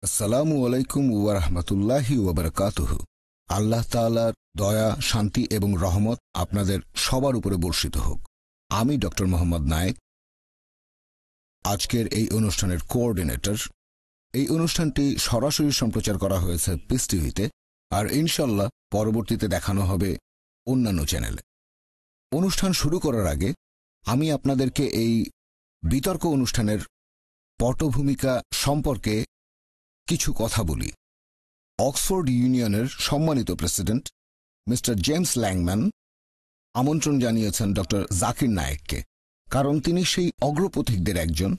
আসসালামু আলাইকুম ওয়া রাহমাতুল্লাহি ওয়া বারাকাতুহু। আল্লাহ তাআলার দয়া, শান্তি এবং রহমত আপনাদের সবার উপরে বর্ষিত হোক। আমি ডক্টর মোহাম্মদ নায়েক, আজকের এই অনুষ্ঠানের কোঅর্ডিনেটর। এই অনুষ্ঠানটি সরাসরি সম্প্রচার করা হয়েছে পিস টিভিতে, আর ইনশাল্লাহ পরবর্তীতে দেখানো হবে অন্যান্য চ্যানেলে। অনুষ্ঠান শুরু করার আগে আমি আপনাদেরকে এই বিতর্ক অনুষ্ঠানের পটভূমিকা সম্পর্কে কিছু কথা বলি। অক্সফোর্ড ইউনিয়নের সম্মানিত প্রেসিডেন্ট মিস্টার জেমস ল্যাংম্যান আমন্ত্রণ জানিয়েছেন ডক্টর জাকির নায়েককে, কারণ তিনি সেই অগ্রপথিকদের একজন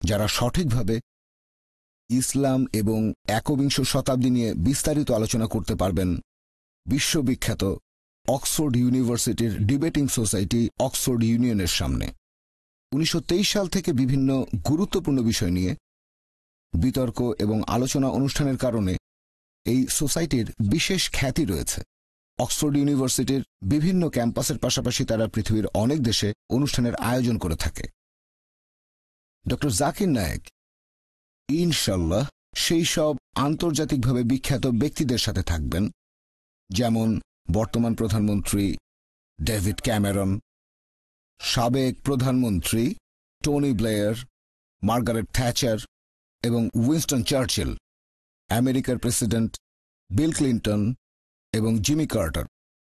যারা সঠিকভাবে ইসলাম এবং একবিংশ শতাব্দী নিয়ে বিস্তারিত আলোচনা করতে পারবেন বিশ্ববিখ্যাত অক্সফোর্ড ইউনিভার্সিটির ডিবেটিং সোসাইটি অক্সফোর্ড ইউনিয়নের সামনে। 1923 সাল থেকে বিভিন্ন গুরুত্বপূর্ণ বিষয় নিয়ে বিতর্ক এবং আলোচনা অনুষ্ঠানের কারণে এই সোসাইটির বিশেষ খ্যাতি রয়েছে। অক্সফোর্ড ইউনিভার্সিটির বিভিন্ন ক্যাম্পাসের পাশাপাশি তারা পৃথিবীর অনেক দেশে অনুষ্ঠানের আয়োজন করে থাকে। ডক্টর জাকির নায়েক ইনশাল্লাহ সেই সব আন্তর্জাতিকভাবে বিখ্যাত ব্যক্তিদের সাথে থাকবেন, যেমন বর্তমান প্রধানমন্ত্রী ডেভিড ক্যামেরন, সাবেক প্রধানমন্ত্রী টনি ব্লেয়ার, মার্গারেট থ্যাচার এবং উইনস্টন চার্চিল, আমেরিকার প্রেসিডেন্ট বিল ক্লিন্টন এবং জিমি কার্টার,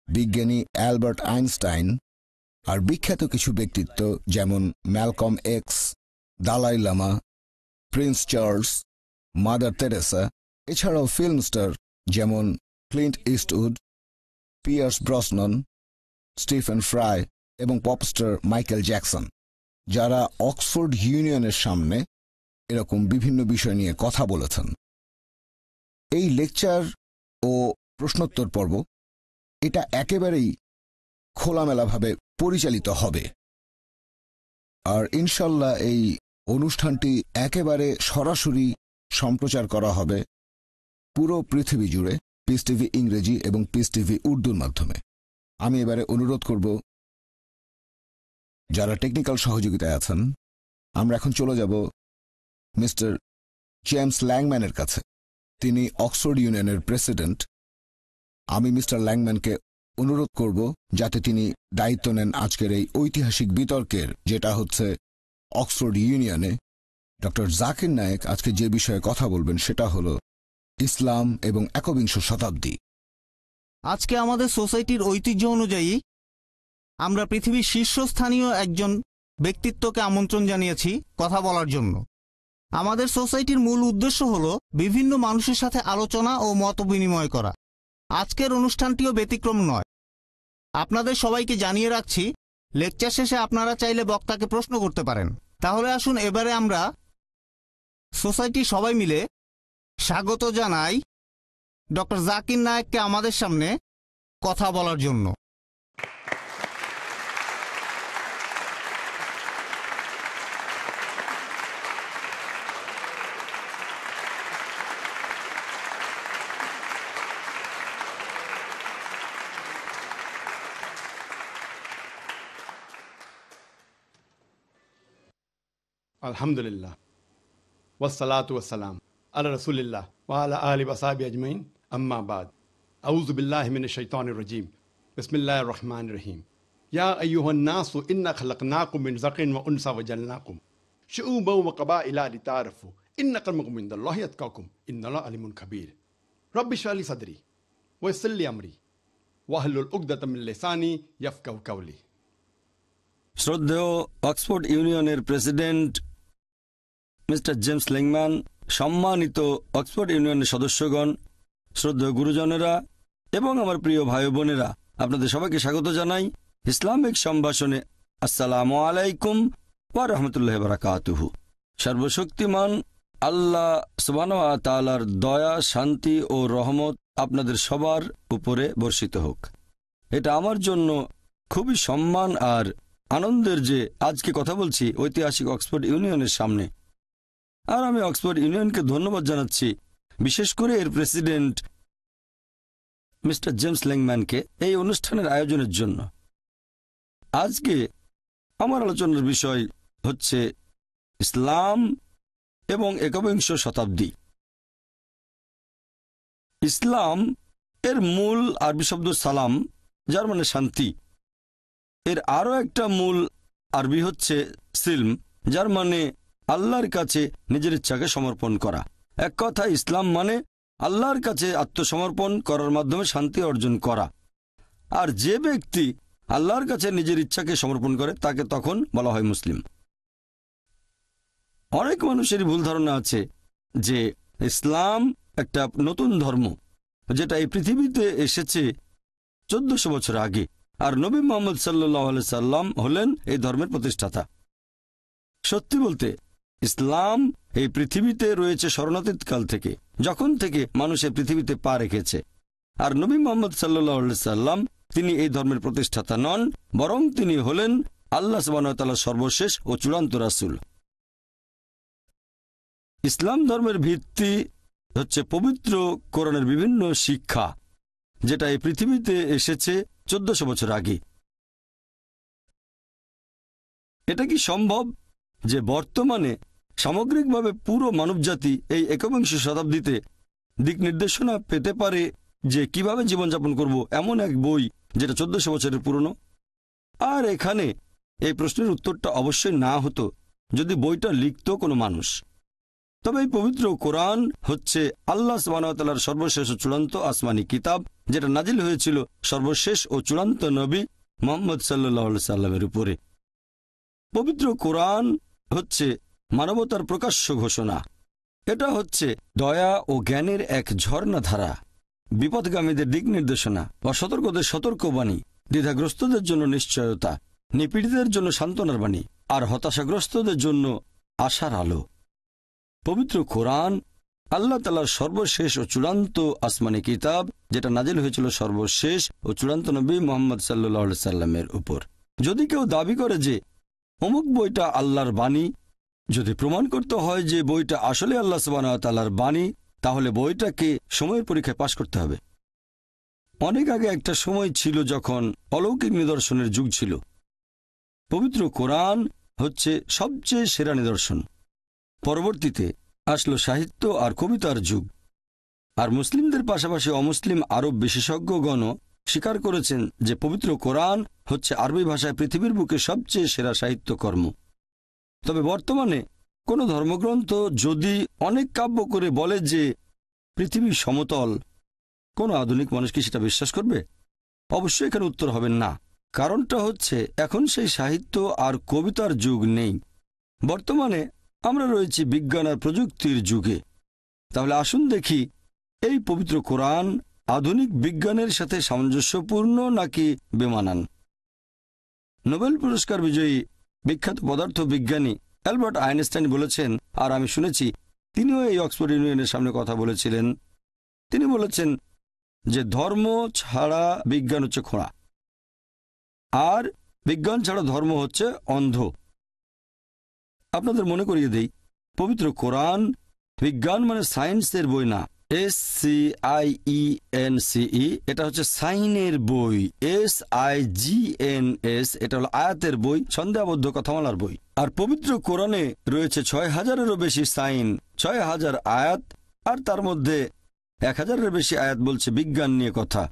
বিজ্ঞানী অ্যালবার্ট আইনস্টাইন, আর বিখ্যাত কিছু ব্যক্তিত্ব যেমন Malcolm X, Dalai Lama, Prince Charles, Mother Teresa, এছাড়াও ফিল্ম স্টার যেমন Clint Eastwood, Pierce Brosnan, Stephen Fry এবং পপস্টার মাইকেল জ্যাকসন, যারা অক্সফোর্ড ইউনিয়নের সামনে এরকম বিভিন্ন বিষয় নিয়ে কথা বলেছেন। এই লেকচার ও প্রশ্নোত্তর পর্ব এটা একেবারেই খোলামেলাভাবে পরিচালিত হবে, আর ইনশাল্লাহ এই অনুষ্ঠানটি একেবারে সরাসরি সম্প্রচার করা হবে পুরো পৃথিবী জুড়ে পিস টিভি ইংরেজি এবং পিস টিভি উর্দুর মাধ্যমে। আমি এবারে অনুরোধ করব যারা টেকনিক্যাল সহযোগিতায় আছেন, আমরা এখন চলে যাব মিস্টার জেমস ল্যাংম্যানের কাছে। তিনি অক্সফোর্ড ইউনিয়নের প্রেসিডেন্ট। আমি মিস্টার ল্যাংম্যানকে অনুরোধ করব যাতে তিনি দায়িত্ব নেন আজকের এই ঐতিহাসিক বিতর্কের, যেটা হচ্ছে অক্সফোর্ড ইউনিয়নে ডক্টর জাকির নায়েক আজকে যে বিষয়ে কথা বলবেন সেটা হল ইসলাম এবং একবিংশ শতাব্দী। আজকে আমাদের সোসাইটির ঐতিহ্য অনুযায়ী আমরা পৃথিবীর শীর্ষস্থানীয় একজন ব্যক্তিত্বকে আমন্ত্রণ জানিয়েছি কথা বলার জন্য। আমাদের সোসাইটির মূল উদ্দেশ্য হল বিভিন্ন মানুষের সাথে আলোচনা ও মত বিনিময় করা। আজকের অনুষ্ঠানটিও ব্যতিক্রম নয়। আপনাদের সবাইকে জানিয়ে রাখছি, লেকচার শেষে আপনারা চাইলে বক্তাকে প্রশ্ন করতে পারেন। তাহলে আসুন এবারে আমরা সোসাইটির সবাই মিলে স্বাগত জানাই ডক্টর জাকির নায়েককে আমাদের সামনে কথা বলার জন্য। আলহামদুলিল্লাহ ওয়াসসালাতু ওয়াসসালাম আলা রাসূলিল্লাহ ওয়া আলা আলিহি ওয়া সাহবিহি আজমাইন, আম্মা বাদ। আউযু বিল্লাহি মিনাশ শাইতানির রাজীম। বিসমিল্লাহির রহমানির রহিম। ইয়া আইয়ুহান নাসু ইন্না খালাকনাকুম মিন যাকারিন ওয়া উনসা ওয়া জাআলনাকুম শুউবান ওয়া ক্বাবাইলা লিতাআরাফু ইন্না আক্রামাকুম ইনদাল্লাহি আতকাকুম ইন্নাল্লাহা আলিমুন খাবীর। রাব্বি ইশরাহ লি সাদরি ওয়া ইয়াসসির লি আমরি ওয়াহলুল উকদাতাম মিন লিসানি ইয়াফকাহু কাওলি। শ্রদ্ধেয় অক্সফোর্ড ইউনিয়নের প্রেসিডেন্ট মিস্টার জেমস ল্যাংম্যান, সম্মানিত অক্সফোর্ড ইউনিয়নের সদস্যগণ, শ্রদ্ধেয় গুরুজনেরা এবং আমার প্রিয় ভাই বোনেরা, আপনাদের সবাইকে স্বাগত জানাই ইসলামিক সম্ভাষণে। আসসালামু আলাইকুম ওয়া রাহমাতুল্লাহি ওয়া বারাকাতুহু। সর্বশক্তিমান আল্লাহ সুবহানাহু ওয়া তাআলার দয়া, শান্তি ও রহমত আপনাদের সবার উপরে বর্ষিত হোক। এটা আমার জন্য খুবই সম্মান আর আনন্দের যে আজকে কথা বলছি ঐতিহাসিক অক্সফোর্ড ইউনিয়নের সামনে। আর আমি অক্সফোর্ড ইউনিয়নকে ধন্যবাদ জানাচ্ছি, বিশেষ করে এর প্রেসিডেন্ট মিস্টার জেমস ল্যাংম্যানকে এই অনুষ্ঠানের আয়োজনের জন্য। আজকে আমার আলোচনার বিষয় হচ্ছে ইসলাম এবং একবিংশ শতাব্দী। ইসলাম এর মূল আরবি শব্দ সালাম, যার মানে শান্তি। এর আরও একটা মূল আরবি হচ্ছে সিলম, যার মানে আল্লাহর কাছে নিজের ইচ্ছাকে সমর্পণ করা। এক কথা, ইসলাম মানে আল্লাহর কাছে আত্মসমর্পণ করার মাধ্যমে শান্তি অর্জন করা। আর যে ব্যক্তি আল্লাহর কাছে নিজের ইচ্ছাকে সমর্পণ করে তাকে তখন বলা হয় মুসলিম। অনেক মানুষেরই ভুল ধারণা আছে যে ইসলাম একটা নতুন ধর্ম, যেটা এই পৃথিবীতে এসেছে 1400 বছর আগে, আর নবী মুহাম্মদ সাল্লাল্লাহু আলাইহি সাল্লাম হলেন এই ধর্মের প্রতিষ্ঠাতা। সত্যি বলতে ইসলাম এই পৃথিবীতে রয়েছে স্মরণাতীত কাল থেকে, যখন থেকে মানুষ এই পৃথিবীতে পা রেখেছে। আর নবী মুহাম্মদ সাল্লাল্লাহু আলাইহি সাল্লাম তিনি এই ধর্মের প্রতিষ্ঠাতা নন, বরং তিনি হলেন আল্লাহ সুবহানাহু ওয়া তাআলার সর্বশেষ ও চূড়ান্ত রাসূল। ইসলাম ধর্মের ভিত্তি হচ্ছে পবিত্র কোরআনের বিভিন্ন শিক্ষা, যেটা এই পৃথিবীতে এসেছে 1400 বছর আগে। এটা কি সম্ভব যে বর্তমানে সামগ্রিকভাবে পুরো মানবজাতি এই একবিংশ শতাব্দীতে দিক নির্দেশনা পেতে পারে যে কিভাবে জীবনযাপন করব, এমন এক বই যেটা 1400 বছরের পুরনো? আর এখানে এই প্রশ্নের উত্তরটা অবশ্যই না হতো যদি বইটা লিখত কোনো মানুষ। তবে এই পবিত্র কোরআন হচ্ছে আল্লাহ সুবহানাহু ওয়া তাআলার সর্বশেষ ও চূড়ান্ত আসমানি কিতাব, যেটা নাজিল হয়েছিল সর্বশেষ ও চূড়ান্ত নবী মুহাম্মদ সাল্লাল্লাহু আলাইহি সাল্লামের উপরে। পবিত্র কোরআন হচ্ছে মানবতার প্রকাশ্য ঘোষণা। এটা হচ্ছে দয়া ও জ্ঞানের এক ঝর্ণাধারা, বিপদগামীদের দিক নির্দেশনা, অসতর্কদের সতর্কবাণী, দ্বিধাগ্রস্তদের জন্য নিশ্চয়তা, নিপীড়িতদের জন্য সান্ত্বনার বাণী, আর হতাশাগ্রস্তদের জন্য আশার আলো। পবিত্র কোরআন আল্লাহ তাআলার সর্বশেষ ও চূড়ান্ত আসমানি কিতাব, যেটা নাজিল হয়েছিল সর্বশেষ ও চূড়ান্ত নবী মুহাম্মদ সাল্লাল্লাহু আলাইহি সাল্লামের উপর। যদি কেউ দাবি করে যে অমুক বইটা আল্লাহর বাণী, যদি প্রমাণ করতে হয় যে বইটা আসলে আল্লাহ সুবহানাহু ওয়া তাআলার বাণী, তাহলে বইটাকে সময়ের পরীক্ষায় পাশ করতে হবে। অনেক আগে একটা সময় ছিল যখন অলৌকিক নিদর্শনের যুগ ছিল। পবিত্র কোরআন হচ্ছে সবচেয়ে সেরা নিদর্শন। পরবর্তীতে আসলো সাহিত্য আর কবিতার যুগ, আর মুসলিমদের পাশাপাশি অমুসলিম আরব বিশেষজ্ঞগণও স্বীকার করেছেন যে পবিত্র কোরআন হচ্ছে আরবি ভাষায় পৃথিবীর বুকে সবচেয়ে সেরা সাহিত্যকর্ম। তবে বর্তমানে কোনো ধর্মগ্রন্থ যদি অনেক কাব্য করে বলে যে পৃথিবী সমতল, কোনো আধুনিক মানুষ কি সেটা বিশ্বাস করবে? অবশ্যই এখানে উত্তর হবে না। কারণটা হচ্ছে এখন সেই সাহিত্য আর কবিতার যুগ নেই। বর্তমানে আমরা রয়েছি বিজ্ঞান আর প্রযুক্তির যুগে। তাহলে আসুন দেখি এই পবিত্র কোরআন আধুনিক বিজ্ঞানের সাথে সামঞ্জস্যপূর্ণ নাকি বেমানান। নোবেল পুরস্কার বিজয়ী বিখ্যাত পদার্থ বিজ্ঞানী অ্যালবার্ট আইনস্টাইন বলেছেন, আর আমি শুনেছি তিনিও এই অক্সফোর্ড ইউনিয়নের সামনে কথা বলেছিলেন, তিনি বলেছেন যে ধর্ম ছাড়া বিজ্ঞান হচ্ছে খোঁড়া, আর বিজ্ঞান ছাড়া ধর্ম হচ্ছে অন্ধ। আপনাদের মনে করিয়ে দেই, পবিত্র কোরআন বিজ্ঞান মানে সায়েন্সের বই না, SCIENCE, এটা হচ্ছে সাইনের বই। SIGNS এটা হলো আয়াতের বই, সন্দেহাবদ্ধ কথামালার বই। আর পবিত্র কোরআনে রয়েছে 6000-এরও বেশি সাইন, 6000 আয়াত, আর তার মধ্যে 1000-এর বেশি আয়াত বলছে বিজ্ঞান নিয়ে কথা।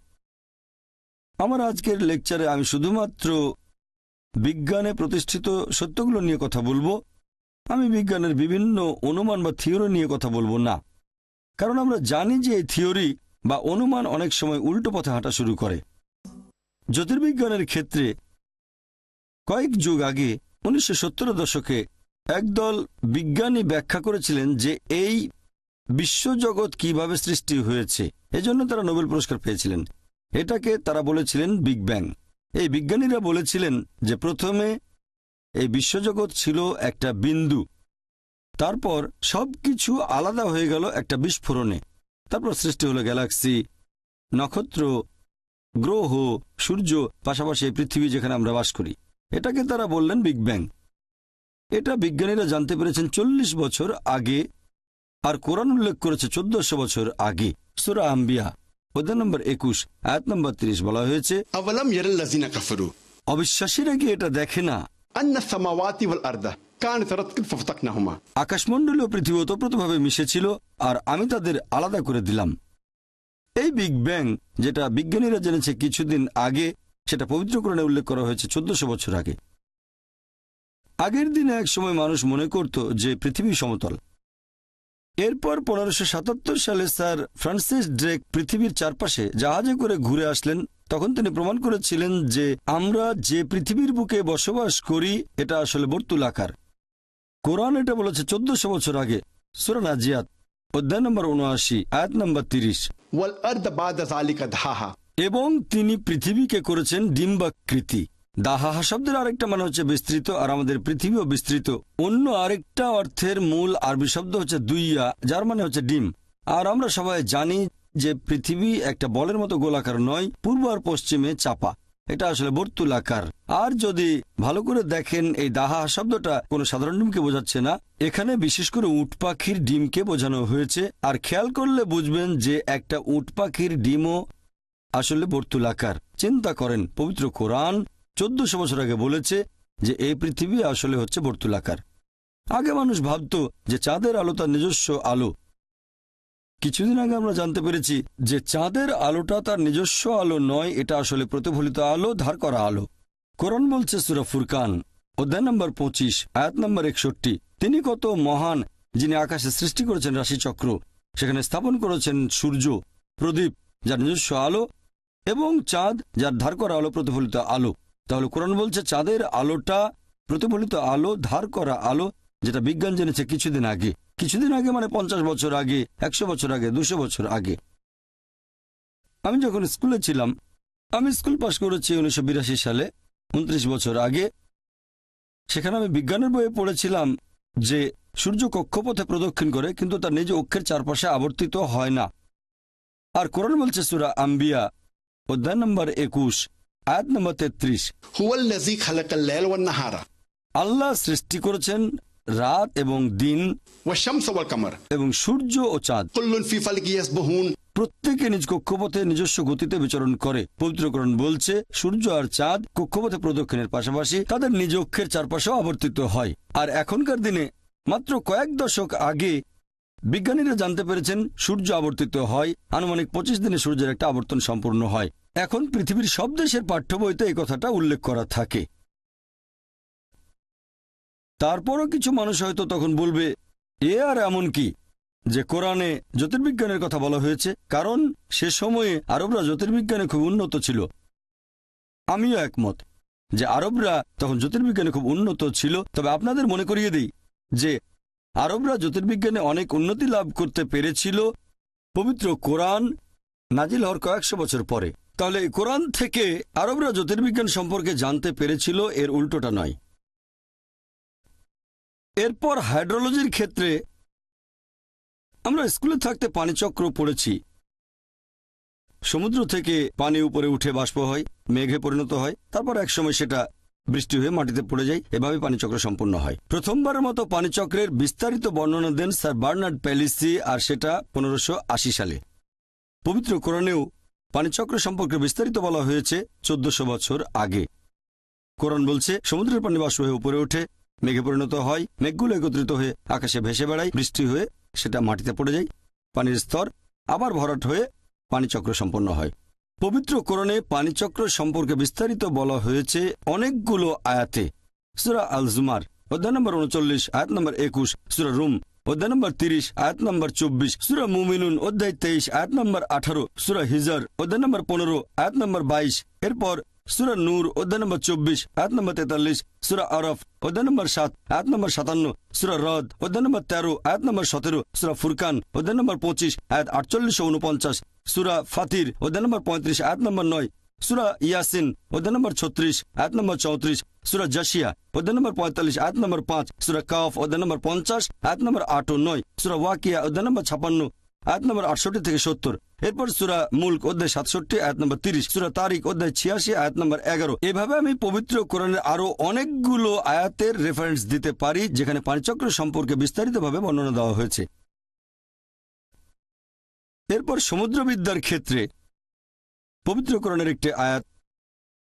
আমার আজকের লেকচারে আমি শুধুমাত্র বিজ্ঞানে প্রতিষ্ঠিত সত্যগুলো নিয়ে কথা বলবো। আমি বিজ্ঞানের বিভিন্ন অনুমান বা থিওরি নিয়ে কথা বলবো না, কারণ আমরা জানি যে এই থিওরি বা অনুমান অনেক সময় উল্টো পথে হাঁটা শুরু করে। জ্যোতির্বিজ্ঞানের ক্ষেত্রে কয়েক যুগ আগে 1970-এর দশকে একদল বিজ্ঞানী ব্যাখ্যা করেছিলেন যে এই বিশ্বজগৎ কিভাবে সৃষ্টি হয়েছে, এজন্য তারা নোবেল পুরস্কার পেয়েছিলেন। এটাকে তারা বলেছিলেন বিগ ব্যাং। এই বিজ্ঞানীরা বলেছিলেন যে প্রথমে এই বিশ্বজগৎ ছিল একটা বিন্দু, তারপর সবকিছু আলাদা হয়ে গেল একটা বিস্ফোরণে, তারপর সৃষ্টি হলো গ্যালাক্সি, নক্ষত্র, গ্রহ, সূর্য, পাশাপাশি এই পৃথিবী যেখানে আমরা বাস করি। এটাকে তারা বললেন বিগ ব্যাং। এটা বিজ্ঞানীরা জানতে পেরেছেন 40 বছর আগে, আর কোরআন উল্লেখ করেছে 1400 বছর আগে। সূরা আম্বিয়া অধ্যায় নম্বর 21 আয়াত নম্বর 30 বলা হয়েছে, আওয়ালাম ইয়ারাল্লাযিনা কাফারু, অবিশ্বাসীরা কি এটা দেখে না আন্না সামাওয়াতি ওয়াল আরদা কানাত রাতকান ফাফতাকনাহুমা, আকাশমণ্ডলী ও পৃথিবী ওতপ্রোতভাবে মিশেছিল আর আমি তাদের আলাদা করে দিলাম। এই বিগ ব্যাং যেটা বিজ্ঞানীরা জেনেছে কিছুদিন আগে, সেটা পবিত্র কোরআনে উল্লেখ করা হয়েছে 1400 বছর আগে। আগের দিনে এক সময় মানুষ মনে করত যে পৃথিবী সমতল। এরপর 1577 সালে স্যার ফ্রান্সিস ড্রেক পৃথিবীর চারপাশে জাহাজে করে ঘুরে আসলেন। তখন তিনি প্রমাণ করেছিলেন যে আমরা যে পৃথিবীর বুকে বসবাস করি এটা আসলে বর্তুলাকার। কোরআন এটা বলেছে 1400 বছর আগে, সূরা নাজিয়াত অধ্যায় নম্বর 79 আয়াত নম্বর 30। والأرض بعد ذلك دحاها। এবং তিনি পৃথিবীকে করেছেন ডিম্বাকৃতি। দাহাহা শব্দের আরেকটা মানে হচ্ছে বিস্তৃত, আর আমাদের পৃথিবীও বিস্তৃত। অন্য আরেকটা অর্থের মূল আরবি শব্দ হচ্ছে দুইয়া, যার মানে হচ্ছে ডিম। আর আমরা সবাই জানি যে পৃথিবী একটা বলের মতো গোলাকার নয়, পূর্ব আর পশ্চিমে চাপা, এটা আসলে বর্তুলাকার। আর যদি ভালো করে দেখেন, এই দাহাহা শব্দটা কোনো সাধারণ ডিমকে বোঝাচ্ছে না, এখানে বিশেষ করে উট পাখির ডিমকে বোঝানো হয়েছে। আর খেয়াল করলে বুঝবেন যে একটা উট পাখির ডিমও আসলে বর্তুলাকার। চিন্তা করেন, পবিত্র কোরআন 1400 বছর আগে বলেছে যে এই পৃথিবী আসলে হচ্ছে বর্তুলাকার। আগে মানুষ ভাবত যে চাঁদের আলো তার নিজস্ব আলো। কিছুদিন আগে আমরা জানতে পেরেছি যে চাঁদের আলোটা তার নিজস্ব আলো নয়, এটা আসলে প্রতিফলিত আলো, ধার করা আলো। কোরআন বলছে সূরা ফুরকান অধ্যায় নম্বর 25 আয়াত নম্বর 61, তিনি কত মহান যিনি আকাশে সৃষ্টি করেছেন রাশিচক্র, সেখানে স্থাপন করেছেন সূর্য, প্রদীপ যার নিজস্ব আলো, এবং চাঁদ যার ধার করা আলো, প্রতিফলিত আলো। তাহলে কোরআন বলছে চাঁদের আলোটা প্রতিফলিত আলো, ধার করা আলো, যেটা বিজ্ঞান জেনেছে কিছুদিন আগে। কিছুদিন আগে মানে 50 বছর আগে, 100 বছর আগে, 200 বছর আগে। আমি যখন স্কুলে ছিলাম, আমি স্কুল পাশ করেছি 1982 সালে, 29 বছর আগে। সেখানে আমি বিজ্ঞানের বইয়ে পড়েছিলাম যে সূর্য কক্ষপথে প্রদক্ষিণ করে, কিন্তু তার নিজ অক্ষের চারপাশে আবর্তিত হয় না। আর কোরআন বলছে সূরা আম্বিয়া অধ্যায় নম্বর 21 আয়াত নম্বর 33, হুয়াল্লাযী খালাকাল লাইলা ওয়ান নাহারা। আল্লাহ সৃষ্টি করেছেন রাত এবং দিন, ওয়াশ-শামস ওয়াল কামার, এবং সূর্য ও চাঁদ, কুল্লুন ফি ফালকি ইয়াসবাহুন, প্রত্যেকে নিজ কক্ষপথে নিজস্ব গতিতে বিচরণ করে। পবিত্র কোরআন বলছে সূর্য আর চাঁদ কক্ষপথে প্রদক্ষিণের পাশাপাশি তাদের নিজ অক্ষের চারপাশেও আবর্তিত হয়। আর এখনকার দিনে মাত্র কয়েক দশক আগে বিজ্ঞানীরা জানতে পেরেছেন সূর্য আবর্তিত হয়, আনুমানিক 25 দিনে সূর্যের একটা আবর্তন সম্পূর্ণ হয়। এখন পৃথিবীর সব দেশের পাঠ্য বইতে এই কথাটা উল্লেখ করা থাকে। তারপরও কিছু মানুষ হয়তো তখন বলবে, এ আর এমন কি যে কোরআনে জ্যোতির্বিজ্ঞানের কথা বলা হয়েছে, কারণ সে সময়ে আরবরা জ্যোতির্বিজ্ঞানে খুব উন্নত ছিল। আমিও একমত যে আরবরা তখন জ্যোতির্বিজ্ঞানে খুব উন্নত ছিল। তবে আপনাদের মনে করিয়ে দিই যে আরবরা জ্যোতির্বিজ্ঞানে অনেক উন্নতি লাভ করতে পেরেছিল পবিত্র কোরআন নাজিল হওয়ার কয়েকশো বছর পরে। তাহলে এই কোরআন থেকে আরবরা জ্যোতির্বিজ্ঞান সম্পর্কে জানতে পেরেছিল, এর উল্টোটা নয়। এরপর হাইড্রোলজির ক্ষেত্রে আমরা স্কুলে থাকতে পানিচক্র পড়েছি। সমুদ্র থেকে পানি উপরে উঠে বাষ্প হয়, মেঘে পরিণত হয়, তারপর একসময় সেটা বৃষ্টি হয়ে মাটিতে পড়ে যায়। এভাবে পানিচক্র সম্পূর্ণ হয়। প্রথমবারের মতো পানিচক্রের বিস্তারিত বর্ণনা দেন স্যার বার্নার্ড প্যালিসি, আর সেটা 1580 সালে। পবিত্র কোরআনেও পানিচক্র সম্পর্কে বিস্তারিত বলা হয়েছে 1400 বছর আগে। কোরআন বলছে সমুদ্রের পানি বাষ্প হয়ে উপরে ওঠে, মেঘে পরিণত হয়, মেঘগুলো একত্রিত হয়ে আকাশে ভেসে বেড়ায়, বৃষ্টি হয়ে সেটা মাটিতে পড়ে যায়, পানির স্তর আবার ভরাট হয়ে পানিচক্র সম্পন্ন হয়। পবিত্র কোরআনে পানিচক্র সম্পর্কে বিস্তারিত বলা হয়েছে অনেকগুলো আয়াতে। সূরা আল জুমার অধ্যায় নম্বর 39 আয়াত নম্বর 21, সূরা রুম অধ্যায় নম্বর 30 আয়াত নম্বর 24, সূরা মুমিনুন অধ্যায় 23 আয়াত নম্বর 18, সূরা হিজর অধ্যায় নম্বর 15 আয়াত নম্বর 22, এরপর সূরা নূর অধ্যায় নম্বর 24 আয়াত নম্বর 43, সূরা আরফ অধ্যায় নম্বর 7 আয়াত নম্বর 57, সূরা রদ অধ্যায় নম্বর 13 আয়াত নম্বর 17, সূরা ফুরকান অধ্যায় নম্বর 25 আয়াত 48 ও 49, সূরা ফাতির অধ্যায় নম্বর 35 আয়াত নম্বর 9, সূরা ইয়াসিন অধ্যায় নম্বর 36 আয়াত নম্বর 34, সূরা জাসিয়া অধ্যায় নম্বর 45 আয়াত নম্বর 5, সূরা কাফ অধ্যায় নম্বর 50 আয়াত নম্বর 8 ও 9, সূরা ওয়াকিয়া অধ্যায় নম্বর 56 আয়াত নম্বর 68 থেকে 70, এরপর সূরা মুলক অধ্যায় 67 আয়াত নম্বর 30, সূরা তারিক অধ্যায় 86 আয়াত নম্বর 11। এভাবে আমি পবিত্র কোরআনের আরো অনেকগুলো আয়াতের রেফারেন্স দিতে পারি যেখানে পানিচক্র সম্পর্কে বিস্তারিতভাবে বর্ণনা দেওয়া হয়েছে। এরপর সমুদ্রবিদ্যার ক্ষেত্রে পবিত্র কোরআনের একটি আয়াত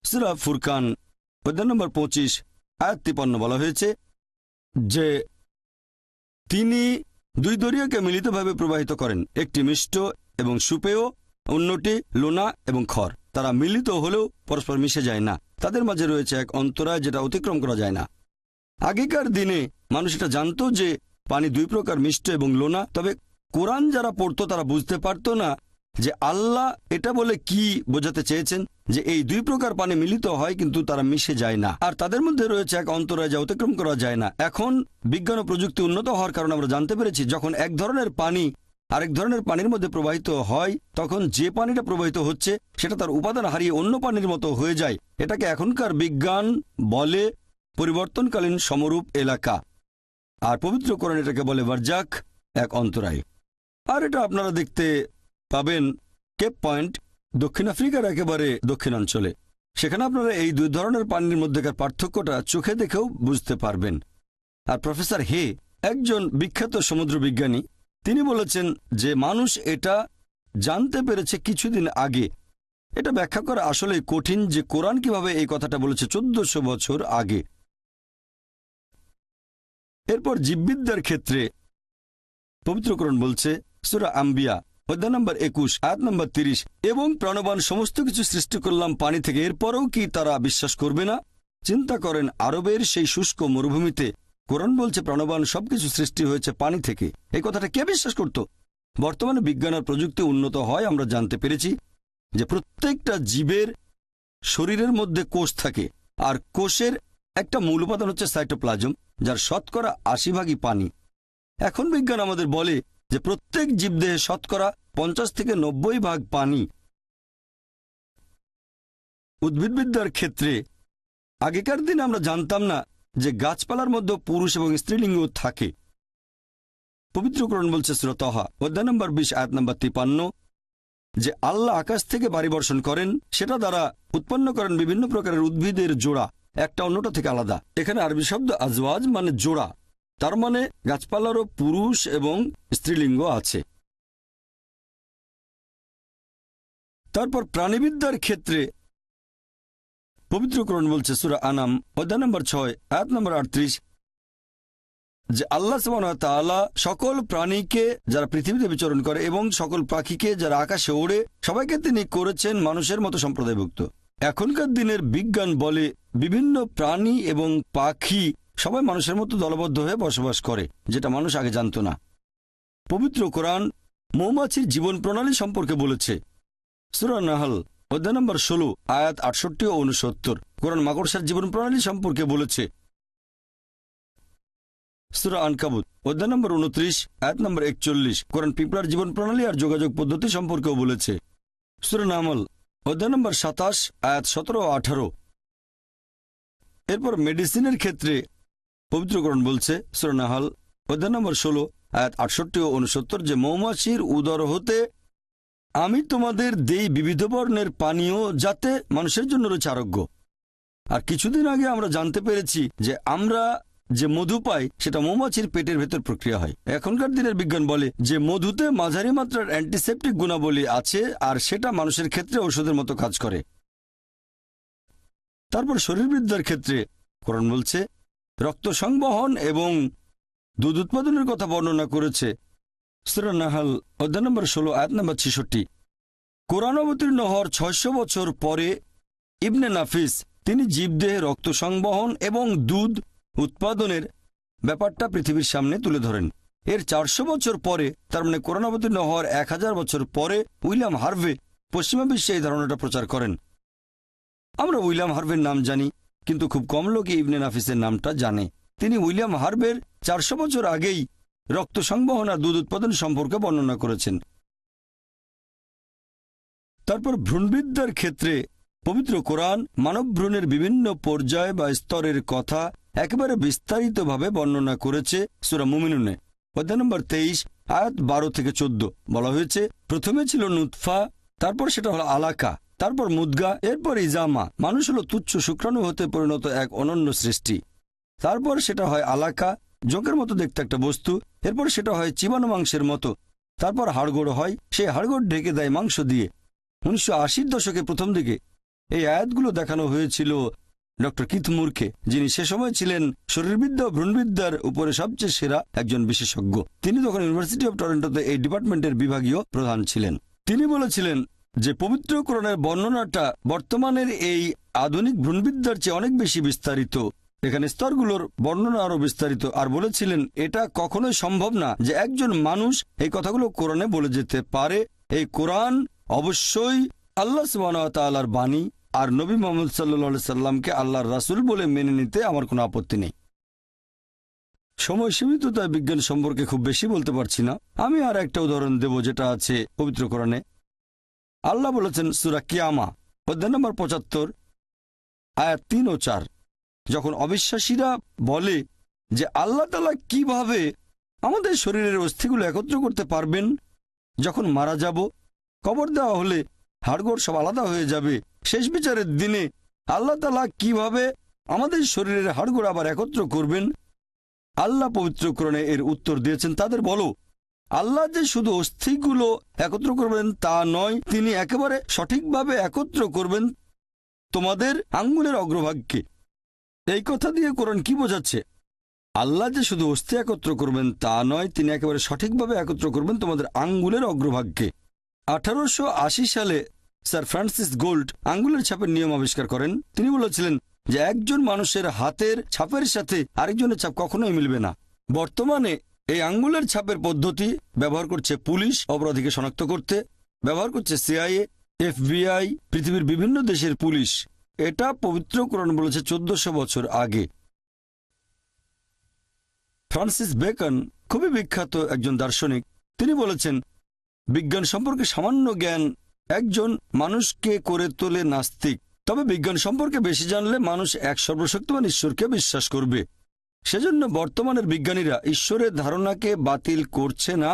সূরা ফুরকান অধ্যায় নম্বর 25 আয়াত 53 বলা হয়েছে যে তিনি দুই দরিয়াকে মিলিতভাবে প্রবাহিত করেন, একটি মিষ্ট এবং সুপেয় অন্যটি লোনা এবং খড়। তারা মিলিত হলেও পরস্পর মিশে যায় না, তাদের মাঝে রয়েছে এক অন্তরায় যেটা অতিক্রম করা যায় না। আগেকার দিনে মানুষ এটা জানতো যে পানি দুই প্রকার, মিষ্ট এবং লোনা। তবে কোরআন যারা পড়তো তারা বুঝতে পারতো না যে আল্লাহ এটা বলে কি বোঝাতে চেয়েছেন, যে এই দুই প্রকার পানি মিলিত হয় কিন্তু তারা মিশে যায় না, আর তাদের মধ্যে রয়েছে এক অন্তরায় যা অতিক্রম করা যায় না। এখন বিজ্ঞান ও প্রযুক্তি উন্নত হওয়ার কারণে আমরা জানতে পেরেছি যখন এক ধরনের পানি আরেক ধরনের পানির মধ্যে প্রবাহিত হয়, তখন যে পানিটা প্রবাহিত হচ্ছে সেটা তার উপাদান হারিয়ে অন্য পানির মতো হয়ে যায়। এটাকে এখনকার বিজ্ঞান বলে পরিবর্তনকালীন সমরূপ এলাকা, আর পবিত্র কোরআন এটাকে বলে বারজাক, এক অন্তরায়। আর এটা আপনারা দেখতে পাবেন কেপ পয়েন্ট, দক্ষিণ আফ্রিকার একেবারে দক্ষিণাঞ্চলে। সেখানে আপনারা এই দুই ধরনের পানির মধ্যেকার পার্থক্যটা চোখে দেখেও বুঝতে পারবেন। আর প্রফেসর হে, একজন বিখ্যাত সমুদ্র বিজ্ঞানী, তিনি বলেছেন যে মানুষ এটা জানতে পেরেছে কিছুদিন আগে। এটা ব্যাখ্যা করা আসলে কঠিন যে কোরআন কিভাবে এই কথাটা বলেছে 1400 বছর আগে। এরপর জীববিদ্যার ক্ষেত্রে পবিত্র কোরআন বলছে, সূরা আম্বিয়া অধ্যায় নম্বর 21 আয়াত নম্বর 30, এবং প্রাণবান সমস্ত কিছু সৃষ্টি করলাম পানি থেকে, এরপরেও কি তারা বিশ্বাস করবে না? চিন্তা করেন আরবের সেই শুষ্ক মরুভূমিতে কোরআন বলছে প্রাণবান সবকিছু সৃষ্টি হয়েছে পানি থেকে। এই কথাটা কে বিশ্বাস করত? বর্তমানে বিজ্ঞান আর প্রযুক্তি উন্নত হয়, আমরা জানতে পেরেছি যে প্রত্যেকটা জীবের শরীরের মধ্যে কোষ থাকে, আর কোষের একটা মূল উপাদান হচ্ছে সাইটোপ্লাজম, যার শতকরা 80 পানি। এখন বিজ্ঞান আমাদের বলে যে প্রত্যেক জীবদেহে শতকরা 50 থেকে 90 পানি। উদ্ভিদবিদ্যার ক্ষেত্রে আগেকার দিনে আমরা জানতাম না যে গাছপালার মধ্যে পুরুষ এবং স্ত্রীলিঙ্গ থাকে। পবিত্র কোরআন বলছে সূরা তাহা অধ্যায় নম্বর 20 আয়াত নম্বর 53 যে আল্লাহ আকাশ থেকে বাড়ি বর্ষণ করেন, সেটা দ্বারা উৎপন্ন করেন বিভিন্ন প্রকারের উদ্ভিদের জোড়া, একটা অন্যটা থেকে আলাদা। এখানে আরবি শব্দ আজওয়াজ মানে জোড়া, তার মানে গাছপালারও পুরুষ এবং স্ত্রীলিঙ্গ আছে। তারপর প্রাণীবিদ্যার ক্ষেত্রে পবিত্র কোরআন বলছে সূরা আনাম অধ্যায় নম্বর 6 আয়াত নম্বর 38 যে আল্লাহ সুবহানাহু ওয়া তাআলা সকল প্রাণীকে যারা পৃথিবীতে বিচরণ করে এবং সকল পাখিকে যারা আকাশে ওড়ে, সবাইকে তিনি করেছেন মানুষের মতো সম্প্রদায়ভুক্ত। এখনকার দিনের বিজ্ঞান বলে বিভিন্ন প্রাণী এবং পাখি সবাই মানুষের মতো দলবদ্ধ হয়ে বসবাস করে, যেটা মানুষ আগে জানত না। পবিত্র কোরআন মৌমাছির জীবন প্রণালী সম্পর্কে বলেছে সূরা নাহল অধ্যায় নম্বর 16 আয়াত 68 ও 69। কোরআন মাকড়সার জীবন প্রণালী সম্পর্কে বলেছে সূরা আনকাবুত অধ্যায় নম্বর 29 আয়াত নম্বর 41। কোরআন পিঁপড়ার জীবন প্রণালী আর যোগাযোগ পদ্ধতি সম্পর্কেও বলেছে সূরা নামল অধ্যায় নম্বর 27 আয়াত 17 ও 18। এরপর মেডিসিনের ক্ষেত্রে পবিত্র কোরআন বলছে সূরা নাহল অধ্যায় নম্বর 16 আয়াত 68 ও 69 যে মৌমাছির উদর হতে আমি তোমাদের দেই বিবিধ বর্ণের পানীয়, যাতে মানুষের জন্য রয়েছে আরোগ্য। আর কিছুদিন আগে আমরা জানতে পেরেছি যে আমরা যে মধু পাই সেটা মৌমাছির পেটের ভেতর প্রক্রিয়া হয়। এখনকার দিনের বিজ্ঞান বলে যে মধুতে মাঝারি মাত্রার অ্যান্টিসেপটিক গুণাবলী আছে, আর সেটা মানুষের ক্ষেত্রে ঔষধের মতো কাজ করে। তারপর শরীরবৃদ্ধার ক্ষেত্রে কোরআন বলছে রক্ত সংবহন এবং দুধ উৎপাদনের কথা বর্ণনা করেছে সূরা নাহল অধ্যায় নম্বর 16 আয়াত নম্বর 66। কোরআন অবতীর্ণ হওয়ার 600 বছর পরে ইবনে নাফিস তিনি জীবদেহে রক্ত সংবহন এবং দুধ উৎপাদনের ব্যাপারটা পৃথিবীর সামনে তুলে ধরেন। এর 400 বছর পরে, তার মানে কোরআন অবতীর্ণ হওয়ার 1000 বছর পরে, উইলিয়াম হার্ভে পশ্চিমা বিশ্বে এই ধারণাটা প্রচার করেন। আমরা উইলিয়াম হার্ভের নাম জানি, কিন্তু খুব কম লোকই ইবনে নাফিসের নামটা জানে। তিনি উইলিয়াম হার্ভের 400 বছর আগেই রক্ত সংবহন আর দুধ উৎপাদন সম্পর্কে বর্ণনা করেছেন। তারপর ভ্রূণবিদ্যার ক্ষেত্রে পবিত্র কোরআন মানব ভ্রূণের বিভিন্ন পর্যায় বা স্তরের কথা একেবারে বিস্তারিতভাবে বর্ণনা করেছে সূরা মুমিনুনে অধ্যায় নম্বর 23 আয়াত 12 থেকে 14। বলা হয়েছে প্রথমে ছিল নুতফা, তারপর সেটা হলো আলাকা, তারপর মুদগা, এরপর ইজামা। মানুষ হলো তুচ্ছ শুক্রাণু হতে পরিণত এক অনন্য সৃষ্টি। তারপর সেটা হয় আলাকা, জোঁকের মতো দেখতে একটা বস্তু, এরপর সেটা হয় চিবানো মাংসের মতো, তারপর হাড়গোড় হয়, সেই হাড়গোড় ঢেকে দেয় মাংস দিয়ে। 1980 দশকের প্রথম দিকে এই আয়াতগুলো দেখানো হয়েছিল ডক্টর কিথ মুরকে, যিনি সে সময় ছিলেন শরীরবিদ্যা ও ভ্রূণবিদ্যার উপরে সবচেয়ে সেরা একজন বিশেষজ্ঞ। তিনি তখন ইউনিভার্সিটি অব টরন্টোতে এই ডিপার্টমেন্টের বিভাগীয় প্রধান ছিলেন। তিনি বলেছিলেন যে পবিত্র কোরআনের বর্ণনাটা বর্তমানের এই আধুনিক ভ্রূণবিদ্যার চেয়ে অনেক বেশি বিস্তারিত। এখানে স্তরগুলোর বর্ণনা আরও বিস্তারিত। আর বলেছিলেন এটা কখনোই সম্ভব না যে একজন মানুষ এই কথাগুলো কোরআনে বলে যেতে পারে। এই কোরআন অবশ্যই আল্লাহ সুবহানাহু ওয়া তাআলার বাণী, আর নবী মুহাম্মদ সাল্লাল্লাহু আলাইহি সাল্লামকে আল্লাহর রাসূল বলে মেনে নিতে আমার কোনো আপত্তি নেই। সময় সীমিততায় বিজ্ঞান সম্পর্কে খুব বেশি বলতে পারছি না। আমি আর একটা উদাহরণ দেব যেটা আছে পবিত্র কোরআনে। আল্লাহ বলেছেন সূরা কিয়ামা অধ্যায় নম্বর ৭৫ আয়াত ৩ ও ৪, যখন অবিশ্বাসীরা বলে যে আল্লাহ তাআলা কিভাবে আমাদের শরীরের অস্থিগুলো একত্র করতে পারবেন, যখন মারা যাব, কবর দেওয়া হলে হাড়গোড় সব আলাদা হয়ে যাবে, শেষ বিচারের দিনে আল্লাহ তাআলা কিভাবে আমাদের শরীরের হাড়গোড় আবার একত্র করবেন। আল্লাহ পবিত্র কোরআনে এর উত্তর দিয়েছেন, তাদের বলো আল্লাহ যে শুধু অস্থিগুলো একত্র করবেন তা নয়, তিনি একেবারে সঠিকভাবে একত্র করবেন তোমাদের আঙ্গুলের অগ্রভাগকে। এই কথা দিয়ে কোরআন কি বোঝাচ্ছে? আল্লাহ যে শুধু অস্থি একত্র করবেন তা নয়, তিনি একেবারে সঠিকভাবে একত্র করবেন তোমাদের আঙ্গুলের অগ্রভাগকে। 1880 সালে স্যার ফ্রান্সিস গোল্ড আঙ্গুলের ছাপের নিয়ম আবিষ্কার করেন। তিনি বলেছিলেন যে একজন মানুষের হাতের ছাপের সাথে আরেকজনের ছাপ কখনোই মিলবে না। বর্তমানে এই আঙ্গুলের ছাপের পদ্ধতি ব্যবহার করছে পুলিশ অপরাধীকে শনাক্ত করতে, ব্যবহার করছে সিআইএ, এফবিআই, পৃথিবীর বিভিন্ন দেশের পুলিশ। এটা পবিত্র কোরআন বলেছে 1400 বছর আগে। ফ্রান্সিস বেকন খুবই বিখ্যাত একজন দার্শনিক। তিনি বলেছেন বিজ্ঞান সম্পর্কে সামান্য জ্ঞান একজন মানুষকে করে তোলে নাস্তিক, তবে বিজ্ঞান সম্পর্কে বেশি জানলে মানুষ এক সর্বশক্তিমান ঈশ্বরকে বিশ্বাস করবে। সেজন্য বর্তমানের বিজ্ঞানীরা ঈশ্বরের ধারণাকে বাতিল করছে না,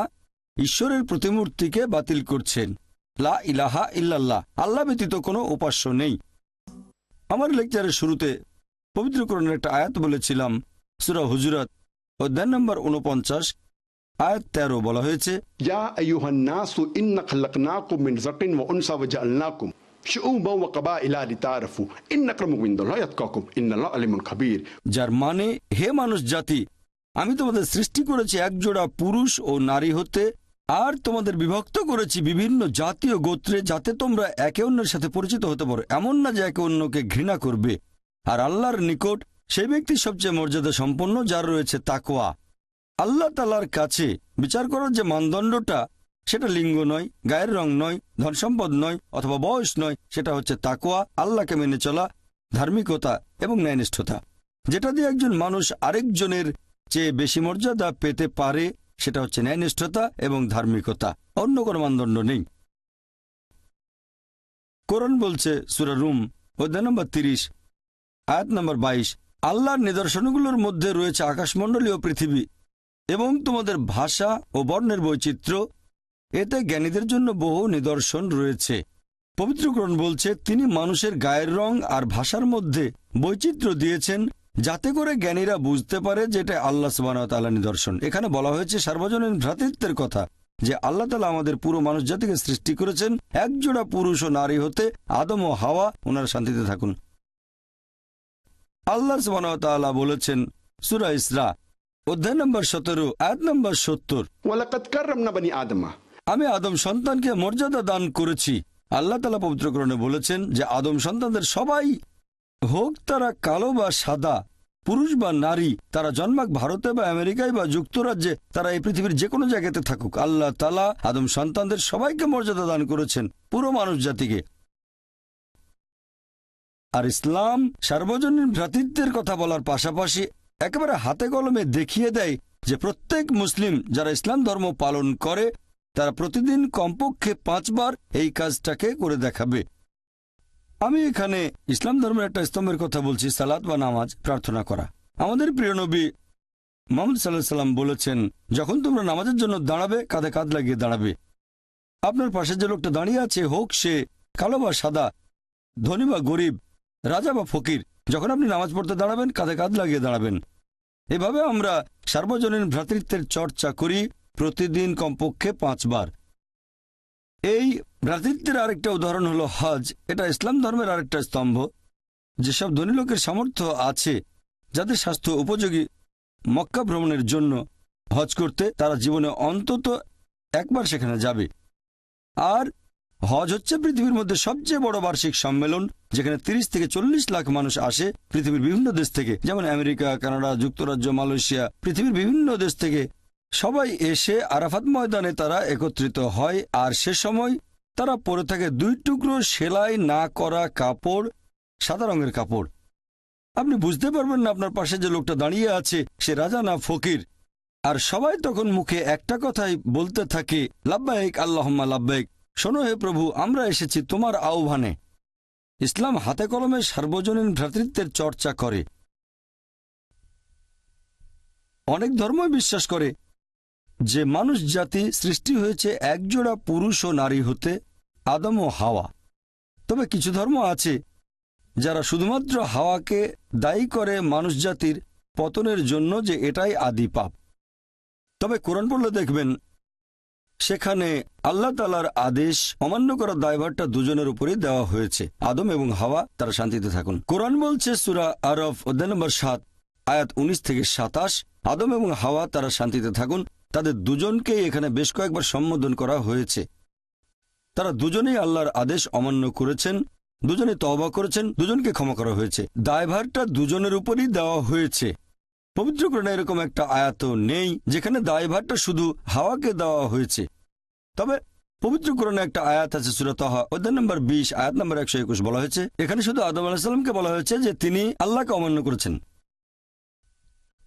ঈশ্বরের প্রতিমূর্তিকে বাতিল করছেন। লা ইলাহা ইল্লাল্লাহ, আল্লাহ ব্যতীত কোনো উপাস্য নেই। আমার লেকচারের শুরুতে পবিত্র কোরআনের একটা আয়াত বলেছিলাম, সূরা হুজুরাত অধ্যায় নম্বর 49 আয়াত 13 বলা হয়েছে, ইয়া আইয়ুহান নাসু ইন্না খালাকনাকুম মিন যাকিন ওয়া উনসা ওয়া জাআলনাকুম শুউবান ওয়া কাবাইলা লিতাআরাফু ইন্না আক্রামাকুম ইনদাল্লাহি আতকাকুম ইন্নাল্লাহা আলিমুন খাবীর। যার মানে, হে মানুষ জাতি, আমি তোমাদের সৃষ্টি করেছি একজোড়া পুরুষ ও নারী হতে, আর তোমাদের বিভক্ত করেছি বিভিন্ন জাতীয় গোত্রে, যাতে তোমরা একে অন্যের সাথে পরিচিত হতে পারো। এমন না যে একে অন্যকে ঘৃণা করবে। আর আল্লাহর নিকট সেই ব্যক্তি সবচেয়ে মর্যাদা সম্পন্ন যার রয়েছে তাকওয়া। আল্লাহ তাআলার কাছে বিচার করার যে মানদণ্ডটা, সেটা লিঙ্গ নয়, গায়ের রং নয়, ধনসম্পদ নয়, অথবা বয়স নয়, সেটা হচ্ছে তাকওয়া, আল্লাহকে মেনে চলা, ধার্মিকতা এবং ন্যায়নিষ্ঠতা। যেটা দিয়ে একজন মানুষ আরেকজনের চেয়ে বেশি মর্যাদা পেতে পারে সেটা হচ্ছে ন্যায়নিষ্ঠতা এবং ধার্মিকতা, অন্য কোনো মানদণ্ড নেই। কোরআন বলছে সূরা রুম অধ্যায় নম্বর 30 আয়াত নম্বর 22, আল্লাহর নিদর্শনগুলোর মধ্যে রয়েছে আকাশমণ্ডলী ও পৃথিবী এবং তোমাদের ভাষা ও বর্ণের বৈচিত্র্য, এতে জ্ঞানীদের জন্য বহু নিদর্শন রয়েছে। পবিত্র কোরআন বলছে তিনি মানুষের গায়ের রং আর ভাষার মধ্যে বৈচিত্র্য দিয়েছেন, যাতে করে জ্ঞানীরা বুঝতে পারে যে এটা আল্লাহ সুবহানাহু ওয়া তাআলার নিদর্শন। এখানে বলা হয়েছে সার্বজনীন ভ্রাতৃত্বের কথা, যে আল্লাহ তাআলা আমাদের পুরো মানুষ জাতিকে সৃষ্টি করেছেন একজোড়া পুরুষ ও নারী হতে, আদম ও হাওয়া, ওনারা শান্তিতে থাকুন। আল্লাহ সুবহানাহু ওয়া তাআলা বলেছেন সূরা ইসরা অধ্যায় নম্বর 17 আয়াত নম্বর 70, ওয়ালাকাদ কাররামনা বনি আদমা, আমি আদম সন্তানকে মর্যাদা দান করেছি। আল্লাহ তাআলা পবিত্র কোরআনে বলেছেন যে আদম সন্তানদের সবাই, হোক তারা কালো বা সাদা, পুরুষ বা নারী, তারা জন্মাক ভারতে বা আমেরিকায় বা যুক্তরাজ্যে, তারা এই পৃথিবীর যে কোনো জায়গাতে থাকুক, আল্লাহ তাআলা আদম সন্তানদের সবাইকে মর্যাদা দান করেছেন, পুরো মানুষ জাতিকে। আর ইসলাম সার্বজনীন ভ্রাতৃত্বের কথা বলার পাশাপাশি একেবারে হাতে কলমে দেখিয়ে দেয় যে প্রত্যেক মুসলিম যারা ইসলাম ধর্ম পালন করে তারা প্রতিদিন কমপক্ষে 5 বার এই কাজটাকে করে দেখাবে। আমি এখানে ইসলাম ধর্মের একটা স্তম্ভের কথা বলছি, সালাত বা নামাজ, প্রার্থনা করা। আমাদের প্রিয় নবী মুহাম্মদ সাল্লাল্লাহু আলাইহি সাল্লাম বলেছেন, যখন তোমরা নামাজের জন্য দাঁড়াবে কাঁধে কাঁধ লাগিয়ে দাঁড়াবে। আপনার পাশে যে লোকটা দাঁড়িয়ে আছে, হোক সে কালো বা সাদা, ধনী বা গরিব, রাজা বা ফকির, যখন আপনি নামাজ পড়তে দাঁড়াবেন কাঁধে কাঁধ লাগিয়ে দাঁড়াবেন। এভাবে আমরা সার্বজনীন ভ্রাতৃত্বের চর্চা করি প্রতিদিন কমপক্ষে 5 বার। এই ভ্রাতৃত্বের আরেকটা উদাহরণ হলো হজ। এটা ইসলাম ধর্মের আরেকটা স্তম্ভ। যেসব ধনী লোকের সামর্থ্য আছে, যাদের স্বাস্থ্য উপযোগী মক্কা ভ্রমণের জন্য হজ করতে, তারা জীবনে অন্তত একবার সেখানে যাবে। আর হজ হচ্ছে পৃথিবীর মধ্যে সবচেয়ে বড় বার্ষিক সম্মেলন, যেখানে 30 থেকে 40 লাখ মানুষ আসে পৃথিবীর বিভিন্ন দেশ থেকে, যেমন আমেরিকা, কানাডা, যুক্তরাজ্য, মালয়েশিয়া, পৃথিবীর বিভিন্ন দেশ থেকে সবাই এসে আরাফাত ময়দানে তারা একত্রিত হয়। আর সে সময় তারা পরে থাকে 2 টুকরো সেলাই না করা কাপড়, সাদা রঙের কাপড়। আপনি বুঝতে পারবেন না আপনার পাশে যে লোকটা দাঁড়িয়ে আছে সে রাজা না ফকির। আর সবাই তখন মুখে একটা কথাই বলতে থাকে, লাব্বাইক আল্লাহুম্মা লাব্বাইক, শোনো হে প্রভু, আমরা এসেছি তোমার আহ্বানে। ইসলাম হাতে কলমে সার্বজনীন ভ্রাতৃত্বের চর্চা করে। অনেক ধর্মই বিশ্বাস করে যে মানুষ জাতি সৃষ্টি হয়েছে একজোড়া পুরুষ ও নারী হতে, আদম ও হাওয়া। তবে কিছু ধর্ম আছে যারা শুধুমাত্র হাওয়াকে দায়ী করে মানুষ জাতির পতনের জন্য, যে এটাই আদি পাপ। তবে কোরআন পড়লে দেখবেন সেখানে আল্লাহ তাআলার আদেশ অমান্য করার দায়ভারটা দুজনের উপরেই দেওয়া হয়েছে। আদম এবং হাওয়া তারা শান্তিতে থাকুন। কোরআন বলছে সূরা আরফ অধ্যায় নম্বর 7 আয়াত 19 থেকে 27, আদম এবং হাওয়া তারা শান্তিতে থাকুন। তাদের দুজনকেই এখানে বেশ কয়েকবার সম্বোধন করা হয়েছে। তারা দুজনেই আল্লাহর আদেশ অমান্য করেছেন, দুজনে তওবা করেছেন, দুজনকে ক্ষমা করা হয়েছে। দায়ভারটা দুজনের উপরই দেওয়া হয়েছে। পবিত্র কোরআনে এরকম একটা আয়াত নেই যেখানে দায়ভারটা শুধু হাওয়াকে দেওয়া হয়েছে। তবে পবিত্র কোরআনে একটা আয়াত আছে সূরা তাহা অধ্যায় নম্বর 20 আয়াত নম্বর 121, বলা হয়েছে এখানে শুধু আদম আলাইহিস সালামকে বলা হয়েছে যে তিনি আল্লাহকে অমান্য করেছেন।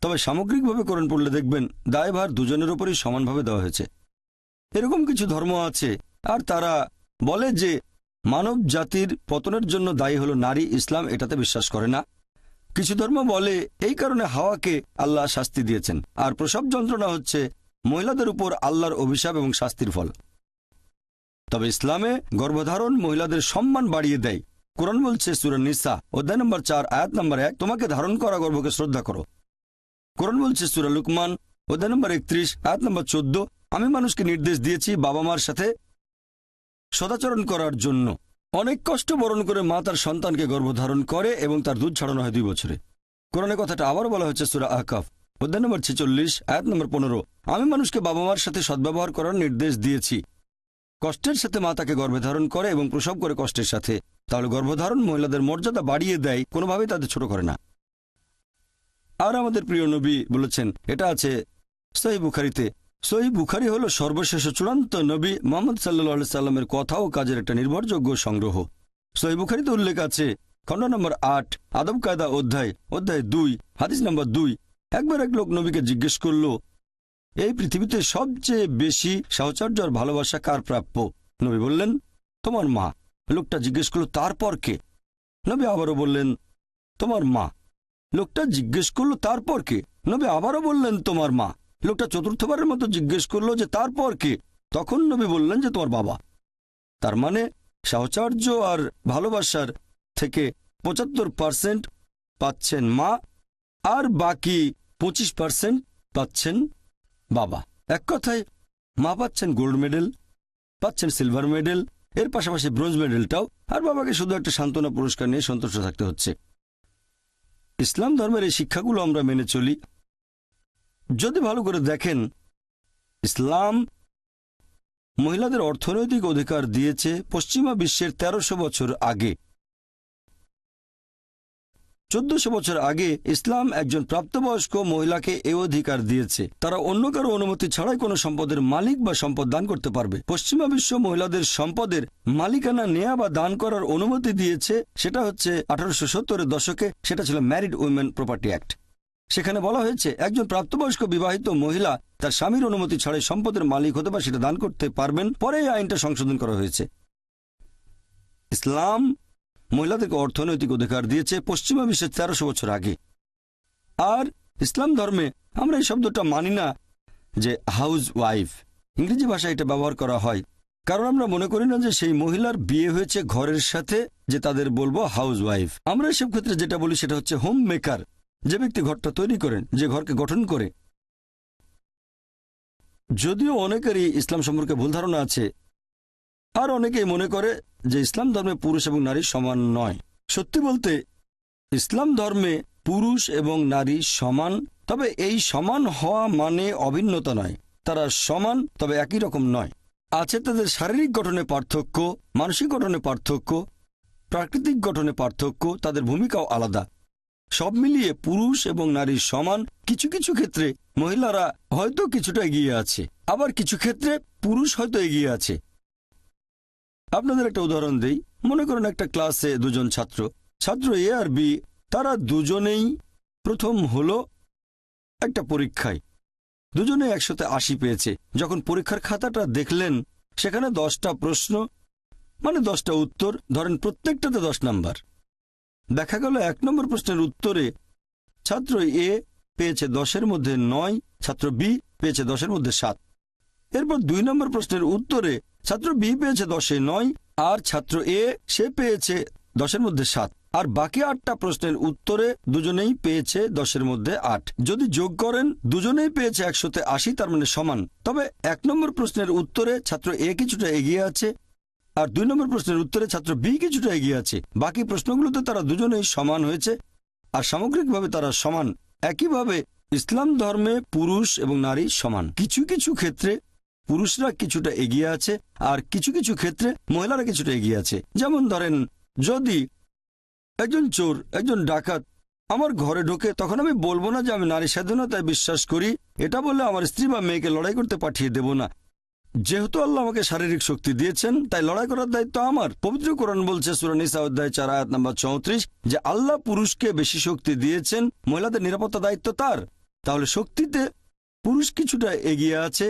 তবে সামগ্রিকভাবে কোরআন পড়লে দেখবেন দায়ভার দুজনের উপরই সমানভাবে দেওয়া হয়েছে। এরকম কিছু ধর্ম আছে আর তারা বলে যে মানব জাতির পতনের জন্য দায়ী হলো নারী। ইসলাম এটাতে বিশ্বাস করে না। কিছু ধর্ম বলে এই কারণে হাওয়াকে আল্লাহ শাস্তি দিয়েছেন, আর প্রসব যন্ত্রণা হচ্ছে মহিলাদের উপর আল্লাহর অভিশাপ এবং শাস্তির ফল। তবে ইসলামে গর্ভধারণ মহিলাদের সম্মান বাড়িয়ে দেয়। কোরআন বলছে সূরা নিসা অধ্যায় নম্বর 4 আয়াত নম্বর 1, তোমাকে ধারণ করা গর্ভকে শ্রদ্ধা করো। কোরআন বলছে সূরা লুকমান অধ্যায় নম্বর 31 আয়াত নম্বর 14, আমি মানুষকে নির্দেশ দিয়েছি বাবা মার সাথে সদাচরণ করার জন্য। অনেক কষ্ট বরণ করে মা তার সন্তানকে গর্ভধারণ করে এবং তার দুধ ছাড়ানো হয় 2 বছরে। কোরআনে কথাটা আবার বলা হয়েছে সূরা আহকাফ অধ্যায় নম্বর 46 আয়াত নম্বর 15, আমি মানুষকে বাবা মার সাথে সদ্ব্যবহার করার নির্দেশ দিয়েছি। কষ্টের সাথে মা তাকে গর্ভে ধারণ করে এবং প্রসব করে কষ্টের সাথে। তাহলে গর্ভধারণ মহিলাদের মর্যাদা বাড়িয়ে দেয়, কোনোভাবেই তাদের ছোট করে না। আর আমাদের প্রিয় নবী বলেছেন, এটা আছে সহিহ বুখারীতে। সহিহ বুখারী হলো সর্বশেষ চূড়ান্ত নবী মুহাম্মদ সাল্লাল্লাহু আলাইহি সাল্লামের কথা ও কাজের একটা নির্ভরযোগ্য সংগ্রহ। সহিহ বুখারীতে উল্লেখ আছে খণ্ড নম্বর 8 আদব কায়দা অধ্যায় 2 হাদিস নম্বর 2, একবার এক লোক নবীকে জিজ্ঞেস করল, এই পৃথিবীতে সবচেয়ে বেশি সাহচর্য আর ভালোবাসা কার প্রাপ্য? নবী বললেন, তোমার মা। লোকটা জিজ্ঞেস করল, তারপর কে? নবী আবারও বললেন, তোমার মা। লোকটা জিজ্ঞেস করল, তারপর কে? নবী আবারও বললেন, তোমার মা। লোকটা চতুর্থবারের মতো জিজ্ঞেস করলো যে তারপর কে? তখন নবী বললেন যে তোমার বাবা। তার মানে সাহচর্য আর ভালোবাসার থেকে 75% পাচ্ছেন মা, আর বাকি 25% পাচ্ছেন বাবা। এক কথায় মা পাচ্ছেন গোল্ড মেডেল, পাচ্ছেন সিলভার মেডেল, এর পাশাপাশি ব্রোঞ্জ মেডেলটাও, আর বাবাকে শুধু একটা সান্ত্বনা পুরস্কার নিয়ে সন্তুষ্ট থাকতে হচ্ছে। ইসলাম ধর্মের এই শিক্ষাগুলো আমরা মেনে চলি। যদি ভালো করে দেখেন, ইসলাম মহিলাদের অর্থনৈতিক অধিকার দিয়েছে পশ্চিমা বিশ্বের 1300 বছর আগে। 1400 বছর আগে ইসলাম একজন প্রাপ্তবয়স্ক মহিলাকে এই অধিকার দিয়েছে, তারা অন্য কারো অনুমতি ছাড়াই কোনো সম্পদের মালিক বা সম্পদ দান করতে পারবে। পশ্চিমা বিশ্ব মহিলাদের সম্পদের মালিকানা নেয়া বা দান করার অনুমতি দিয়েছে, সেটা হচ্ছে 1870-এর দশকে। সেটা ছিল ম্যারিড উইমেন প্রপার্টি অ্যাক্ট। সেখানে বলা হয়েছে একজন প্রাপ্তবয়স্ক বিবাহিত মহিলা তার স্বামীর অনুমতি ছাড়াই সম্পদের মালিক হতে বা সেটা দান করতে পারবেন। পরে এই আইনটা সংশোধন করা হয়েছে। ইসলাম মহিলাদেরকে অর্থনৈতিক অধিকার দিয়েছে পশ্চিমা বিশ্বের 1300 বছর আগে। আর ইসলাম ধর্মে আমরা এই শব্দটা মানি না যে হাউস ওয়াইফ, ইংরেজি ভাষায় এটা ব্যবহার করা হয়, কারণ আমরা মনে করি না যে সেই মহিলার বিয়ে হয়েছে ঘরের সাথে যে তাদের বলবো হাউস ওয়াইফ। আমরা এসব ক্ষেত্রে যেটা বলি সেটা হচ্ছে হোম মেকার, যে ব্যক্তি ঘরটা তৈরি করেন, যে ঘরকে গঠন করে। যদিও অনেকেরই ইসলাম সম্পর্কে ভুল ধারণা আছে, আর অনেকেই মনে করে যে ইসলাম ধর্মে পুরুষ এবং নারী সমান নয়। সত্যি বলতে ইসলাম ধর্মে পুরুষ এবং নারী সমান, তবে এই সমান হওয়া মানে অভিন্নতা নয়। তারা সমান, তবে একই রকম নয়। আছে তাদের শারীরিক গঠনে পার্থক্য, মানসিক গঠনে পার্থক্য, প্রাকৃতিক গঠনে পার্থক্য, তাদের ভূমিকাও আলাদা। সব মিলিয়ে পুরুষ এবং নারী সমান। কিছু কিছু ক্ষেত্রে মহিলারা হয়তো কিছুটা এগিয়ে আছে, আবার কিছু ক্ষেত্রে পুরুষ হয়তো এগিয়ে আছে। আপনাদের একটা উদাহরণ দেই। মনে করেন একটা ক্লাসে দুজন ছাত্র এ আর বি, তারা দুজনেই প্রথম হলো একটা পরীক্ষায়, দুজনে 180 পেয়েছে। যখন পরীক্ষার খাতাটা দেখলেন সেখানে 10টা প্রশ্ন, মানে 10টা উত্তর, ধরেন প্রত্যেকটাতে 10 নাম্বার। দেখা গেল 1 নম্বর প্রশ্নের উত্তরে ছাত্র এ পেয়েছে 10-এর মধ্যে 9, ছাত্র বি পেয়েছে 10-এর মধ্যে 7। এরপর 2 নম্বর প্রশ্নের উত্তরে ছাত্র বি পেয়েছে 10-এ 9, আর ছাত্র এ সে পেয়েছে 10-এর মধ্যে 7। আর বাকি 8টা প্রশ্নের উত্তরে দুজনেই পেয়েছে 10-এর মধ্যে 8। যদি যোগ করেন দুজনেই পেয়েছে 100-তে 80, তার মানে সমান। তবে 1 নম্বর প্রশ্নের উত্তরে ছাত্র এ কিছুটা এগিয়ে আছে, আর 2 নম্বর প্রশ্নের উত্তরে ছাত্র বি কিছুটা এগিয়ে আছে। বাকি প্রশ্নগুলোতে তারা দুজনেই সমান হয়েছে, আর সামগ্রিকভাবে তারা সমান। একইভাবে ইসলাম ধর্মে পুরুষ এবং নারী সমান। কিছু কিছু ক্ষেত্রে পুরুষরা কিছুটা এগিয়ে আছে, আর কিছু কিছু ক্ষেত্রে মহিলারা কিছুটা এগিয়ে আছে। যেমন ধরেন, যদি একজন চোর, একজন ডাকাত আমার ঘরে ঢোকে, তখন আমি বলবো না যে আমি নারী স্বাধীনতায় বিশ্বাস করি, এটা বলে আমার স্ত্রী বা মেয়েকে লড়াই করতে পাঠিয়ে দেব না। যেহেতু আল্লাহ আমাকে শারীরিক শক্তি দিয়েছেন, তাই লড়াই করার দায়িত্ব আমার। পবিত্র কোরআন বলছে সূরা নিসা অধ্যায় 4 আয়াত নম্বর 34 যে আল্লাহ পুরুষকে বেশি শক্তি দিয়েছেন, মহিলাদের নিরাপত্তা দায়িত্ব তার। তাহলে শক্তিতে পুরুষ কিছুটা এগিয়ে আছে।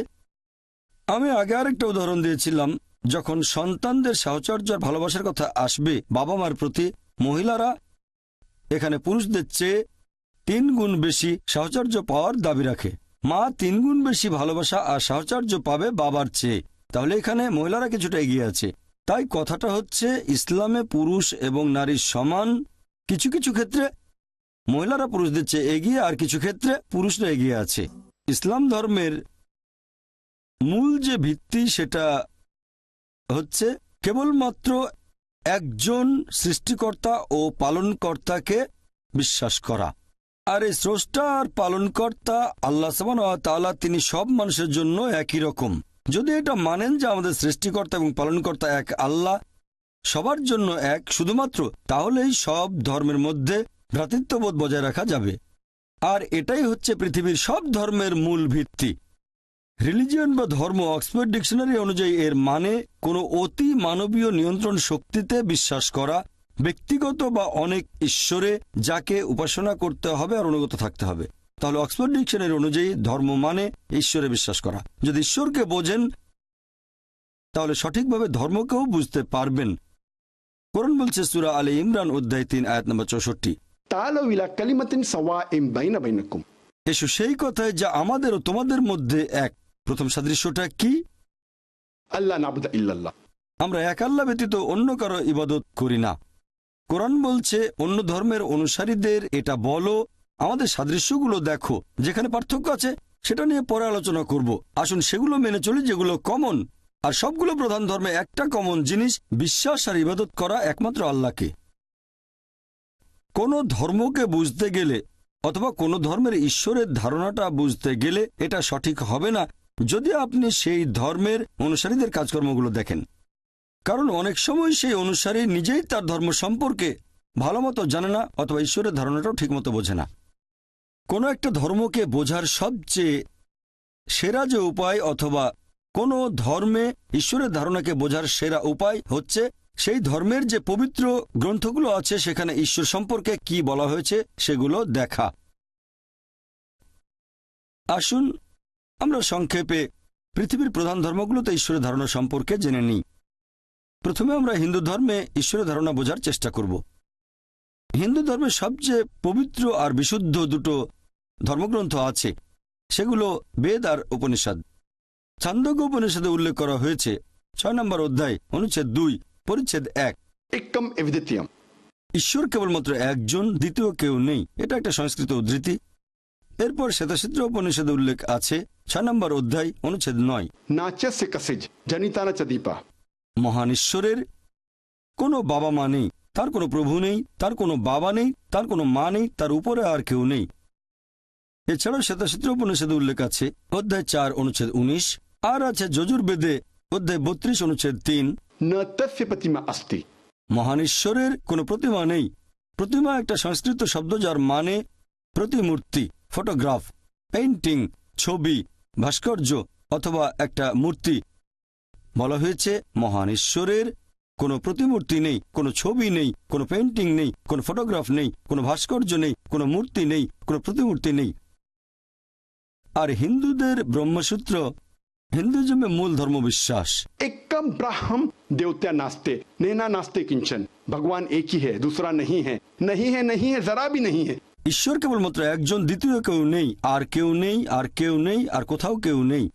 আমি আগে আরেকটা উদাহরণ দিয়েছিলাম, যখন সন্তানদের সাহচর্য আর ভালোবাসার কথা আসবে বাবা মার প্রতি, মহিলারা এখানে পুরুষদের চেয়ে 3 গুণ বেশি সাহচর্য পাওয়ার দাবি রাখে। মা 3 গুণ বেশি ভালোবাসা আর সাহচর্য পাবে বাবার চেয়ে। তাহলে এখানে মহিলারা কিছুটা এগিয়ে আছে। তাই কথাটা হচ্ছে ইসলামে পুরুষ এবং নারী সমান। কিছু কিছু ক্ষেত্রে মহিলারা পুরুষদের চেয়ে এগিয়ে, আর কিছু ক্ষেত্রে পুরুষরা এগিয়ে আছে। ইসলাম ধর্মের মূল যে ভিত্তি সেটা হচ্ছে কেবলমাত্র একজন সৃষ্টিকর্তা ও পালনকর্তাকে বিশ্বাস করা। আর এই স্রষ্টা আর পালনকর্তা আল্লাহ সুবহানাহু ওয়া তাআলা, তিনি সব মানুষের জন্য একই রকম। যদি এটা মানেন যে আমাদের সৃষ্টিকর্তা এবং পালনকর্তা এক আল্লাহ, সবার জন্য এক শুধুমাত্র, তাহলেই সব ধর্মের মধ্যে ভ্রাতৃত্ববোধ বজায় রাখা যাবে। আর এটাই হচ্ছে পৃথিবীর সব ধর্মের মূল ভিত্তি। রিলিজিয়ন বা ধর্ম অক্সফোর্ড ডিকশনারি অনুযায়ী এর মানে কোনো অতি মানবীয় নিয়ন্ত্রণ শক্তিতে বিশ্বাস করা, ব্যক্তিগত বা অনেক ঈশ্বরে যাকে উপাসনা করতে হবে আর অনুগত থাকতে হবে। তাহলে অক্সফোর্ড ডিকশনারি অনুযায়ী ধর্ম মানে ঈশ্বরে বিশ্বাস করা। যদি ঈশ্বরকে বোঝেন তাহলে সঠিকভাবে ধর্মকেও বুঝতে পারবেন। কোরআন বলছে সূরা আলে ইমরান অধ্যায় 3 আয়াত নম্বর 64, তাআলাউ ইলা কালিমাতিন সাওয়াইন বাইনা বাইনাকুম। এসো সেই কথায় যা আমাদের ও তোমাদের মধ্যে এক। প্রথম সাদৃশ্যটা কি? আল্লাহ নাবুদা ইল্লাল্লাহ, আমরা এক আল্লাহ ব্যতীত অন্য কারো ইবাদত করি না। কোরআন বলছে অন্য ধর্মের অনুসারীদের এটা বলো, আমাদের সাদৃশ্যগুলো দেখো, যেখানে পার্থক্য আছে সেটা নিয়ে পরে আলোচনা করব। আসুন সেগুলো মেনে চলি যেগুলো কমন। আর সবগুলো প্রধান ধর্মে একটা কমন জিনিস, বিশ্বাস আর ইবাদত করা একমাত্র আল্লাহকে। কোনো ধর্মকে বুঝতে গেলে অথবা কোনো ধর্মের ঈশ্বরের ধারণাটা বুঝতে গেলে এটা সঠিক হবে না যদি আপনি সেই ধর্মের অনুসারীদের কাজকর্মগুলো দেখেন। কারণ অনেক সময় সেই অনুসারী নিজেই তার ধর্ম সম্পর্কে ভালোমতো জানে না, অথবা ঈশ্বরের ধারণাটাও ঠিকমতো বোঝে না। কোনো একটা ধর্মকে বোঝার সবচেয়ে সেরা যে উপায়, অথবা কোনো ধর্মে ঈশ্বরের ধারণাকে বোঝার সেরা উপায় হচ্ছে সেই ধর্মের যে পবিত্র গ্রন্থগুলো আছে সেখানে ঈশ্বর সম্পর্কে কি বলা হয়েছে সেগুলো দেখা। আসুন আমরা সংক্ষেপে পৃথিবীর প্রধান ধর্মগুলোতে ঈশ্বরের ধারণা সম্পর্কে জেনে নিই। প্রথমে আমরা হিন্দু ধর্মে ঈশ্বরের ধারণা বোঝার চেষ্টা করব। হিন্দু ধর্মের সবচেয়ে পবিত্র আর বিশুদ্ধ 2টো ধর্মগ্রন্থ আছে, সেগুলো বেদ আর উপনিষদ। ছান্দোগ্য উপনিষদে উল্লেখ করা হয়েছে 6 নম্বর অধ্যায় অনুচ্ছেদ 2 পরিচ্ছেদ 1, একম এভিদ্বিতীয়ম, ঈশ্বর কেবলমাত্র একজন, দ্বিতীয় কেউ নেই। এটা একটা সংস্কৃত উদ্ধৃতি। এরপর শ্বেতাশিদ্র উপনিষদে উল্লেখ আছে 6 নম্বর অধ্যায় অনুচ্ছেদ 9, নাচস্য কসিজ জনিতানা চ দীপা, মহান ঈশ্বরের কোনো বাবা মা নেই, তার কোনো প্রভু নেই, তার কোনো বাবা নেই, তার কোনো মা নেই, তার উপরে আর কেউ নেই। এছাড়াও শ্বেতাশিদ্র উপনিষদে উল্লেখ আছে অধ্যায় 4 অনুচ্ছেদ 19, আর আছে যজুর্বেদে অধ্যায় 32 অনুচ্ছেদ 3, न तस्य प्रतिमा अस्ति। মহান ঈশ্বরের কোনো প্রতিমা নেই। প্রতিমা একটা সংস্কৃত শব্দ যার মানে প্রতিমূর্তি, ফটোগ্রাফ, পেইন্টিং, ছবি, ভাস্কর্য অথবা একটা মূর্তি। বলা হয়েছে মহান ঈশ্বরের কোনো প্রতিমূর্তি নেই, কোনো ছবি নেই, কোনো পেইন্টিং নেই, কোনো ফটোগ্রাফ নেই, কোনো ভাস্কর্য নেই, কোনো মূর্তি নেই, কোনো প্রতিমূর্তি নেই। আর হিন্দুদের ব্রহ্মসূত্র হিন্দুজমে মূল ধর্মবিশ্বাস। एकम ब्राह्म देवत्या नास्ते नैना नास्ते किंचन। भगवान एक ही है, दूसरा नहीं है, नहीं है, नहीं है, जरा भी नहीं है। ঈশ্বর কেবলমাত্র একজন, দ্বিতীয় কেউ নেই, আর কেউ নেই, আর কেউ নেই, আর কোথাও কেউ নেই।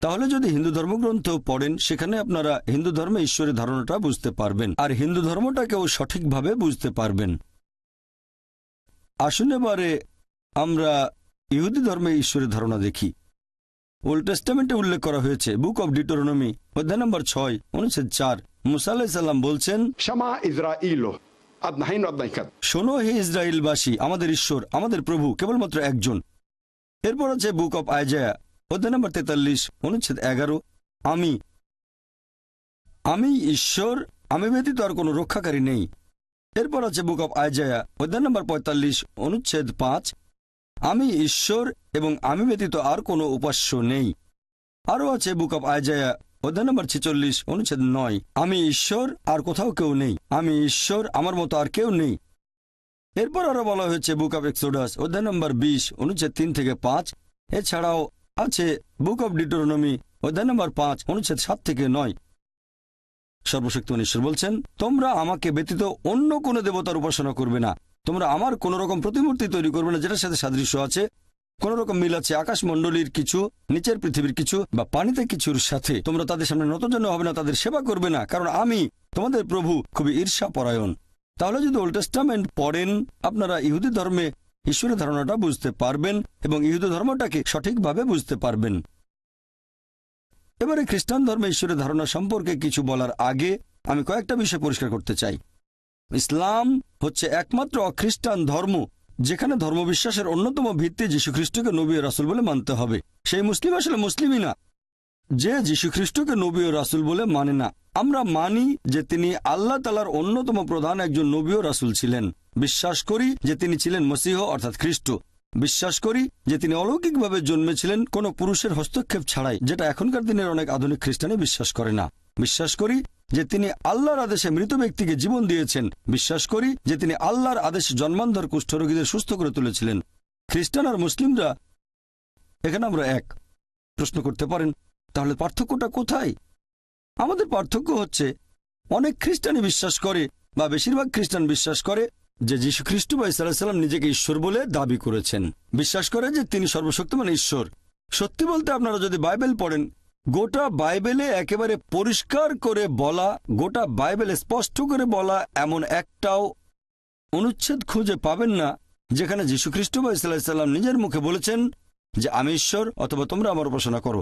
তাহলে যদি হিন্দু ধর্মগ্রন্থ পড়েন সেখানে আপনারা হিন্দু ধর্মে ঈশ্বরের ধারণাটা বুঝতে পারবেন, আর হিন্দু ধর্মটাকেও সঠিকভাবে বুঝতে পারবেন। আসুন এবারে আমরা ইহুদি ধর্মে ঈশ্বরের ধারণা দেখি। ওল্ড টেস্টামেন্টে উল্লেখ করা হয়েছে, বুক অব ডিউটোরনমি অধ্যায় নম্বর 6 অনুচ্ছেদ 4, মুসা আলাইহিস সালাম বলছেন, शमा इज़राइलो अदनाहिन अदनाहिकत। শোনো হে ইসরায়েলবাসী, আমাদের ঈশ্বর, আমাদের প্রভু কেবলমাত্র একজন। এরপর আছে বুক অব আইজায়া অধ্যায় নম্বর 43 অনুচ্ছেদ 11, আমি ঈশ্বর, আমি ব্যতীত আর কোনো রক্ষাকারী নেই। এরপর আছে বুক অব আইজায়া অধ্যায় নম্বর 45 অনুচ্ছেদ 5, আমি ঈশ্বর এবং আমি ব্যতীত আর কোনো উপাস্য নেই। আরও আছে বুক অব আইজায়া অধ্যায় নম্বর 46 অনুচ্ছেদ 9, আমি ঈশ্বর আর কোথাও কেউ নেই, আমি ঈশ্বর, আমার মতো আর কেউ নেই। এরপর আরো বলা হয়েছে বুক অব এক্সোডাস অধ্যায় নম্বর 20 অনুচ্ছেদ 3 থেকে 5। এছাড়াও আছে বুক অব ডিউটোরনমি অধ্যায় নম্বর 5 অনুচ্ছেদ 7 থেকে 9। সর্বশক্তিমান ঈশ্বর বলছেন, তোমরা আমাকে ব্যতীত অন্য কোনো দেবতার উপাসনা করবে না, তোমরা আমার কোন রকম প্রতিমূর্তি তৈরি করবে না যেটার সাথে সাদৃশ্য আছে, কোন রকম মিল আছে আকাশমণ্ডলীর কিছু, নিচের পৃথিবীর কিছু বা পানিতে কিছুর সাথে। তোমরা তাদের সামনে নতজন্য হবে না, তাদের সেবা করবে না, কারণ আমি তোমাদের প্রভু খুবই ঈর্ষাপরায়ণ। তাহলে যদি ওল্ড টেস্টামেন্ট পড়েন আপনারা ইহুদি ধর্মে ঈশ্বরের ধারণাটা বুঝতে পারবেন এবং ইহুদি ধর্মটাকে সঠিকভাবে বুঝতে পারবেন। এবারে খ্রিস্টান ধর্মে ঈশ্বরের ধারণা সম্পর্কে কিছু বলার আগে আমি কয়েকটা বিষয় পরিষ্কার করতে চাই। ইসলাম হচ্ছে একমাত্র অখ্রিস্টান ধর্ম যেখানে ধর্মবিশ্বাসের অন্যতম ভিত্তি যীশুখ্রিস্টকে নবী ও রাসূল বলে মানতে হবে। সেই মুসলিম আসলে মুসলিমই না যে যীশুখ্রিস্টকে নবী ও রাসূল বলে মানে না। আমরা মানি যে তিনি আল্লাহ তাআলার অন্যতম প্রধান একজন নবী ও রাসূল ছিলেন। বিশ্বাস করি যে তিনি ছিলেন মসীহ অর্থাৎ খ্রিস্ট। বিশ্বাস করি যে তিনি অলৌকিকভাবে জন্মেছিলেন কোনো পুরুষের হস্তক্ষেপ ছাড়াই, যেটা এখনকার দিনের অনেক আধুনিক খ্রিস্টানই বিশ্বাস করে না। বিশ্বাস করি যে তিনি আল্লাহর আদেশে মৃত ব্যক্তিকে জীবন দিয়েছেন। বিশ্বাস করি যে তিনি আল্লাহর আদেশে জন্মান্ধর কুষ্ঠরোগীদের সুস্থ করে তুলেছিলেন। খ্রিস্টান আর মুসলিমরা এখানে আমরা এক। প্রশ্ন করতে পারেন, তাহলে পার্থক্যটা কোথায়? আমাদের পার্থক্য হচ্ছে অনেক খ্রিস্টানই বিশ্বাস করে বা বেশিরভাগ খ্রিস্টান বিশ্বাস করে যে যীশু খ্রিস্ট বা ঈসা আলাইহিস সালাম নিজেকে ঈশ্বর বলে দাবি করেছেন, বিশ্বাস করে যে তিনি সর্বশক্তিমান ঈশ্বর। সত্যি বলতে আপনারা যদি বাইবেল পড়েন, গোটা বাইবেলে একেবারে পরিষ্কার করে বলা, গোটা বাইবেলে স্পষ্ট করে বলা এমন একটাও অনুচ্ছেদ খুঁজে পাবেন না যেখানে যীশু খ্রিস্ট বা ঈসা আলাইহিস সালাম নিজের মুখে বলেছেন যে আমি ঈশ্বর অথবা তোমরা আমার উপাসনা করো।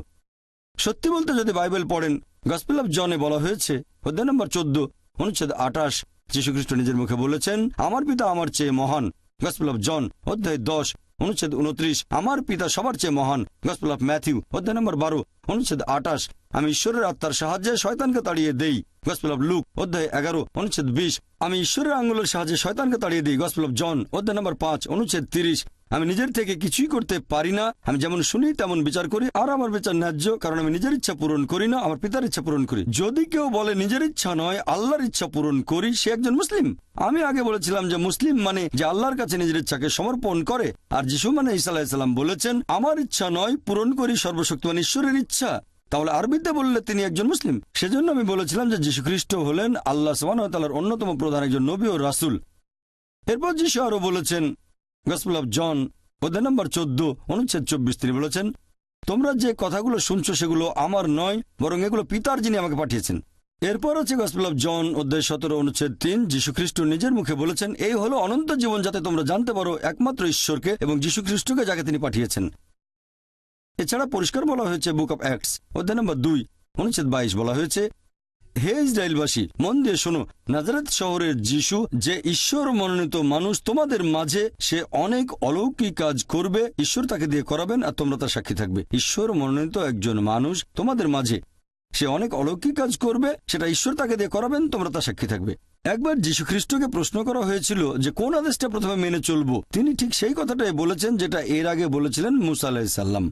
সত্যি বলতে যদি বাইবেল পড়েন, গসপেল অফ জনে বলা হয়েছে অধ্যায় নম্বর 14 অনুচ্ছেদ 28, যীশুখ্রিস্ট নিজের মুখে বলেছেন আমার পিতা আমার চেয়ে মহান। গসপেল অফ জন অধ্যায় 10 অনুচ্ছেদ 29, আমার পিতা সবার চেয়ে মহান। গসপেল অফ ম্যাথিউ অধ্যায় নম্বর 12 অনুচ্ছেদ 28, আমি ঈশ্বরের আত্মার সাহায্যে শয়তানকে তাড়িয়ে দেই। গসপেল অফ লুক অধ্যায় 11 অনুচ্ছেদ 20, আমি ঈশ্বরের আঙ্গুলের সাহায্যে শয়তানকে তাড়িয়ে দিই। গসপেল অফ জন অধ্যায় নম্বর 5 অনুচ্ছেদ 30, আমি নিজের থেকে কিছুই করতে পারি না, আমি যেমন শুনি তেমন বিচার করি, আর আমার বিচার ন্যায্য, কারণ আমি নিজের ইচ্ছা পূরণ করি না, আমার পিতার ইচ্ছা পূরণ করি। যদি কেউ বলে নিজের ইচ্ছা নয় আল্লাহর ইচ্ছা পূরণ করি, সে একজন মুসলিম। আমি আগে বলেছিলাম যে মুসলিম মানে যে আল্লাহর কাছে নিজের ইচ্ছাকে সমর্পণ করে, আর যিশু মানে ঈসা আলাইহিস সালাম বলেছেন আমার ইচ্ছা নয় পূরণ করি সর্বশক্তিমান ঈশ্বরের ইচ্ছা। তাহলে আরবিতে বললে তিনি একজন মুসলিম। সেজন্য আমি বলেছিলাম যে যীশু খ্রিস্ট হলেন আল্লাহ সুবহানাহু ওয়া তাআলার অন্যতম প্রধান একজন নবী ও রাসূল। এরপর যিশু আরো বলেছেন গসপেল অফ জন অধ্যায় নম্বর 14 অনুচ্ছেদ 24, তিনি বলেছেন তোমরা যে কথাগুলো শুনছো সেগুলো আমার নয়, বরং এগুলো পিতার যিনি আমাকে পাঠিয়েছেন। এরপর আছে গসপেল অফ জন অধ্যায় 17 অনুচ্ছেদ 3, যীশু খ্রিস্ট নিজের মুখে বলেছেন এই হলো অনন্ত জীবন, যাতে তোমরা জানতে পারো একমাত্র ঈশ্বরকে এবং যীশু খ্রিস্টকে যাকে তিনি পাঠিয়েছেন। এছাড়া পরিষ্কার বলা হয়েছে বুক অফ অ্যাক্টস অধ্যায় নম্বর 2 অনুচ্ছেদ 22, বলা হয়েছে হে ইসরায়েলবাসী মন দিয়ে শোনো, নাজারেত শহরের যিশু যে ঈশ্বর মনোনীত মানুষ তোমাদের মাঝে, সে অনেক অলৌকিক কাজ করবে, ঈশ্বর তাকে দিয়ে করাবেন আর তোমরা তার সাক্ষী থাকবে। ঈশ্বর মনোনীত একজন মানুষ তোমাদের মাঝে, সে অনেক অলৌকিক কাজ করবে, সেটা ঈশ্বর তাকে দিয়ে করাবেন, তোমরা তা সাক্ষী থাকবে। একবার যীশু খ্রিস্টকে প্রশ্ন করা হয়েছিল যে কোন আদেশটা প্রথমে মেনে চলবো। তিনি ঠিক সেই কথাটাই বলেছেন যেটা এর আগে বলেছিলেন মুসা আলাইহিসসালাম।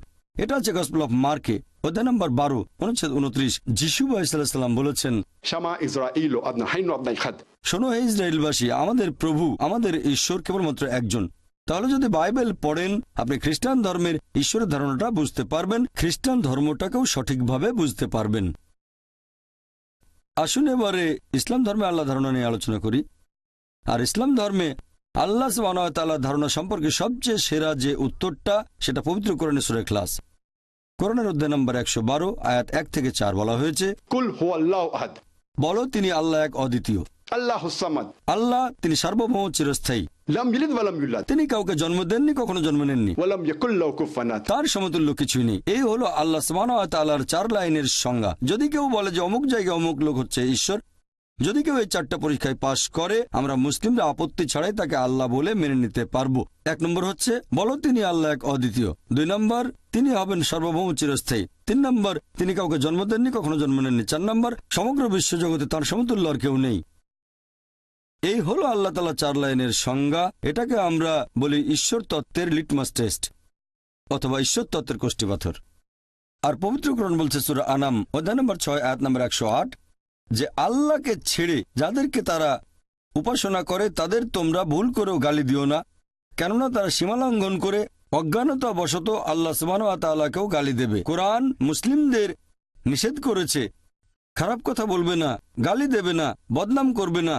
এটা আছে গসপেল অফ মার্কে অধ্যায় নম্বর 12 অনুচ্ছেদ 29। যিশু আলাইহিসসালাম বলেছেন, Shama Israel adna haynu adna khad. শোনো হে ইসরায়েলবাসী, আমাদের প্রভু আমাদের ঈশ্বর কেবলমাত্র একজন। তাহলে যদি বাইবেল পড়েন আপনি খ্রিস্টান ধর্মের ঈশ্বরের ধারণাটা বুঝতে পারবেন, খ্রিস্টান ধর্মটাকেও সঠিকভাবে বুঝতে পারবেন। আসুন এবারে ইসলাম ধর্মে আল্লাহ ধারণা নিয়ে আলোচনা করি। আর ইসলাম ধর্মে আল্লাহ সুবহানাহু ওয়া তাআলার ধারণা সম্পর্কে সবচেয়ে সেরা যে উত্তরটা, সেটা পবিত্র কোরআনের সূরা ইখলাস। কোরআনের অধ্যায় নম্বর 112 আয়াত 1 থেকে 4 বলা হয়েছে, Kul huwallahu ahad. বলো তিনি আল্লাহ এক অদ্বিতীয়। Allahus samad. আল্লাহ তিনি সার্বভৌম চিরস্থায়ী। Lam yalid wa lam yulad. তিনি কাউকে জন্ম দেননি, কখনো জন্ম নেননি, Wa lam yakul lahu kufuwan ahad. তার সমতুল্য কিছুই নেই। এই হলো আল্লাহ সুবহানাহু ওয়া তাআলার 4 লাইনের সংজ্ঞা। যদি কেউ বলে যে অমুক জায়গায় অমুক লোক হচ্ছে ঈশ্বর, যদি কেউ এই 4টা পরীক্ষায় পাশ করে, আমরা মুসলিমরা আপত্তি ছাড়াই তাকে আল্লাহ বলে মেনে নিতে পারবো। 1 নম্বর হচ্ছে বলো তিনি আল্লাহ এক অদ্বিতীয়। 2 নম্বর তিনি হবেন সার্বভৌম চিরস্থায়ী। 3 নম্বর তিনি কাউকে জন্ম দেননি, কখনো জন্ম নেননি। 4 নম্বর সমগ্র বিশ্বজগতে তার সমতুল্য আর কেউ নেই। এই হলো আল্লাহ তাআলা 4 লাইনের সংজ্ঞা। এটাকে আমরা বলি ঈশ্বর তত্ত্বের লিটমাস টেস্ট অথবা ঈশ্বর তত্ত্বের কোষ্ঠী পাথর। আর পবিত্র কোরআন বলছে সূরা আনাম অধ্যায় নম্বর 6 আয়াত নম্বর 108 যে আল্লাহকে ছেড়ে যাদেরকে তারা উপাসনা করে তাদের তোমরা ভুল করেও গালি দিও না, কেননা তারা সীমালঙ্ঘন করে অজ্ঞানতা বশত আল্লাহ সুবহানাহু ওয়া তাআলাকেও গালি দেবে। কোরআন মুসলিমদের নিষেধ করেছে খারাপ কথা বলবে না, গালি দেবে না, বদনাম করবে না।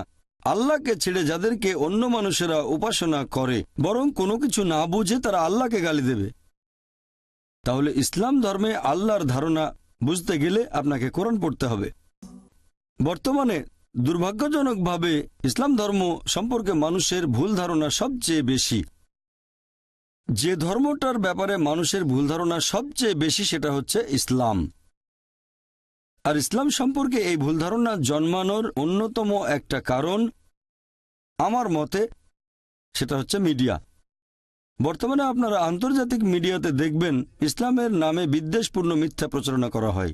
আল্লাহকে ছেড়ে যাদেরকে অন্য মানুষেরা উপাসনা করে, বরং কোনো কিছু না বুঝে তারা আল্লাহকে গালি দেবে। তাহলে ইসলাম ধর্মে আল্লাহর ধারণা বুঝতে গেলে আপনাকে কোরআন পড়তে হবে। বর্তমানে দুর্ভাগ্যজনকভাবে ইসলাম ধর্ম সম্পর্কে মানুষের ভুল ধারণা সবচেয়ে বেশি। যে ধর্মটার ব্যাপারে মানুষের ভুল ধারণা সবচেয়ে বেশি সেটা হচ্ছে ইসলাম। আর ইসলাম সম্পর্কে এই ভুল ধারণা জন্মানোর অন্যতম একটা কারণ আমার মতে সেটা হচ্ছে মিডিয়া। বর্তমানে আপনারা আন্তর্জাতিক মিডিয়াতে দেখবেন ইসলামের নামে বিদ্বেষপূর্ণ মিথ্যা প্রচারণা করা হয়।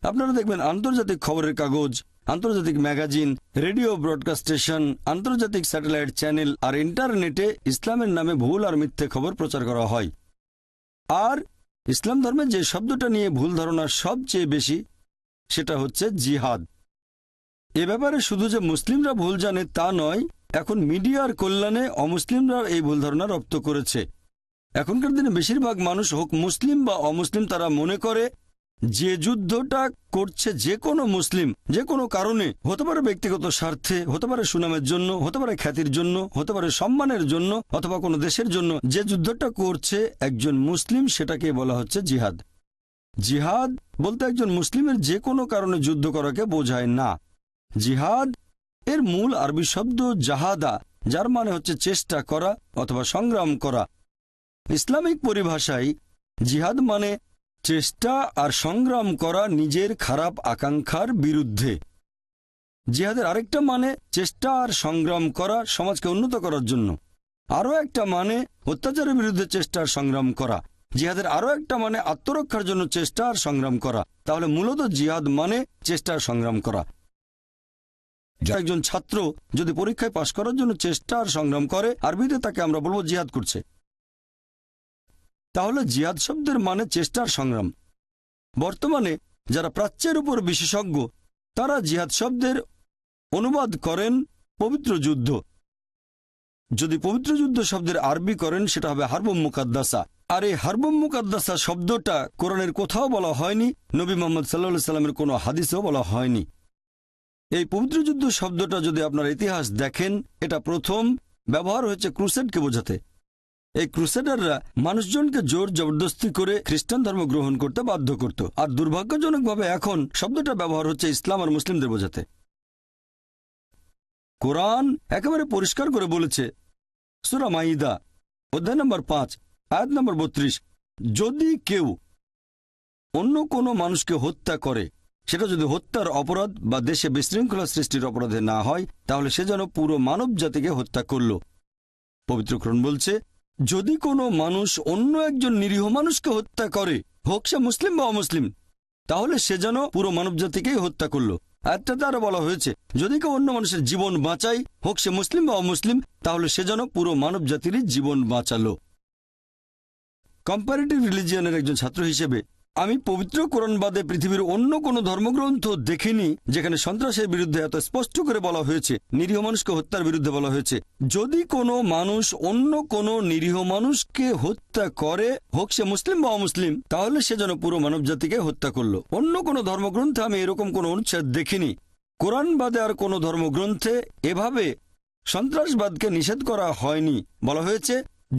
আপনারা দেখবেন আন্তর্জাতিক খবরের কাগজ, আন্তর্জাতিক ম্যাগাজিন, রেডিও ব্রডকাস্ট স্টেশন, আন্তর্জাতিক স্যাটেলাইট চ্যানেল আর ইন্টারনেটে ইসলামের নামে ভুল আর মিথ্যে খবর প্রচার করা হয়। আর ইসলাম ধর্মে যে শব্দটা নিয়ে ভুল ধারণা সবচেয়ে বেশি সেটা হচ্ছে জিহাদ। এ ব্যাপারে শুধু যে মুসলিমরা ভুল জানে তা নয়, এখন মিডিয়ার কল্যাণে অমুসলিমরা এই ভুল ধারণা রপ্ত করেছে। এখনকার দিনে বেশিরভাগ মানুষ হোক মুসলিম বা অমুসলিম, তারা মনে করে যে যুদ্ধটা করছে যে কোনো মুসলিম যে কোনো কারণে, হতে পারে ব্যক্তিগত স্বার্থে, হতে পারে সুনামের জন্য, হতে পারে খ্যাতির জন্য, হতে পারে সম্মানের জন্য, অথবা কোনো দেশের জন্য, যে যুদ্ধটা করছে একজন মুসলিম সেটাকে বলা হচ্ছে জিহাদ। জিহাদ বলতে একজন মুসলিমের যে কোনো কারণে যুদ্ধ করাকে বোঝায় না। জিহাদ এর মূল আরবি শব্দ জাহাদা, যার মানে হচ্ছে চেষ্টা করা অথবা সংগ্রাম করা। ইসলামিক পরিভাষায় জিহাদ মানে চেষ্টা আর সংগ্রাম করা নিজের খারাপ আকাঙ্ক্ষার বিরুদ্ধে। জিহাদের আরেকটা মানে চেষ্টা আর সংগ্রাম করা সমাজকে উন্নত করার জন্য। আরও একটা মানে অত্যাচারের বিরুদ্ধে চেষ্টা আর সংগ্রাম করা। জিহাদের আরও একটা মানে আত্মরক্ষার জন্য চেষ্টা আর সংগ্রাম করা। তাহলে মূলত জিহাদ মানে চেষ্টা আর সংগ্রাম করা। একজন ছাত্র যদি পরীক্ষায় পাশ করার জন্য চেষ্টা আর সংগ্রাম করে, আরবিতে তাকে আমরা বলবো জিহাদ করছে। তাহলে জিহাদ শব্দের মানে চেষ্টা আর সংগ্রাম। বর্তমানে যারা প্রাচ্যের উপর বিশেষজ্ঞ তারা জিহাদ শব্দের অনুবাদ করেন পবিত্র যুদ্ধ। যদি পবিত্র যুদ্ধ শব্দের আরবি করেন সেটা হবে হারবুম মুকাদ্দাসা। আর এই হারবুম মুকাদ্দাসা শব্দটা কোরআনের কোথাও বলা হয়নি, নবী মুহাম্মদ সাল্লাল্লাহু আলাইহি সাল্লামের কোনো হাদিসেও বলা হয়নি। এই পবিত্র যুদ্ধ শব্দটা যদি আপনার ইতিহাস দেখেন, এটা প্রথম ব্যবহার হয়েছে ক্রুসেডকে বোঝাতে। এই ক্রুসেডাররা মানুষজনকে জোর জবরদস্তি করে খ্রিস্টান ধর্ম গ্রহণ করতে বাধ্য করত। আর দুর্ভাগ্যজনকভাবে এখন শব্দটা ব্যবহার হচ্ছে ইসলাম আর মুসলিমদের বোঝাতে। কোরআন একেবারে পরিষ্কার করে বলেছে, সূরা মাইদা অধ্যায় নম্বর 5 আয়াত নম্বর 32, যদি কেউ অন্য কোনো মানুষকে হত্যা করে, সেটা যদি হত্যার অপরাধ বা দেশে বিশৃঙ্খলা সৃষ্টির অপরাধে না হয়, তাহলে সে যেন পুরো মানব জাতিকে হত্যা করল। পবিত্র কোরআন বলছে, যদি কোনো মানুষ অন্য একজন নিরীহ মানুষকে হত্যা করে, হোক সে মুসলিম বা অমুসলিম, তাহলে সে যেন পুরো মানবজাতিকেই হত্যা করলো। আয়াতটাতে আরো বলা হয়েছে, যদি কেউ অন্য মানুষের জীবন বাঁচায়, হোক সে মুসলিম বা অমুসলিম, তাহলে সে যেন পুরো মানবজাতিরই জীবন বাঁচালো। কম্পারেটিভ রিলিজিয়নের একজন ছাত্র হিসেবে আমি পবিত্র কোরআন বাদে পৃথিবীর অন্য কোনো ধর্মগ্রন্থ দেখিনি যেখানে সন্ত্রাসের বিরুদ্ধে এত স্পষ্ট করে বলা হয়েছে, নিরীহ মানুষকে হত্যার বিরুদ্ধে বলা হয়েছে। যদি কোনো মানুষ অন্য কোনো নিরীহ মানুষকে হত্যা করে, হোক সে মুসলিম বা অমুসলিম, তাহলে সে যেন পুরো মানবজাতিকে হত্যা করলো। অন্য কোনো ধর্মগ্রন্থে আমি এরকম কোনো অনুচ্ছেদ দেখিনি। কোরআন বাদে আর কোনো ধর্মগ্রন্থে এভাবে সন্ত্রাসবাদকে নিষেধ করা হয়নি। বলা হয়েছে,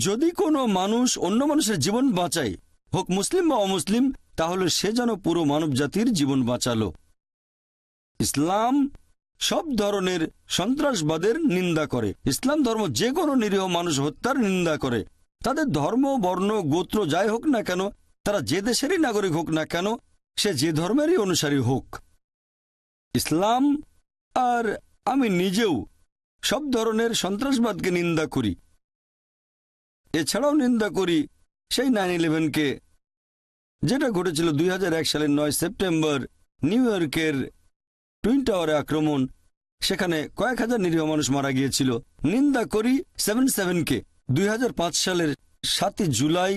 যদি কোনো মানুষ অন্য মানুষের জীবন বাঁচায়, হোক মুসলিম বা অমুসলিম, তাহলে সে যেন পুরো মানবজাতির জীবন বাঁচালো। ইসলাম সব ধরনের সন্ত্রাসবাদের নিন্দা করে। ইসলাম ধর্ম যে কোনো নিরীহ মানুষ হত্যার নিন্দা করে। তাদের ধর্ম, বর্ণ, গোত্র যাই হোক না কেন, তারা যে দেশেরই নাগরিক হোক না কেন, সে যে ধর্মেরই অনুসারী হোক। ইসলাম আর আমি নিজেও সব ধরনের সন্ত্রাসবাদকে নিন্দা করি। এছাড়াও নিন্দা করি সেই 9/11কে, যেটা ঘটেছিল 2001 সালের 9 সেপ্টেম্বর নিউ ইয়র্কের টুইন টাওয়ারে আক্রমণ। সেখানে কয়েক হাজার নিরীহ মানুষ মারা গিয়েছিল। নিন্দা করি 7/7কে, 2005 সালের 7 জুলাই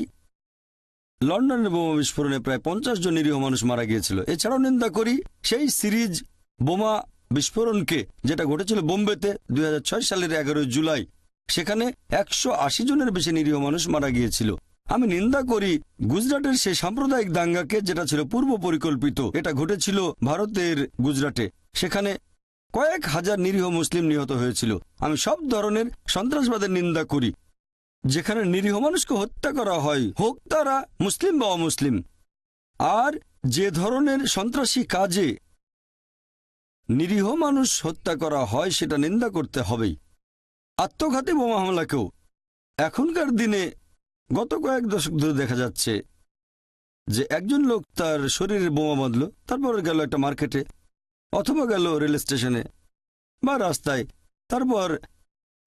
লন্ডনের বোমা বিস্ফোরণে প্রায় 50 জন নিরীহ মানুষ মারা গিয়েছিল। এছাড়াও নিন্দা করি সেই সিরিজ বোমা বিস্ফোরণকে যেটা ঘটেছিল বোম্বেতে 2006 সালের 11 জুলাই। সেখানে 180 জনের বেশি নিরীহ মানুষ মারা গিয়েছিল। আমি নিন্দা করি গুজরাটের সেই সাম্প্রদায়িক দাঙ্গাকে, যেটা ছিল পূর্ব পরিকল্পিত। এটা ঘটেছিল ভারতের গুজরাটে। সেখানে কয়েক হাজার নিরীহ মুসলিম নিহত হয়েছিল। আমি সব ধরনের সন্ত্রাসবাদের নিন্দা করি যেখানে নিরীহ মানুষকে হত্যা করা হয়, হোক তারা মুসলিম বা অমুসলিম। আর যে ধরনের সন্ত্রাসী কাজে নিরীহ মানুষ হত্যা করা হয় সেটা নিন্দা করতে হবেই। আত্মঘাতী বোমা হামলাকেও এখনকার দিনে গত কয়েক দশক ধরে দেখা যাচ্ছে যে একজন লোক তার শরীরে বোমা বাঁধল, তারপর গেল একটা মার্কেটে অথবা গেল রেল স্টেশনে বা রাস্তায়, তারপর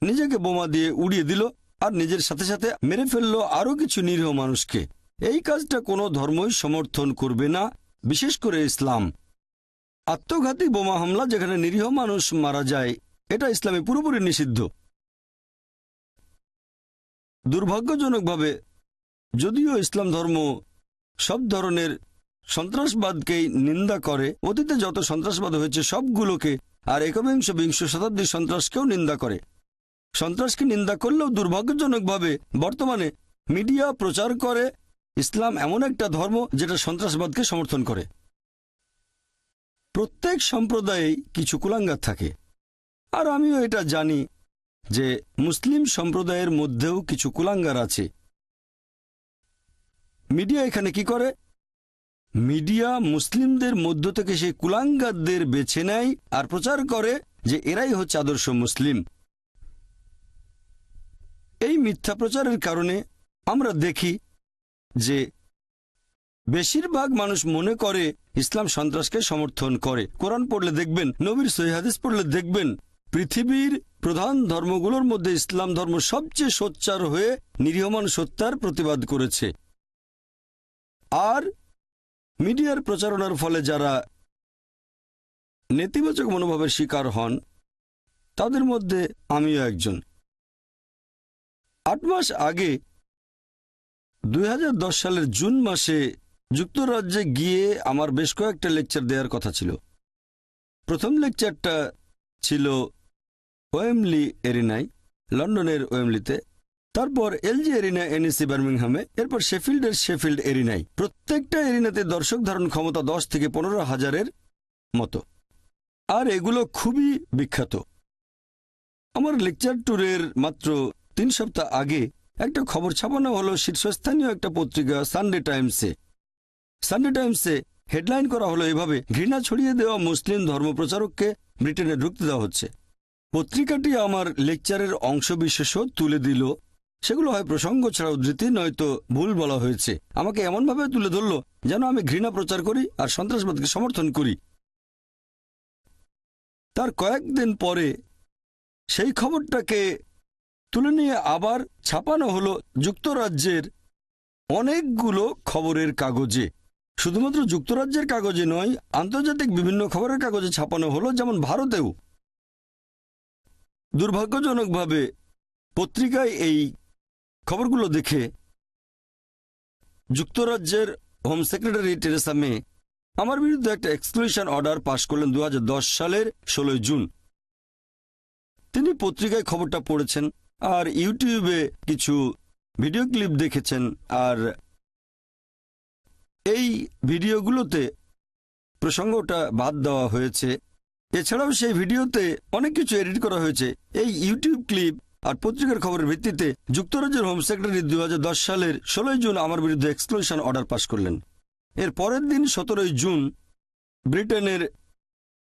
নিজেকে বোমা দিয়ে উড়িয়ে দিল আর নিজের সাথে সাথে মেরে ফেলল আরও কিছু নিরীহ মানুষকে। এই কাজটা কোনো ধর্মই সমর্থন করবে না, বিশেষ করে ইসলাম। আত্মঘাতী বোমা হামলা যেখানে নিরীহ মানুষ মারা যায়, এটা ইসলামে পুরোপুরি নিষিদ্ধ। দুর্ভাগ্যজনকভাবে যদিও ইসলাম ধর্ম সব ধরনের সন্ত্রাসবাদকেই নিন্দা করে, অতীতে যত সন্ত্রাসবাদ হয়েছে সবগুলোকে, আর একবিংশ শতাব্দীর সন্ত্রাসকেও নিন্দা করে। সন্ত্রাসকে নিন্দা করলেও দুর্ভাগ্যজনকভাবে বর্তমানে মিডিয়া প্রচার করে ইসলাম এমন একটা ধর্ম যেটা সন্ত্রাসবাদকে সমর্থন করে। প্রত্যেক সম্প্রদায়ে কিছু কুলাঙ্গার থাকে, আর আমিও এটা জানি যে মুসলিম সম্প্রদায়ের মধ্যেও কিছু কুলাঙ্গার আছে। মিডিয়া এখানে কি করে? মিডিয়া মুসলিমদের মধ্য থেকে সেই কুলাঙ্গারদের বেছে নেয় আর প্রচার করে যে এরাই হচ্ছে আদর্শ মুসলিম। এই মিথ্যা প্রচারের কারণে আমরা দেখি যে বেশিরভাগ মানুষ মনে করে ইসলাম সন্ত্রাসকে সমর্থন করে। কোরআন পড়লে দেখবেন, নবীর সহিহ হাদিস পড়লে দেখবেন, পৃথিবীর প্রধান ধর্মগুলোর মধ্যে ইসলাম ধর্ম সবচেয়ে সোচ্চার হয়ে নিরীহ মানুষ হত্যার প্রতিবাদ করেছে। আর মিডিয়ার প্রচারণার ফলে যারা নেতিবাচক মনোভাবের শিকার হন তাদের মধ্যে আমিও একজন। 8 মাস আগে 2010 সালের জুন মাসে যুক্তরাজ্যে গিয়ে আমার বেশ কয়েকটা লেকচার দেওয়ার কথা ছিল। প্রথম লেকচারটা ছিল ওয়েমলি এরিনায়, লন্ডনের ওয়েমলিতে, তারপর এলজি এরিনা এনএসি বার্মিংহামে, এরপর শেফিল্ডের শেফিল্ড এরিনায়। প্রত্যেকটা এরিনাতে দর্শক ধারণ ক্ষমতা 10 থেকে 15 হাজারের মতো, আর এগুলো খুবই বিখ্যাত। আমার লেকচার ট্যুরের মাত্র 3 সপ্তাহ আগে একটা খবর ছাপানো হলো শীর্ষস্থানীয় একটা পত্রিকা সানডে টাইমসে। সানডে টাইমসে হেডলাইন করা হলো এভাবে, ঘৃণা ছড়িয়ে দেওয়া মুসলিম ধর্মপ্রচারককে ব্রিটেনে ঢুকতে দেওয়া হচ্ছে। পত্রিকাটি আমার লেকচারের অংশবিশেষও তুলে দিল। সেগুলো হয় প্রসঙ্গ ছাড়া উদ্ধৃতি, নয়তো ভুল বলা হয়েছে। আমাকে এমনভাবে তুলে ধরল যেন আমি ঘৃণা প্রচার করি আর সন্ত্রাসবাদকে সমর্থন করি। তার কয়েকদিন পরে সেই খবরটাকে তুলে নিয়ে আবার ছাপানো হলো যুক্তরাজ্যের অনেকগুলো খবরের কাগজে। শুধুমাত্র যুক্তরাজ্যের কাগজে নয়, আন্তর্জাতিক বিভিন্ন খবরের কাগজে ছাপানো হলো, যেমন ভারতেও। দুর্ভাগ্যজনকভাবে পত্রিকায় এই খবরগুলো দেখে যুক্তরাজ্যের হোম সেক্রেটারি টেরেসা মে আমার বিরুদ্ধে একটা এক্সক্লুশন অর্ডার পাশ করলেন 2010 সালের 16 জুন। তিনি পত্রিকায় খবরটা পড়েছেন আর ইউটিউবে কিছু ভিডিও ক্লিপ দেখেছেন, আর এই ভিডিওগুলোতে প্রসঙ্গটা বাদ দেওয়া হয়েছে। এছাড়াও সেই ভিডিওতে অনেক কিছু এডিট করা হয়েছে। এই ইউটিউব ক্লিপ আর পত্রিকার খবরের ভিত্তিতে যুক্তরাজ্যের হোম সেক্রেটারি 2010 সালের 16 জুন আমার বিরুদ্ধে এক্সক্লুশন অর্ডার পাশ করলেন। এর পরের দিন 17 জুন ব্রিটেনের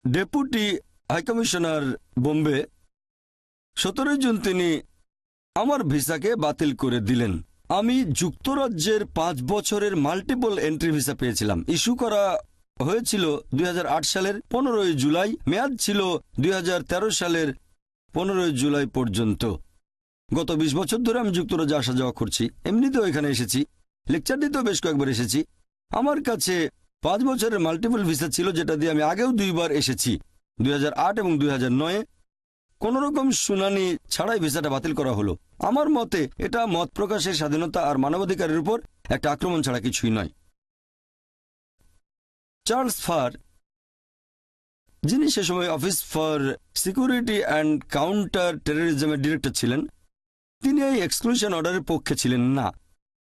ডেপুটি হাইকমিশনার বোম্বে 17 জুন তিনি আমার ভিসাকে বাতিল করে দিলেন। আমি যুক্তরাজ্যের 5 বছরের মাল্টিপল এন্ট্রি ভিসা পেয়েছিলাম। ইস্যু করা হয়েছিল 2008 সালের 15 জুলাই, মেয়াদ ছিল 2013 সালের 15 জুলাই পর্যন্ত। গত 20 বছর ধরে আমি যুক্তরাজ্যে আসা যাওয়া করছি। এমনিতেও এখানে এসেছি, লেকচার দিতেও বেশ কয়েকবার এসেছি। আমার কাছে 5 বছরের মাল্টিপল ভিসা ছিল, যেটা দিয়ে আমি আগেও 2 বার এসেছি, 2008 এবং 2009। কোনোরকম শুনানি ছাড়াই ভিসাটা বাতিল করা হলো। আমার মতে এটা মত প্রকাশের স্বাধীনতা আর মানবাধিকারের উপর একটা আক্রমণ ছাড়া কিছুই নয়। চার্লস ফার, যিনি সে সময় office for security and counter টেররিজমের ডিরেক্টর ছিলেন, তিনি এই এক্সক্লুশন অর্ডারের পক্ষে ছিলেন না।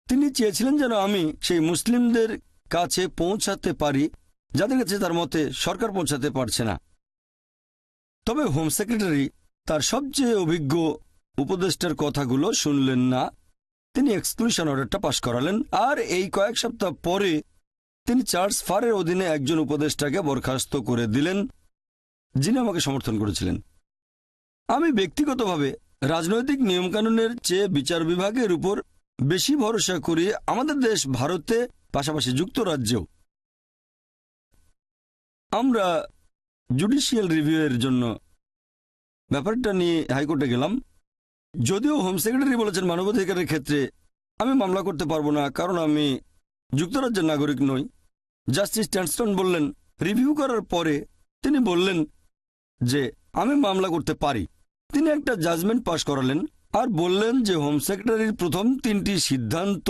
তিনি চেয়েছিলেন যেন আমি সেই মুসলিমদের কাছে পৌঁছাতে পারি যাদের কাছে তার মতে সরকার পৌঁছাতে পারছে না। তবে হোম সেক্রেটারি তার সবচেয়ে অভিজ্ঞ উপদেষ্টার কথাগুলো শুনলেন না। তিনি এক্সক্লুশন অর্ডারটা পাশ করালেন, আর এই কয়েক সপ্তাহ পরে তিনি চার্লস ফারের অধীনে একজন উপদেষ্টাকে বরখাস্ত করে দিলেন, যিনি আমাকে সমর্থন করেছিলেন। আমি ব্যক্তিগতভাবে রাজনৈতিক নিয়মকানুনের চেয়ে বিচার বিভাগের উপর বেশি ভরসা করি আমাদের দেশ ভারতে, পাশাপাশি যুক্তরাজ্যেও। আমরা জুডিশিয়াল রিভিউয়ের জন্য ব্যাপারটা নিয়ে হাইকোর্টে গেলাম। যদিও হোম সেক্রেটারি বলেছেন মানবাধিকারের ক্ষেত্রে আমি মামলা করতে পারবো না, কারণ আমি যুক্তরাজ্যের নাগরিক নই। জাস্টিস ট্যানস্টন বললেন, রিভিউ করার পরে তিনি বললেন যে আমি মামলা করতে পারি। তিনি একটা জাজমেন্ট পাশ করালেন আর বললেন যে হোম সেক্রেটারির প্রথম 3টি সিদ্ধান্ত,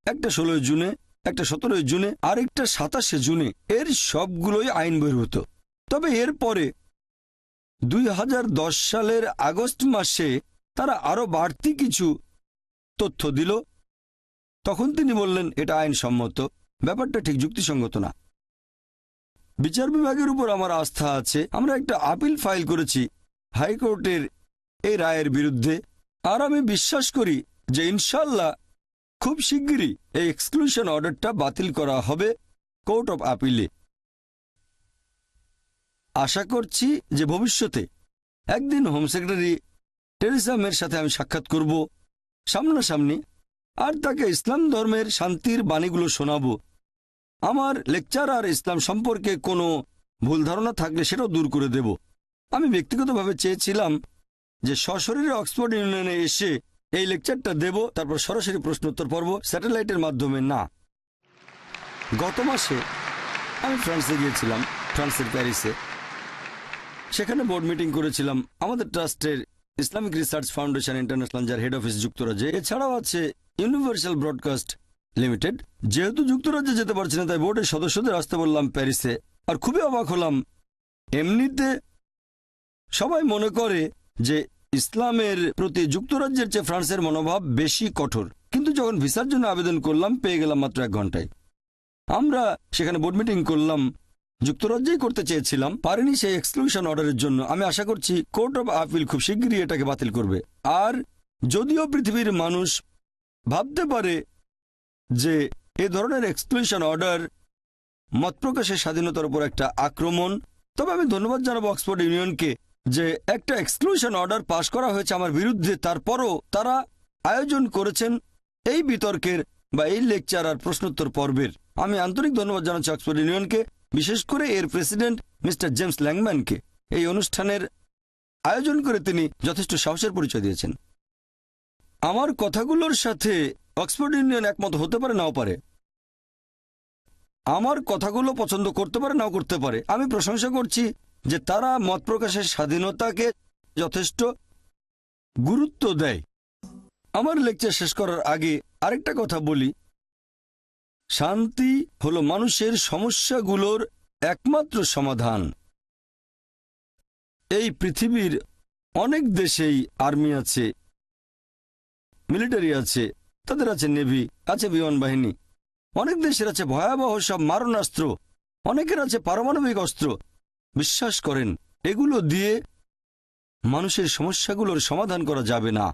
একটা 16 জুনে, একটা 17 জুনে আর একটা 27 জুনে, এর সবগুলোই আইন বহির্ভূত। তবে এরপরে 2010 সালের আগস্ট মাসে তারা আরো বাড়তি কিছু তথ্য দিল। তখন তিনি বললেন এটা আইনসম্মত। ব্যাপারটা ঠিক যুক্তিসঙ্গত না। বিচার বিভাগের উপর আমার আস্থা আছে। আমরা একটা আপিল ফাইল করেছি হাইকোর্টের এই রায়ের বিরুদ্ধে, আর আমি বিশ্বাস করি যে ইনশাল্লাহ খুব শিগগিরই এই এক্সক্লুশন অর্ডারটা বাতিল করা হবে কোর্ট অফ আপিলে। আশা করছি যে ভবিষ্যতে একদিন হোম সেক্রেটারি টেরেসা মের সাথে আমি সাক্ষাৎ করব সামনাসামনি, আর তাকে ইসলাম ধর্মের শান্তির বাণীগুলো শোনাবো। আমার লেকচার আর ইসলাম সম্পর্কে কোনো ভুল ধারণা থাকলে সেটাও দূর করে দেব। আমি ব্যক্তিগতভাবে চেয়েছিলাম যে সশরীরে অক্সফোর্ড ইউনিয়নে এসে এই লেকচারটা দেব, তারপর সরাসরি প্রশ্নোত্তর পর্ব স্যাটেলাইটের মাধ্যমে না। গত মাসে আমি ফ্রান্সে গিয়েছিলাম, ফ্রান্সের প্যারিসে। সেখানে বোর্ড মিটিং করেছিলাম আমাদের ট্রাস্টের ইসলামিক রিসার্চ ফাউন্ডেশন ইন্টারন্যাশনাল, যার হেড অফিস যুক্তরাজ্যে। এছাড়াও আছে ইউনিভার্সাল ব্রডকাস্ট লিমিটেড। যেহেতু যুক্তরাজ্যে যেতে পারছি না, তাই বোর্ডের সদস্যদের আসতে বললাম প্যারিসে। আর খুবই অবাক হলাম, এমনিতে সবাই মনে করে যে ইসলামের প্রতি যুক্তরাজ্যের চেয়ে ফ্রান্সের মনোভাব বেশি কঠোর, কিন্তু যখন ভিসার জন্য আবেদন করলাম পেয়ে গেলাম মাত্র 1 ঘন্টায়। আমরা সেখানে বোর্ড মিটিং করলাম, যুক্তরাজ্যেই করতে চেয়েছিলাম, পারিনি সেই এক্সক্লুশন অর্ডারের জন্য। আমি আশা করছি কোর্ট অফ আপিল খুব শিগগিরই এটাকে বাতিল করবে। আর যদিও পৃথিবীর মানুষ ভাবতে পারে যে এ ধরনের এক্সক্লুশন অর্ডার মত প্রকাশের স্বাধীনতার উপর একটা আক্রমণ, তবে আমি ধন্যবাদ জানাবো অক্সফোর্ড ইউনিয়নকে যে একটা এক্সক্লুশন অর্ডার পাশ করা হয়েছে আমার বিরুদ্ধে, তারপরও তারা আয়োজন করেছেন এই বিতর্কের বা এই লেকচার আর প্রশ্নোত্তর পর্বের। আমি আন্তরিক ধন্যবাদ জানাচ্ছি অক্সফোর্ড ইউনিয়নকে, বিশেষ করে এর প্রেসিডেন্ট মিস্টার জেমস ল্যাংম্যানকে। এই অনুষ্ঠানের আয়োজন করে তিনি যথেষ্ট সাহসের পরিচয় দিয়েছেন। আমার কথাগুলোর সাথে অক্সফোর্ড ইউনিয়ন একমত হতে পারে, নাও পারে। আমার কথাগুলো পছন্দ করতে পারে নাও করতে পারে। আমি প্রশংসা করছি যে তারা মত প্রকাশের স্বাধীনতাকে যথেষ্ট গুরুত্ব দেয়। আমার লেকচার শেষ করার আগে আরেকটা কথা বলি, শান্তি হলো মানুষের সমস্যাগুলোর একমাত্র সমাধান। এই পৃথিবীর অনেক দেশেই আর্মি আছে, মিলিটারি আছে, তাদের আছে নেভি, আছে বিমান বাহিনী। অনেক দেশের আছে ভয়াবহ সব মারণাস্ত্র, অনেকের আছে পারমাণবিক অস্ত্র। বিশ্বাস করেন, এগুলো দিয়ে মানুষের সমস্যাগুলোর সমাধান করা যাবে না।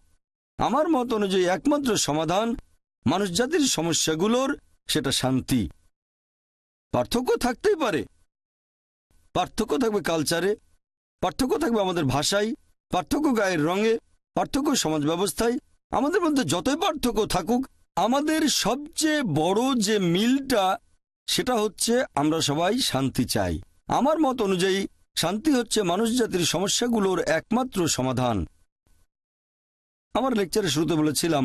আমার মত অনুযায়ী একমাত্র সমাধান মানুষ জাতির সমস্যাগুলোর, সেটা শান্তি। পার্থক্য থাকতেই পারে, পার্থক্য থাকবে কালচারে, পার্থক্য থাকবে আমাদের ভাষায়, পার্থক্য গায়ের রঙে, পার্থক্য সমাজ ব্যবস্থায়। আমাদের মধ্যে যতই পার্থক্য থাকুক, আমাদের সবচেয়ে বড় যে মিলটা, সেটা হচ্ছে আমরা সবাই শান্তি চাই। আমার মত অনুযায়ী শান্তি হচ্ছে মানুষ জাতির সমস্যাগুলোর একমাত্র সমাধান। আমার লেকচারে শুরুতে বলেছিলাম,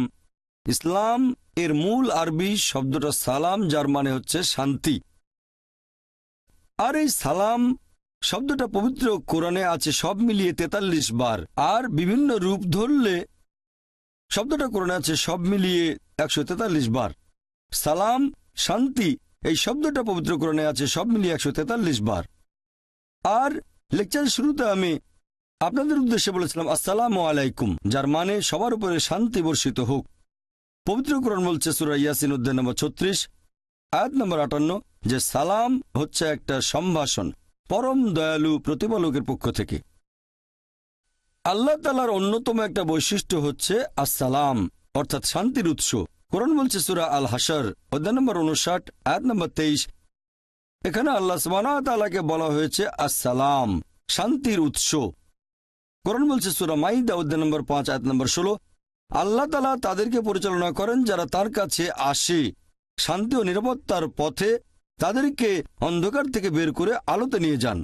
ইসলাম এর মূল আরবি শব্দটা সালাম, যার মানে হচ্ছে শান্তি। আর এই সালাম শব্দটা পবিত্র কোরআনে আছে সব মিলিয়ে 43 বার, আর বিভিন্ন রূপ ধরলে শব্দটা কোরআনে আছে সব মিলিয়ে 143 বার। সালাম, শান্তি, এই শব্দটা পবিত্র কোরআনে আছে সব মিলিয়ে 143 বার। আর লেকচারের শুরুতে আমি আপনাদের উদ্দেশ্যে বলেছিলাম আসসালামু আলাইকুম, যার মানে সবার উপরে শান্তি বর্ষিত হোক। পবিত্র কোরআন বলছে সূরা ইয়াসিন অধ্যায় নম্বর 36 আয়াত নম্বর 58 যে সালাম হচ্ছে একটা সম্ভাষণ পরম দয়ালু প্রতিপালকের পক্ষ থেকে। আল্লাহ তাআলার অন্যতম একটা বৈশিষ্ট্য হচ্ছে আসসালাম, অর্থাৎ শান্তির উৎস। কোরআন বলছে সূরা আল হাশর অধ্যায় নম্বর 59 আয়াত নম্বর 23, এখানে আল্লাহ সুবহানাহু ওয়া তাআলাকে বলা হয়েছে আসসালাম, শান্তির উৎস। কোরআন বলছে সূরা মাইদা অধ্যায় নম্বর 5 আয়াত নম্বর 16, আল্লাহ তাআলা তাদেরকে পরিচালনা করেন যারা তার কাছে আসে শান্তি ও নিরাপত্তার পথে, তাদেরকে অন্ধকার থেকে বের করে আলোতে নিয়ে যান।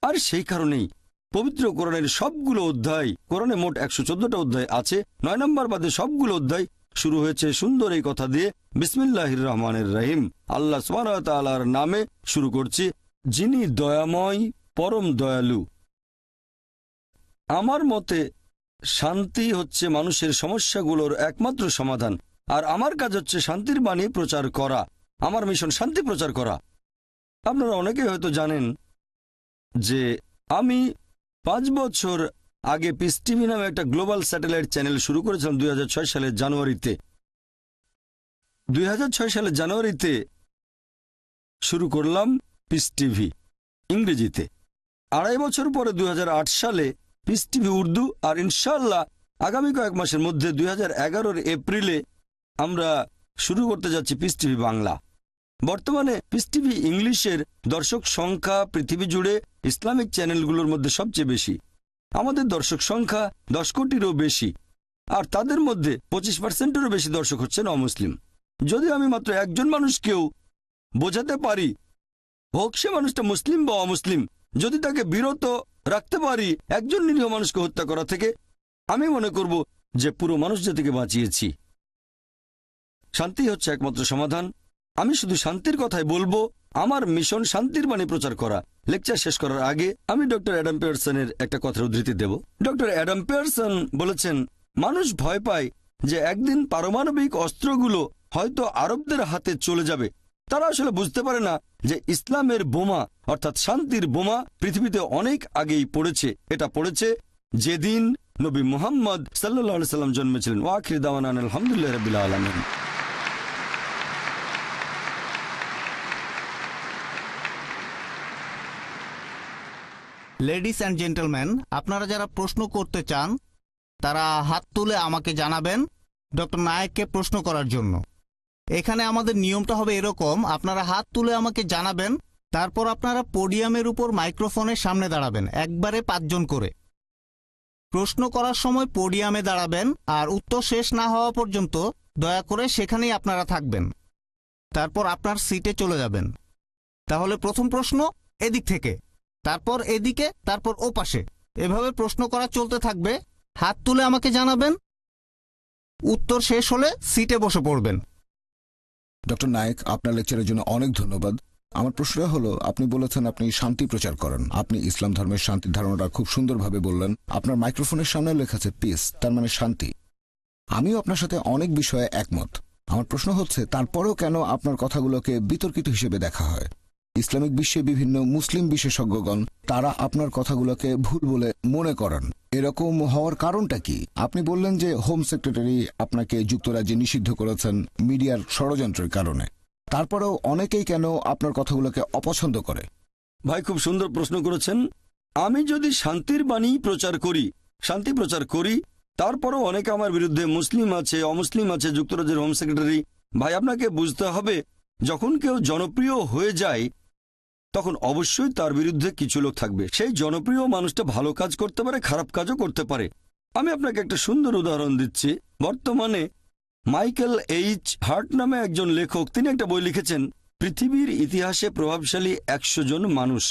আর সেই কারণেই পবিত্র কোরআনের সবগুলো অধ্যায়, কোরআনে মোট 114টা অধ্যায় আছে, 9 নম্বর বাদে সবগুলো অধ্যায় শুরু হয়েছে সুন্দর এই কথা দিয়ে, বিসমিল্লাহির রহমানির রহিম, আল্লাহ সুবহানাহু ওয়া তাআলার নামে শুরু করছি, যিনি দয়াময় পরম দয়ালু। আমার মতে শান্তি হচ্ছে মানুষের সমস্যাগুলোর একমাত্র সমাধান, আর আমার কাজ হচ্ছে শান্তির বাণী প্রচার করা। আমার মিশন শান্তি প্রচার করা। আপনারা অনেকেই হয়তো জানেন যে আমি 5 বছর আগে পিস টিভি নামে একটা গ্লোবাল স্যাটেলাইট চ্যানেল শুরু করেছিলাম 2006 সালের জানুয়ারিতে। 2006 সালের জানুয়ারিতে শুরু করলাম পিস টিভি ইংরেজিতে। 2.5 বছর পরে 2008 সালে পিস টিভি উর্দু, আর ইনশাআল্লাহ আগামী কয়েক মাসের মধ্যে 2011 এপ্রিলে আমরা শুরু করতে যাচ্ছি পিস টিভি বাংলা। বর্তমানে পিস টিভি ইংলিশের দর্শক সংখ্যা পৃথিবী জুড়ে ইসলামিক চ্যানেলগুলোর মধ্যে সবচেয়ে বেশি। আমাদের দর্শক সংখ্যা 10 কোটিরও বেশি, আর তাদের মধ্যে 25%-এরও বেশি দর্শক হচ্ছেন অমুসলিম। যদি আমি মাত্র একজন মানুষকেও বোঝাতে পারি, হোক সে মানুষটা মুসলিম বা অমুসলিম, যদি তাকে বিরত রাখতে পারি একজন নিরীহ মানুষকে হত্যা করা থেকে, আমি মনে করব যে পুরো মানুষ জাতিকে বাঁচিয়েছি। শান্তি হচ্ছে একমাত্র সমাধান। আমি শুধু শান্তির কথাই বলবো। আমার মিশন শান্তির বাণী প্রচার করা। লেকচার শেষ করার আগে আমি ডক্টর অ্যাডাম পিয়ারসনের একটা কথার উদ্ধৃতি দেব। ডক্টর অ্যাডাম পিয়ারসন বলেছেন, মানুষ ভয় পায় যে একদিন পারমাণবিক অস্ত্রগুলো হয়তো আরবদের হাতে চলে যাবে। তারা আসলে বুঝতে পারে না যে ইসলামের বোমা অর্থাৎ শান্তির বোমা পৃথিবীতে অনেক আগেই পড়েছে। এটা পড়েছে যেদিন নবী মুহাম্মদ সাল্লাল্লাহু আলাইহি সাল্লাম জন্মেছিলেন। ওয়া আখিরু দাওয়ানা আলহামদুলিল্লাহি রাব্বিল আলামিন। লেডিস অ্যান্ড জেন্টলম্যান, আপনারা যারা প্রশ্ন করতে চান তারা হাত তুলে আমাকে জানাবেন ডক্টর নায়েককে প্রশ্ন করার জন্য। এখানে আমাদের নিয়মটা হবে এরকম, আপনারা হাত তুলে আমাকে জানাবেন, তারপর আপনারা পোডিয়ামের উপর মাইক্রোফোনের সামনে দাঁড়াবেন, একবারে 5 জন করে। প্রশ্ন করার সময় পোডিয়ামে দাঁড়াবেন, আর উত্তর শেষ না হওয়া পর্যন্ত দয়া করে সেখানেই আপনারা থাকবেন। তারপর আপনার সিটে চলে যাবেন। তাহলে প্রথম প্রশ্ন এদিক থেকে, তারপর এদিকে, তারপর ওপাশে, এভাবে প্রশ্ন করা চলতে থাকবে। হাত তুলে আমাকে জানাবেন, উত্তর শেষ হলে সিটে বসে পড়বেন। ডক্টর নায়েক, আপনার লেকচারের জন্য অনেক ধন্যবাদ। আমার প্রশ্নটা হলো, আপনি বলেছেন আপনি শান্তি প্রচার করেন, আপনি ইসলাম ধর্মের শান্তির ধারণাটা খুব সুন্দরভাবে বললেন। আপনার মাইক্রোফোনের সামনে লেখা আছে পিস, তার মানে শান্তি। আমিও আপনার সাথে অনেক বিষয়ে একমত। আমার প্রশ্ন হচ্ছে, তারপরেও কেন আপনার কথাগুলোকে বিতর্কিত হিসেবে দেখা হয়? ইসলামিক বিশ্বে বিভিন্ন মুসলিম বিশেষজ্ঞগণ তারা আপনার কথাগুলোকে ভুল বলে মনে করেন। এরকম হওয়ার কারণটা কি? আপনি বললেন যে হোম সেক্রেটারি আপনাকে যুক্তরাজ্যে নিষিদ্ধ করেছেন মিডিয়ার ষড়যন্ত্রের কারণে। তারপরেও অনেকেই কেন আপনার কথাগুলোকে অপছন্দ করে? ভাই, খুব সুন্দর প্রশ্ন করেছেন। আমি যদি শান্তির বাণী প্রচার করি, শান্তি প্রচার করি, তারপরও অনেকে আমার বিরুদ্ধে, মুসলিম আছে, অমুসলিম আছে, যুক্তরাজ্যের হোম সেক্রেটারি। ভাই, আপনাকে বুঝতে হবে, যখন কেউ জনপ্রিয় হয়ে যায় তখন অবশ্যই তার বিরুদ্ধে কিছু লোক থাকবে। সেই জনপ্রিয় মানুষটা ভালো কাজ করতে পারে, খারাপ কাজও করতে পারে। আমি আপনাকে একটা সুন্দর উদাহরণ দিচ্ছি। বর্তমানে মাইকেল এইচ হার্ট নামে একজন লেখক, তিনি একটা বই লিখেছেন, পৃথিবীর ইতিহাসে প্রভাবশালী 100 জন মানুষ।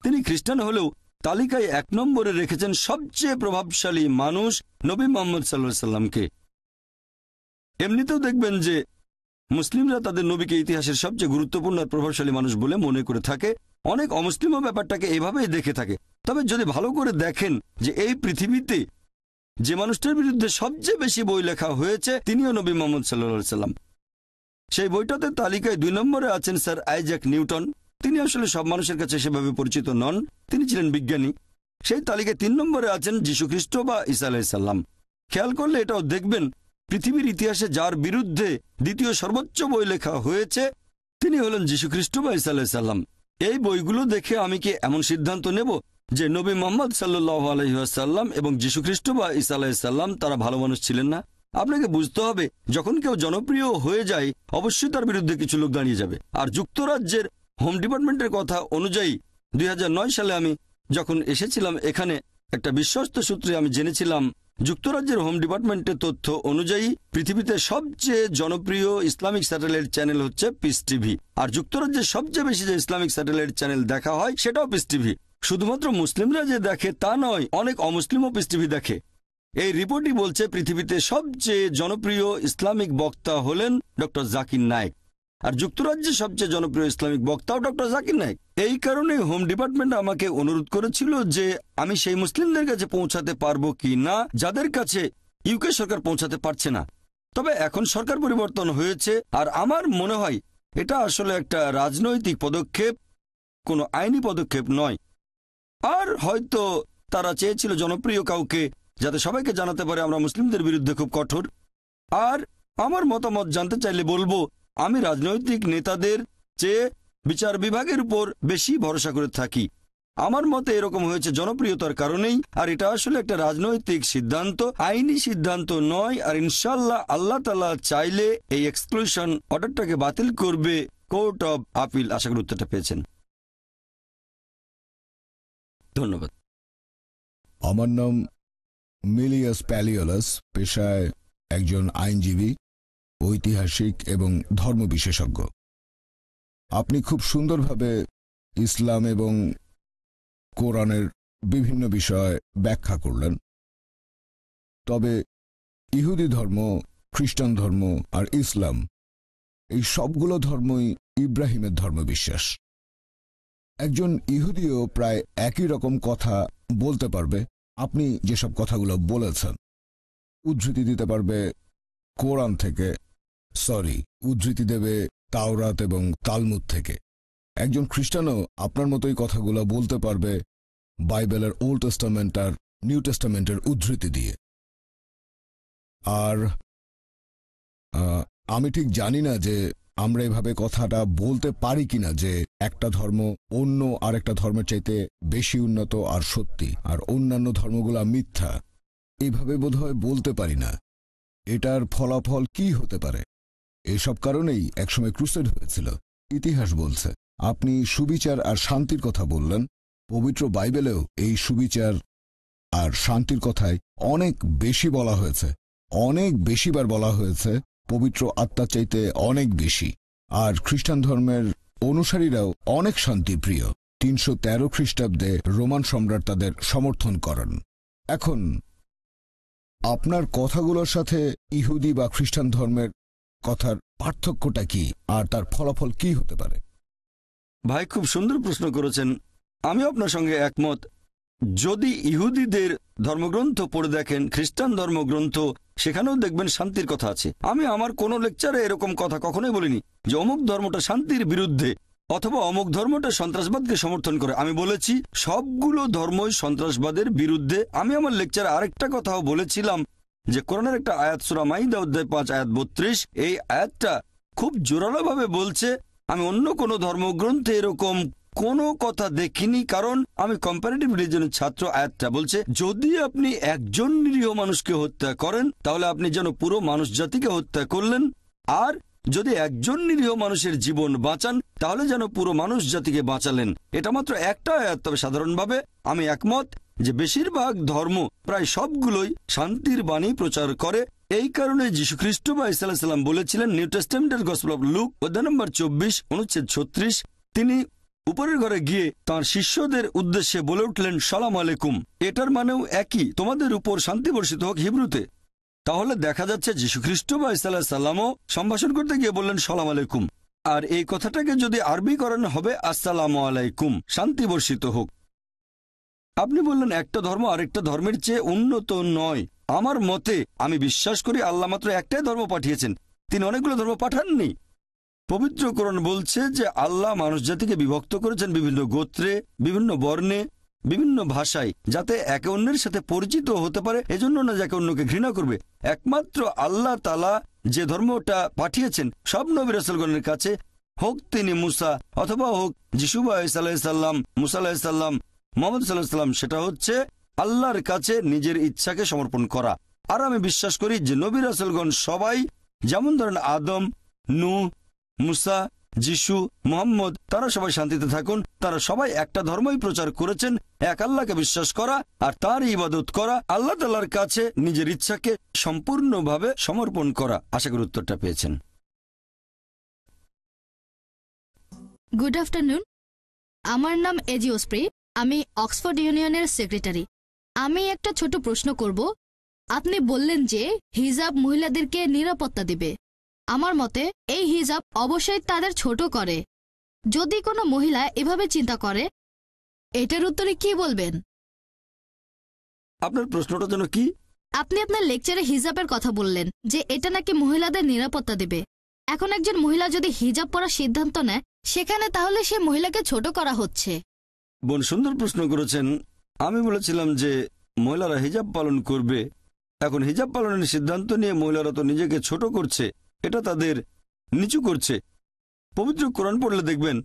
তিনি খ্রিস্টান হলেও তালিকায় 1 নম্বরে রেখেছেন সবচেয়ে প্রভাবশালী মানুষ নবী মুহাম্মদ সাল্লাল্লাহু আলাইহি সাল্লামকে। এমনিতেও দেখবেন যে মুসলিমরা তাদের নবীকে ইতিহাসের সবচেয়ে গুরুত্বপূর্ণ আর প্রভাবশালী মানুষ বলে মনে করে থাকে। অনেক অমুসলিমও ব্যাপারটাকে এভাবেই দেখে থাকে। তবে যদি ভালো করে দেখেন যে এই পৃথিবীতে যে মানুষটার বিরুদ্ধে সবচেয়ে বেশি বই লেখা হয়েছে তিনিও নবী মুহাম্মদ সাল্লাল্লাহু আলাইহি সাল্লাম। সেই বইটাতে তালিকায় 2 নম্বরে আছেন স্যার আইজ্যাক নিউটন। তিনি আসলে সব মানুষের কাছে সেভাবে পরিচিত নন, তিনি ছিলেন বিজ্ঞানী। সেই তালিকায় 3 নম্বরে আছেন যীশু খ্রিস্ট বা ঈসা আলাইহিস সালাম। খেয়াল করলে এটাও দেখবেন, পৃথিবীর ইতিহাসে যার বিরুদ্ধে দ্বিতীয় সর্বোচ্চ বই লেখা হয়েছে তিনি হলেন যীশু খ্রিস্ট বা ঈসা আলাইহিস সালাম। এই বইগুলো দেখে আমি কি এমন সিদ্ধান্ত নেব যে নবী মুহাম্মদ সাল্লাল্লাহু আলাইহি ওয়াসাল্লাম এবং যীশু খ্রিস্ট বা ঈসা আলাইহিস সালাম তারা ভালো মানুষ ছিলেন না? আপনাকে বুঝতে হবে, যখন কেউ জনপ্রিয় হয়ে যায় অবশ্যই তার বিরুদ্ধে কিছু লোক দাঁড়িয়ে যাবে। আর যুক্তরাজ্যের হোম ডিপার্টমেন্টের কথা অনুযায়ী 2009 সালে আমি যখন এসেছিলাম এখানে, একটা বিশ্বস্ত সূত্রে আমি জেনেছিলাম যুক্তরাজ্যের হোম ডিপার্টমেন্টের তথ্য অনুযায়ী পৃথিবীতে সবচেয়ে জনপ্রিয় ইসলামিক স্যাটেলাইট চ্যানেল হচ্ছে পিস টিভি। আর যুক্তরাজ্যের সবচেয়ে বেশি যে ইসলামিক স্যাটেলাইট চ্যানেল দেখা হয় সেটাও পিস টিভি। শুধুমাত্র মুসলিমরা যে দেখে তা নয়, অনেক অমুসলিমও পিস টিভি দেখে। এই রিপোর্টই বলছে পৃথিবীতে সবচেয়ে জনপ্রিয় ইসলামিক বক্তা হলেন ডক্টর জাকির নায়েক, আর যুক্তরাজ্যের সবচেয়ে জনপ্রিয় ইসলামিক বক্তাও ডক্টর জাকির নায়েক। এই কারণে হোম ডিপার্টমেন্ট আমাকে অনুরোধ করেছিল যে আমি সেই মুসলিমদের কাছে পৌঁছাতে পারবো কি না যাদের কাছে ইউকে সরকার পৌঁছাতে পারছে না। তবে এখন সরকার পরিবর্তন হয়েছে আর আমার মনে হয় এটা আসলে একটা রাজনৈতিক পদক্ষেপ, কোনো আইনি পদক্ষেপ নয়। আর হয়তো তারা চেয়েছিল জনপ্রিয় কাউকে, যাতে সবাইকে জানাতে পারে আমরা মুসলিমদের বিরুদ্ধে খুব কঠোর। আর আমার মতামত জানতে চাইলে বলবো, আমি রাজনৈতিক নেতাদের চেয়ে বিচার বিভাগের উপর বেশি ভরসা করে থাকি। আমার মতে এরকম হয়েছে জনপ্রিয়তার কারণেই, আর এটা আসলে একটা রাজনৈতিক সিদ্ধান্ত, আইনি সিদ্ধান্ত নয়। আর ইনশাল্লাহ আল্লাহ তাআলা চাইলে এই এক্সক্লুশন অর্ডারটাকে বাতিল করবে কোর্ট অব আপিল। আশা করি উত্তরটা পেয়েছেন। ধন্যবাদ। আমার নাম মিলিয়াস প্যালিওলাস, পেশায় একজন আইনজীবী, ঐতিহাসিক এবং ধর্ম বিশেষজ্ঞ। আপনি খুব সুন্দরভাবে ইসলাম এবং কোরআনের বিভিন্ন বিষয় ব্যাখ্যা করলেন। তবে ইহুদি ধর্ম, খ্রিস্টান ধর্ম আর ইসলাম, এই সবগুলো ধর্মই ইব্রাহিমের ধর্মবিশ্বাস। একজন ইহুদিও প্রায় একই রকম কথা বলতে পারবে। আপনি যেসব কথাগুলো বলেছেন উদ্ধৃতি দিতে পারবে কোরআন থেকে, উদ্ধৃতি দেবে তাওরাত এবং তালমুদ থেকে। একজন খ্রিস্টানও আপনার মতোই কথাগুলো বলতে পারবে বাইবেলের ওল্ড টেস্টামেন্ট আর নিউ টেস্টামেন্টের উদ্ধৃতি দিয়ে। আর আমি ঠিক জানি না যে আমরা এভাবে কথাটা বলতে পারি কিনা যে একটা ধর্ম অন্য আরেকটা ধর্মের চাইতে বেশি উন্নত আর সত্যি, আর অন্যান্য ধর্মগুলা মিথ্যা। এভাবে বোধহয় বলতে পারি না। এটার ফলাফল কি হতে পারে? এসব কারণেই একসময় ক্রুসেড হয়েছিল। ইতিহাস বলছে। আপনি সুবিচার আর শান্তির কথা বললেন। পবিত্র বাইবেলেও এই সুবিচার আর শান্তির কথাই অনেক বেশি বলা হয়েছে, অনেক বেশিবার বলা হয়েছে, পবিত্র আত্মার চাইতে অনেক বেশি। আর খ্রিস্টান ধর্মের অনুসারীরাও অনেক শান্তিপ্রিয়। 313 খ্রিস্টাব্দে রোমান সম্রাট তাদের সমর্থন করেন। এখন আপনার কথাগুলোর সাথে ইহুদি বা খ্রিস্টান ধর্মের কথার পার্থক্যটা কি আর তার ফলাফল কি হতে পারে? ভাই খুব সুন্দর প্রশ্ন করেছেন। আমি আপনার সঙ্গে একমত। যদি ইহুদিদের ধর্মগ্রন্থ পড়ে দেখেন, খ্রিস্টান ধর্মগ্রন্থ, সেখানেও দেখবেন শান্তির কথা আছে। আমি আমার কোনো লেকচারে এরকম কথা কখনোই বলিনি যে অমুক ধর্মটা শান্তির বিরুদ্ধে অথবা অমুক ধর্মটা সন্ত্রাসবাদকে সমর্থন করে। আমি বলেছি সবগুলো ধর্মই সন্ত্রাসবাদের বিরুদ্ধে। আমি আমার লেকচারে আরেকটা কথাও বলেছিলাম যে কোরআনের একটা আয়াত সূরা মাইদা অধ্যায় 5 আয়াত 32, এই আয়াতটা খুব জোরালোভাবে বলছে। আমি অন্য কোনো ধর্মগ্রন্থে এরকম কোনো কথা দেখিনি, কারণ আমি কম্পারেটিভ রিলিজনের ছাত্র। আয়াতটা বলছে যদি আপনি একজন নিরীহ মানুষকে হত্যা করেন তাহলে আপনি যেন পুরো মানুষ জাতিকে হত্যা করলেন, আর যদি একজন নিরীহ মানুষের জীবন বাঁচান তাহলে যেন পুরো মানুষ জাতিকে বাঁচালেন। এটা মাত্র একটা আয়াত। তবে সাধারণভাবে আমি একমত যে বেশিরভাগ ধর্ম, প্রায় সবগুলোই শান্তির বাণী প্রচার করে। এই কারণে যীশু খ্রিস্ট বা ঈসা আলাইহিস সালাম বলেছিলেন, নিউ টেস্টামেন্টের গসপেল অফ লুক অধ্যায় নম্বর 24 অনুচ্ছেদ 36, তিনি উপরের ঘরে গিয়ে তাঁর শিষ্যদের উদ্দেশ্যে বলে উঠলেন সালাম আলাইকুম। এটার মানেও একই, তোমাদের উপর শান্তি বর্ষিত হোক হিব্রুতে। তাহলে দেখা যাচ্ছে যীশু খ্রিস্ট বা ঈসা আলাইহিস সালামও সম্ভাষণ করতে গিয়ে বললেন সালাম আলাইকুম, আর এই কথাটাকে যদি আরবি করানো হবে আসসালামু আলাইকুম, শান্তি বর্ষিত হোক। আপনি বললেন একটা ধর্ম আরেকটা ধর্মের চেয়ে উন্নত নয়। আমার মতে আমি বিশ্বাস করি আল্লাহ মাত্র একটাই ধর্ম পাঠিয়েছেন, তিনি অনেকগুলো ধর্ম পাঠাননি। পবিত্র কোরআন বলছে যে আল্লাহ মানুষ জাতিকে বিভক্ত করেছেন বিভিন্ন গোত্রে, বিভিন্ন বর্ণে, বিভিন্ন ভাষায়, যাতে একে অন্যের সাথে পরিচিত হতে পারে, এজন্য না যাকে অন্যকে ঘৃণা করবে। একমাত্র আল্লাহ তাআলা যে ধর্মটা পাঠিয়েছেন সব নবী রাসূলগণের কাছে, হোক তিনি মুসা অথবা হোক যিশু বা ঈসা আলাইহিস সালাম, মুসা আলাইহিস সালাম, মুহাম্মদ সাল্লাল্লাহু আলাইহি সাল্লাম, সেটা হচ্ছে আল্লাহর কাছে নিজের ইচ্ছাকে সমর্পণ করা। আর আমি বিশ্বাস করি যে নবী রাসূলগণ সবাই, যেমন ধরেন আদম, নূহ, মুসা, যিশু, মুহাম্মদ, তারা সবাই শান্তিতে থাকুন, তারা সবাই একটা ধর্মই প্রচার করেছেন, এক আল্লাহকে বিশ্বাস করা আর তার ইবাদত করা, আল্লাহ তাআলার কাছে নিজের ইচ্ছাকে সম্পূর্ণভাবে সমর্পণ করা। আশা করি উত্তরটা পেয়েছেন। গুড আফটারনুন, আমার নাম এজি ওসপ্রি, আমি অক্সফোর্ড ইউনিয়নের সেক্রেটারি। আমি একটা ছোট প্রশ্ন করব। আপনি বললেন যে হিজাব মহিলাদেরকে নিরাপত্তা দিবে। আমার মতে এই হিজাব অবশ্যই তাদের ছোট করে। যদি কোনো মহিলা এভাবে চিন্তা করে, এটার উত্তরে কি বলবেন? আপনার প্রশ্নটা যেন কি? আপনি আপনার লেকচারে হিজাবের কথা বললেন যে এটা নাকি মহিলাদের নিরাপত্তা দেবে। এখন একজন মহিলা যদি হিজাব পরার সিদ্ধান্ত নেয়, সেখানে তাহলে সে মহিলাকে ছোট করা হচ্ছে। বোন সুন্দর প্রশ্ন করেছেন। আমি বলেছিলাম যে মহিলারা হিজাব পালন করবে। এখন হিজাব পালনের সিদ্ধান্ত নিয়ে মহিলারা তো নিজেকে ছোট করছে, এটা তাদের নিচু করছে। পবিত্র কোরআন পড়লে দেখবেন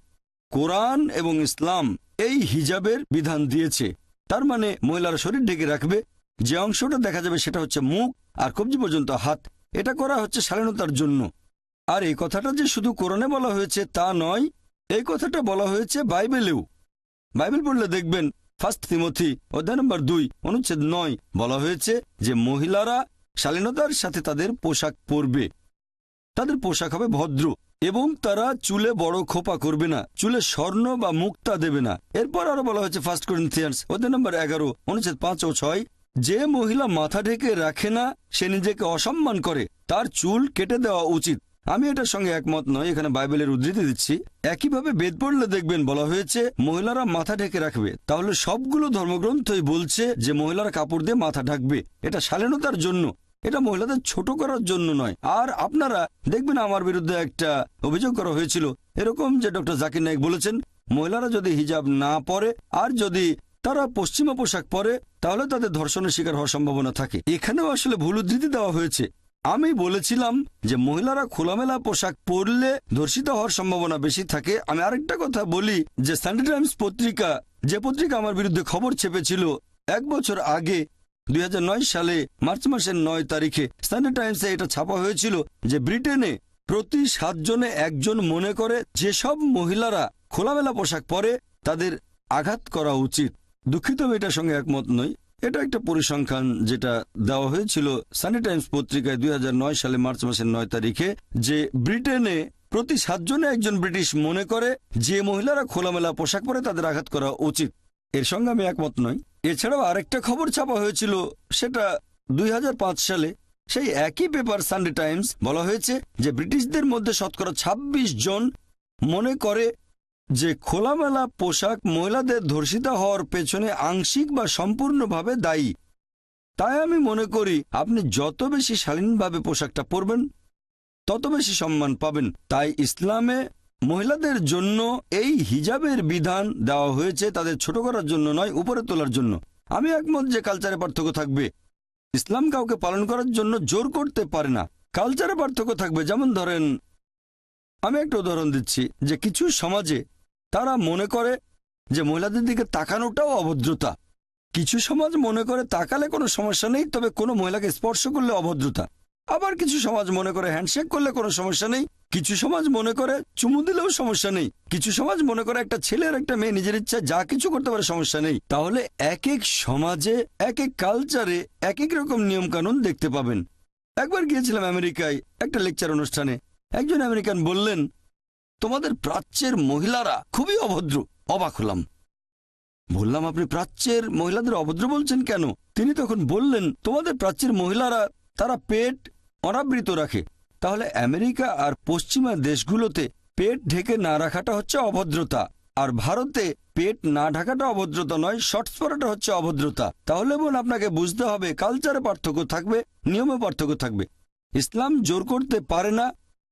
কোরআন এবং ইসলাম এই হিজাবের বিধান দিয়েছে। তার মানে মহিলারা শরীর ঢেকে রাখবে, যে অংশটা দেখা যাবে সেটা হচ্ছে মুখ আর কবজি পর্যন্ত হাত। এটা করা হচ্ছে শালীনতার জন্য। আর এই কথাটা যে শুধু কোরআনে বলা হয়েছে তা নয়, এই কথাটা বলা হয়েছে বাইবেলেও। বাইবেল পড়লে দেখবেন 1 তিমথি অধ্যায় নম্বর 2 অনুচ্ছেদ 9 বলা হয়েছে যে মহিলারা শালীনতার সাথে তাদের পোশাক পরবে, তাদের পোশাক হবে ভদ্র এবং তারা চুলে বড় খোপা করবে না, চুলে স্বর্ণ বা মুক্তা দেবে না। এরপর আরো বলা হয়েছে 1 করিন্থিয়ান্স অধ্যায় নম্বর 11 অনুচ্ছেদ 5 ও 6, যে মহিলা মাথা ঢেকে রাখে না সে নিজেকে অসম্মান করে, তার চুল কেটে দেওয়া উচিত। আমি এটার সঙ্গে একমত নই, এখানে বাইবেলের উদ্ধৃতি দিচ্ছি। একইভাবে বেদ পড়লে দেখবেন বলা হয়েছে মহিলারা মাথা ঢেকে রাখবে। তাহলে সবগুলো ধর্মগ্রন্থই বলছে যে মহিলারা কাপড় দিয়ে মাথা ঢাকবে। এটা শালীনতার জন্য, এটা মহিলাদের ছোট করার জন্য নয়। আর আপনারা দেখবেন আমার বিরুদ্ধে একটা অভিযোগ করা হয়েছিল এরকম যে ডক্টর জাকির নায়েক বলেছেন মহিলারা যদি হিজাব না পরে আর যদি তারা পশ্চিমা পোশাক পরে তাহলে তাদের ধর্ষণের শিকার হওয়ার সম্ভাবনা থাকে। এখানেও আসলে ভুল উদ্ধৃতি দেওয়া হয়েছে। আমি বলেছিলাম যে মহিলারা খোলামেলা পোশাক পরলে ধর্ষিত হওয়ার সম্ভাবনা বেশি থাকে। আমি আরেকটা কথা বলি যে সানডে টাইমস পত্রিকা, যে পত্রিকা আমার বিরুদ্ধে খবর ছেপেছিল 1 বছর আগে 2009 সালে মার্চ মাসের 9 তারিখে সানডে টাইমসে এটা ছাপা হয়েছিল যে ব্রিটেনে প্রতি 7 জনে 1 জন মনে করে যেসব মহিলারা খোলামেলা পোশাক পরে তাদের আঘাত করা উচিত। দুঃখিত, আমি এটার সঙ্গে একমত নই। এটা একটা পরিসংখ্যান যেটা দেওয়া হয়েছিল সানডে টাইমস পত্রিকায় 2009 সালে মার্চ মাসের 9 তারিখে, যে ব্রিটেনে প্রতি 7 জনে 1 জন ব্রিটিশ মনে করে যে মহিলারা খোলামেলা পোশাক পরে তাদের আঘাত করা উচিত। এর সঙ্গে আমি একমত নই। এছাড়াও আরেকটা খবর ছাপা হয়েছিল, সেটা 2005 সালে সেই একই পেপার সানডে টাইমস বলা হয়েছে যে ব্রিটিশদের মধ্যে শতকরা ২৬ জন মনে করে যে খোলামেলা পোশাক মহিলাদের ধর্ষিতা হওয়ার পেছনে আংশিক বা সম্পূর্ণভাবে দায়ী। তাই আমি মনে করি আপনি যত বেশি শালীনভাবে পোশাকটা পরবেন তত বেশি সম্মান পাবেন। তাই ইসলামে মহিলাদের জন্য এই হিজাবের বিধান দেওয়া হয়েছে, তাদের ছোট করার জন্য নয়, উপরে তোলার জন্য। আমি একমত যে কালচারে পার্থক্য থাকবে। ইসলাম কাউকে পালন করার জন্য জোর করতে পারে না। কালচারে পার্থক্য থাকবে। যেমন ধরেন, আমি একটা উদাহরণ দিচ্ছি যে কিছু সমাজে তারা মনে করে যে মহিলাদের দিকে তাকানোটাও অভদ্রতা। কিছু সমাজ মনে করে তাকালে কোনো সমস্যা নেই, তবে কোনো মহিলাকে স্পর্শ করলে অভদ্রতা। আবার কিছু সমাজ মনে করে হ্যান্ডশেক করলে কোনো সমস্যা নেই, কিছু সমাজ মনে করে চুমু দিলেও সমস্যা নেই, কিছু সমাজ মনে করে একটা ছেলে আর একটা মেয়ে নিজের ইচ্ছা যা কিছু করতে পারে, সমস্যা নেই। তাহলে এক এক সমাজে এক এক কালচারে এক এক রকম নিয়ম কানুন দেখতে পাবেন। একবার গিয়েছিলাম আমেরিকায় একটা লেকচার অনুষ্ঠানে। একজন আমেরিকান বললেন, তোমাদের প্রাচ্যের মহিলারা খুবই অভদ্র। অবাক হলাম। বললাম, আপনি প্রাচ্যের মহিলাদের অভদ্র বলছেন কেন? তিনি তখন বললেন, তোমাদের প্রাচ্যের মহিলারা তারা পেট অনাবৃত রাখে। তাহলে আমেরিকা আর পশ্চিমা দেশগুলোতে পেট ঢেকে না রাখাটা হচ্ছে অভদ্রতা, আর ভারতে পেট না ঢাকাটা অভদ্রতা নয়, শর্টস পরাটা হচ্ছে অভদ্রতা। তাহলে বোন, আপনাকে বুঝতে হবে কালচারে পার্থক্য থাকবে, নিয়মে পার্থক্য থাকবে। ইসলাম জোর করতে পারে না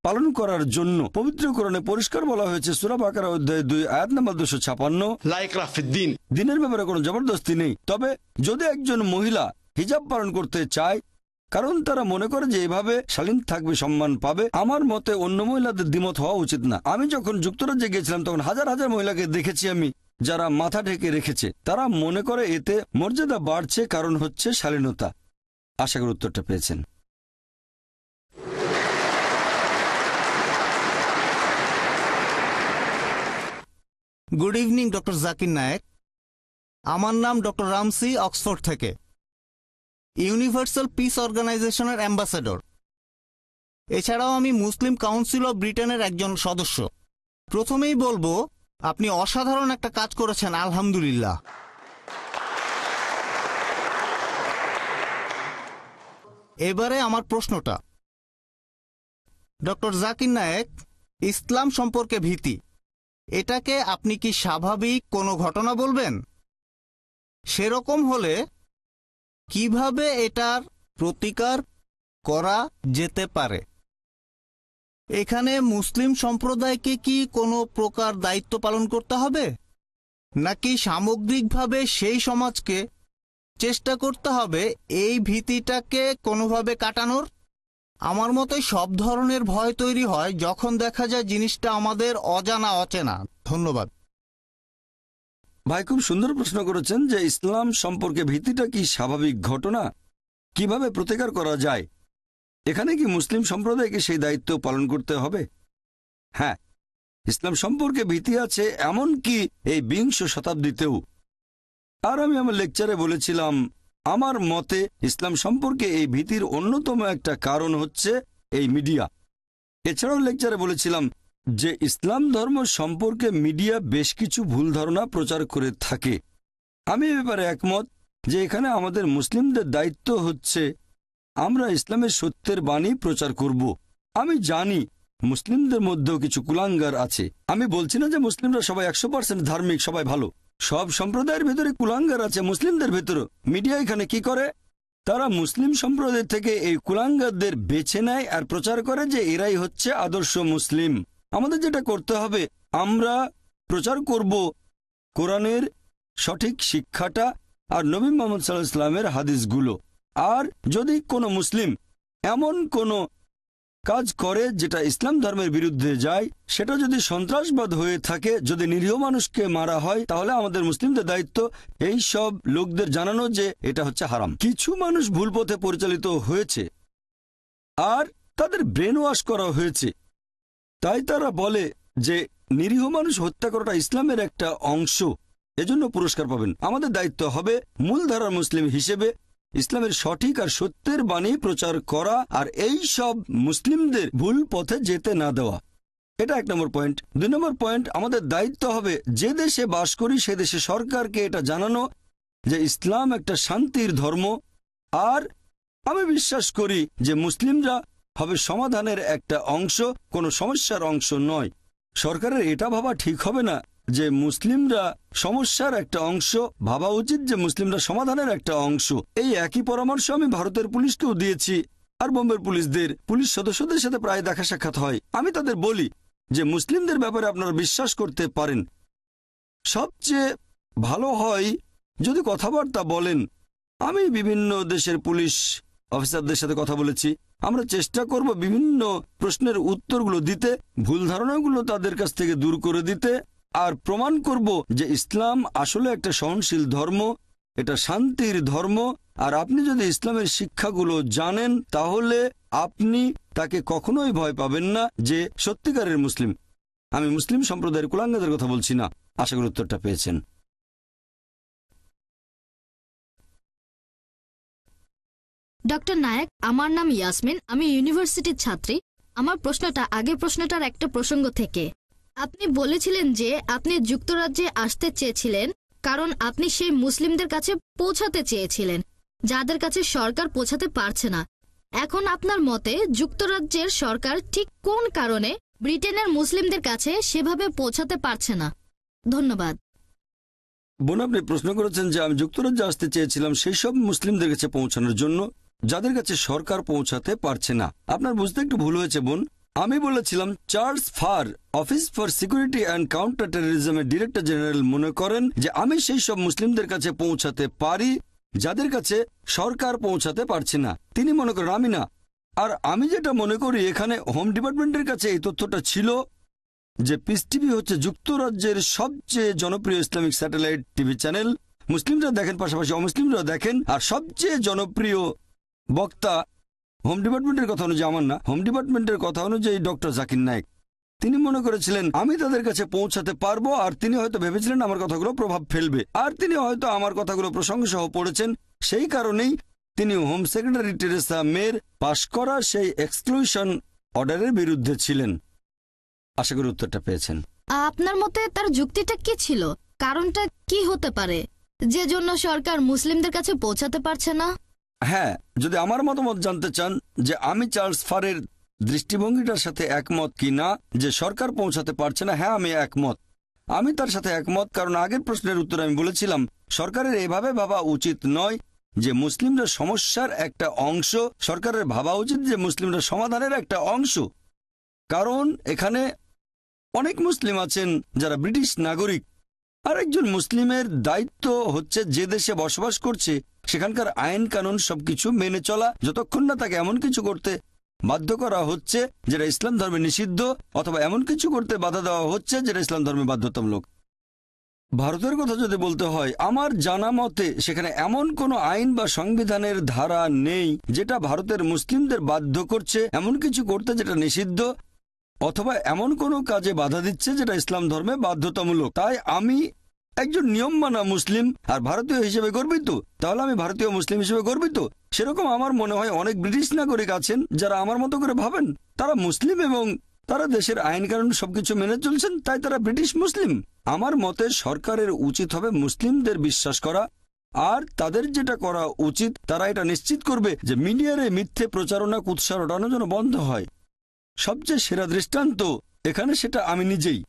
পালন করার জন্য। পবিত্র কোরআনে পরিষ্কার বলা হয়েছে, সূরা বাকারা অধ্যায় 2 আয়াত নম্বর 256, লা ইকরাহ ফিদ্দিন। দিনের ব্যাপারে কোনো জবরদস্তি নেই। তবে যদি একজন মহিলা হিজাব পালন করতে চায় কারণ তারা মনে করে যে এভাবে শালীন থাকবে, সম্মান পাবে, আমার মতে অন্য মহিলাদের দ্বিমত হওয়া উচিত না। আমি যখন যুক্তরাজ্যে গিয়েছিলাম তখন হাজার হাজার মহিলাকে দেখেছি আমি, যারা মাথা ঢেকে রেখেছে। তারা মনে করে এতে মর্যাদা বাড়ছে, কারণ হচ্ছে শালীনতা। আশা করি উত্তরটা পেয়েছেন। Good evening doctor Zakir Naik. আমার নাম ডক্টর রামসি, অক্সফোর্ড থেকে, ইউনিভার্সাল পিস অর্গানাইজেশনের অ্যাম্বাসেডর। এছাড়াও আমি মুসলিম কাউন্সিল অব ব্রিটেনের একজন সদস্য। প্রথমেই বলবো, আপনি অসাধারণ একটা কাজ করেছেন, আলহামদুলিল্লাহ। এবারে আমার প্রশ্নটা, ডক্টর জাকির নায়েক, ইসলাম সম্পর্কে ভীতি, এটাকে আপনি কি স্বাভাবিক কোনো ঘটনা বলবেন? সেরকম হলে কিভাবে এটার প্রতিকার করা যেতে পারে? এখানে মুসলিম সম্প্রদায়কে কি কোনো প্রকার দায়িত্ব পালন করতে হবে, নাকি সামগ্রিকভাবে সেই সমাজকে চেষ্টা করতে হবে এই ভীতিটাকে কোনোভাবে কাটানোর? আমার মতে সব ধরনের ভয় তৈরি হয় যখন দেখা যায় জিনিসটা আমাদের অজানা অচেনা। ধন্যবাদ ভাই, খুব সুন্দর প্রশ্ন করেছেন যে ইসলাম সম্পর্কে ভীতিটা কি স্বাভাবিক ঘটনা, কিভাবে প্রতিকার করা যায়। এখানে কি মুসলিম সম্প্রদায়কে সেই দায়িত্ব পালন করতে হবে? হ্যাঁ, ইসলাম সম্পর্কে ভীতি আছে, এমনকি এই ২০ শতাব্দীতেও। আর আমি আমার লেকচারে বলেছিলাম, আমার মতে ইসলাম সম্পর্কে এই ভীতির অন্যতম একটা কারণ হচ্ছে এই মিডিয়া। এছাড়াও লেকচারে বলেছিলাম যে ইসলাম ধর্ম সম্পর্কে মিডিয়া বেশ কিছু ভুল ধারণা প্রচার করে থাকে। আমি এ ব্যাপারে একমত যে এখানে আমাদের মুসলিমদের দায়িত্ব হচ্ছে আমরা ইসলামের সত্যের বাণী প্রচার করব। আমি জানি মুসলিমদের মধ্যেও কিছু কুলাঙ্গার আছে। আমি বলছি না যে মুসলিমরা সবাই 100% ধার্মিক, সবাই ভালো। সব সম্প্রদায়ের ভেতরে কুলাঙ্গার আছে, মুসলিমদের ভেতরেও। মিডিয়া এখানে কি করে, তারা মুসলিম সম্প্রদায় থেকে এই কুলাঙ্গারদের বেছে নেয় আর প্রচার করে যে এরাই হচ্ছে আদর্শ মুসলিম। আমাদের যেটা করতে হবে, আমরা প্রচার করব কোরআনের সঠিক শিক্ষাটা আর নবী মুহাম্মদ সাল্লাল্লাহু আলাইহি ওয়াসাল্লামের হাদিসগুলো। আর যদি কোনো মুসলিম এমন কোনো কাজ করে যেটা ইসলাম ধর্মের বিরুদ্ধে যায়, সেটা যদি সন্ত্রাসবাদ হয়ে থাকে, যদি নিরীহ মানুষকে মারা হয়, তাহলে আমাদের মুসলিমদের দায়িত্ব এই সব লোকদের জানানো যে এটা হচ্ছে হারাম। কিছু মানুষ ভুল পথে পরিচালিত হয়েছে আর তাদের ব্রেন ওয়াশ করা হয়েছে, তাই তারা বলে যে নিরীহ মানুষ হত্যা করাটা ইসলামের একটা অংশ, এজন্য পুরস্কার পাবেন। আমাদের দায়িত্ব হবে মূলধারার মুসলিম হিসেবে ইসলামের সঠিক আর সত্যের বাণী প্রচার করা আর এই সব মুসলিমদের ভুল পথে যেতে না দেওয়া। এটা 1 নম্বর পয়েন্ট। 2 নম্বর পয়েন্ট, আমাদের দায়িত্ব হবে যে দেশে বাস করি সে দেশে সরকারকে এটা জানানো যে ইসলাম একটা শান্তির ধর্ম আর আমি বিশ্বাস করি যে মুসলিমরা হবে সমাধানের একটা অংশ, কোনো সমস্যার অংশ নয়। সরকারের এটা ভাবা ঠিক হবে না যে মুসলিমরা সমস্যার একটা অংশ, ভাবা উচিত যে মুসলিমরা সমাধানের একটা অংশ। এই একই পরামর্শ আমি ভারতের পুলিশকেও দিয়েছি, আর বোম্বের পুলিশ সদস্যদের সাথে প্রায় দেখা সাক্ষাৎ হয়। আমি তাদের বলি যে মুসলিমদের ব্যাপারে আপনারা বিশ্বাস করতে পারেন। সবচেয়ে ভালো হয় যদি কথাবার্তা বলেন। আমি বিভিন্ন দেশের পুলিশ অফিসারদের সাথে কথা বলেছি। আমরা চেষ্টা করব বিভিন্ন প্রশ্নের উত্তরগুলো দিতে, ভুল ধারণাগুলো তাদের কাছ থেকে দূর করে দিতে, আর প্রমাণ করব যে ইসলাম আসলে একটা সহনশীল ধর্ম, এটা শান্তির ধর্ম। আর আপনি যদি ইসলামের শিক্ষাগুলো জানেন তাহলে আপনি তাকে কখনোই ভয় পাবেন না যে সত্যিকারের মুসলিম। আমি মুসলিম সম্প্রদায়ের কুলাঙ্গাদের কথা বলছি না। আশা করি উত্তরটা পেয়েছেন। ডক্টর নায়েক, আমার নাম ইয়াসমিন, আমি ইউনিভার্সিটির ছাত্রী। আমার প্রশ্নটা আগের প্রশ্নটার একটা প্রসঙ্গ থেকে। আপনি বলেছিলেন যে আপনি যুক্তরাজ্যে আসতে চেয়েছিলেন কারণ আপনি সেই মুসলিমদের কাছে পৌঁছাতে চেয়েছিলেন যাদের কাছে সরকার পৌঁছাতে পারছে না। এখন আপনার মতে যুক্তরাজ্যের সরকার ঠিক কোন কারণে ব্রিটেনের মুসলিমদের কাছে সেভাবে পৌঁছাতে পারছে না? ধন্যবাদ। বোন, আপনি প্রশ্ন করেছেন যে আমি যুক্তরাজ্যে আসতে চেয়েছিলাম সেই সব মুসলিমদের কাছে পৌঁছানোর জন্য যাদের কাছে সরকার পৌঁছাতে পারছে না। আপনার বুঝতে একটু ভুল হয়েছে বোন। আমি বলেছিলাম Charles Farr, office for security and counter টেররিজমের ডিরেক্টর জেনারেল মনে করেন যে আমি সেই সব মুসলিমদের কাছে পৌঁছাতে পারি যাদের কাছে সরকার পৌঁছাতে পারছে না। তিনি মনে করেন, আমি না। আর আমি যেটা মনে করি, এখানে হোম ডিপার্টমেন্টের কাছে এই তথ্যটা ছিল যে পিস টিভি হচ্ছে যুক্তরাজ্যের সবচেয়ে জনপ্রিয় ইসলামিক স্যাটেলাইট টিভি চ্যানেল। মুসলিমরা দেখেন, পাশাপাশি অমুসলিমরাও দেখেন। আর সবচেয়ে জনপ্রিয় বক্তা হোম ডিপার্টমেন্টের কথা অনুযায়ী, আমার না, হোম ডিপার্টমেন্টের কথা অনুযায়ী ডক্টর জাকির নায়েক। তিনি মনে করেছিলেন আমি তাদের কাছে পৌঁছাতে পারবো, আর তিনি হয়তো ভেবেছিলেন আমার কথাগুলো প্রভাব ফেলবে, আর তিনি হয়তো আমার কথাগুলো প্রসঙ্গসহ পড়েছেন। সেই কারণেই তিনি হোম সেক্রেটারি টেরেসা মের পাশ করা সেই এক্সক্লুশন অর্ডারের বিরুদ্ধে ছিলেন। আশা করি উত্তরটা পেয়েছেন। আপনার মতে তার যুক্তিটা কি ছিল? কারণটা কি হতে পারে যে জন্য সরকার মুসলিমদের কাছে পৌঁছাতে পারছে না? হ্যাঁ, যদি আমার মতামত জানতে চান যে আমি চার্লস ফারের দৃষ্টিভঙ্গিটার সাথে একমত কি না যে সরকার পৌঁছাতে পারছে না, হ্যাঁ আমি একমত। আমি তার সাথে একমত, কারণ আগের প্রশ্নের উত্তরে আমি বলেছিলাম সরকারের এভাবে ভাবা উচিত নয় যে মুসলিমরা সমস্যার একটা অংশ। সরকারের ভাবা উচিত যে মুসলিমরা সমাধানের একটা অংশ। কারণ এখানে অনেক মুসলিম আছেন যারা ব্রিটিশ নাগরিক, আর একজন মুসলিমের দায়িত্ব হচ্ছে যে দেশে বসবাস করছে সেখানকার আইন কানুন সবকিছু মেনে চলা, যতক্ষণ না তাকে এমন কিছু করতে বাধ্য করা হচ্ছে যেটা ইসলাম ধর্মে নিষিদ্ধ, অথবা এমন কিছু করতে বাধা দেওয়া হচ্ছে যেটা ইসলাম ধর্মে বাধ্যতামূলক। ভারতের কথা যদি বলতে হয়, আমার জানা মতে সেখানে এমন কোনো আইন বা সংবিধানের ধারা নেই যেটা ভারতের মুসলিমদের বাধ্য করছে এমন কিছু করতে যেটা নিষিদ্ধ, অথবা এমন কোনো কাজে বাধা দিচ্ছে যেটা ইসলাম ধর্মে বাধ্যতামূলক। তাই আমি একজন নিয়ম মানা মুসলিম আর ভারতীয় হিসেবে গর্বিত। তাহলে আমি ভারতীয় মুসলিম হিসেবে গর্বিত। সেরকম আমার মনে হয় অনেক ব্রিটিশ নাগরিক আছেন যারা আমার মতো করে ভাবেন। তারা মুসলিম এবং তারা দেশের আইন কানুন সবকিছু মেনে চলছেন, তাই তারা ব্রিটিশ মুসলিম। আমার মতে সরকারের উচিত হবে মুসলিমদের বিশ্বাস করা, আর তাদের যেটা করা উচিত তারা এটা নিশ্চিত করবে যে মিডিয়ারে মিথ্যে প্রচারণা কুৎসা রটানো যেন বন্ধ হয়। সবচেয়ে সেরা দৃষ্টান্ত এখানে সেটা আমি নিজেই।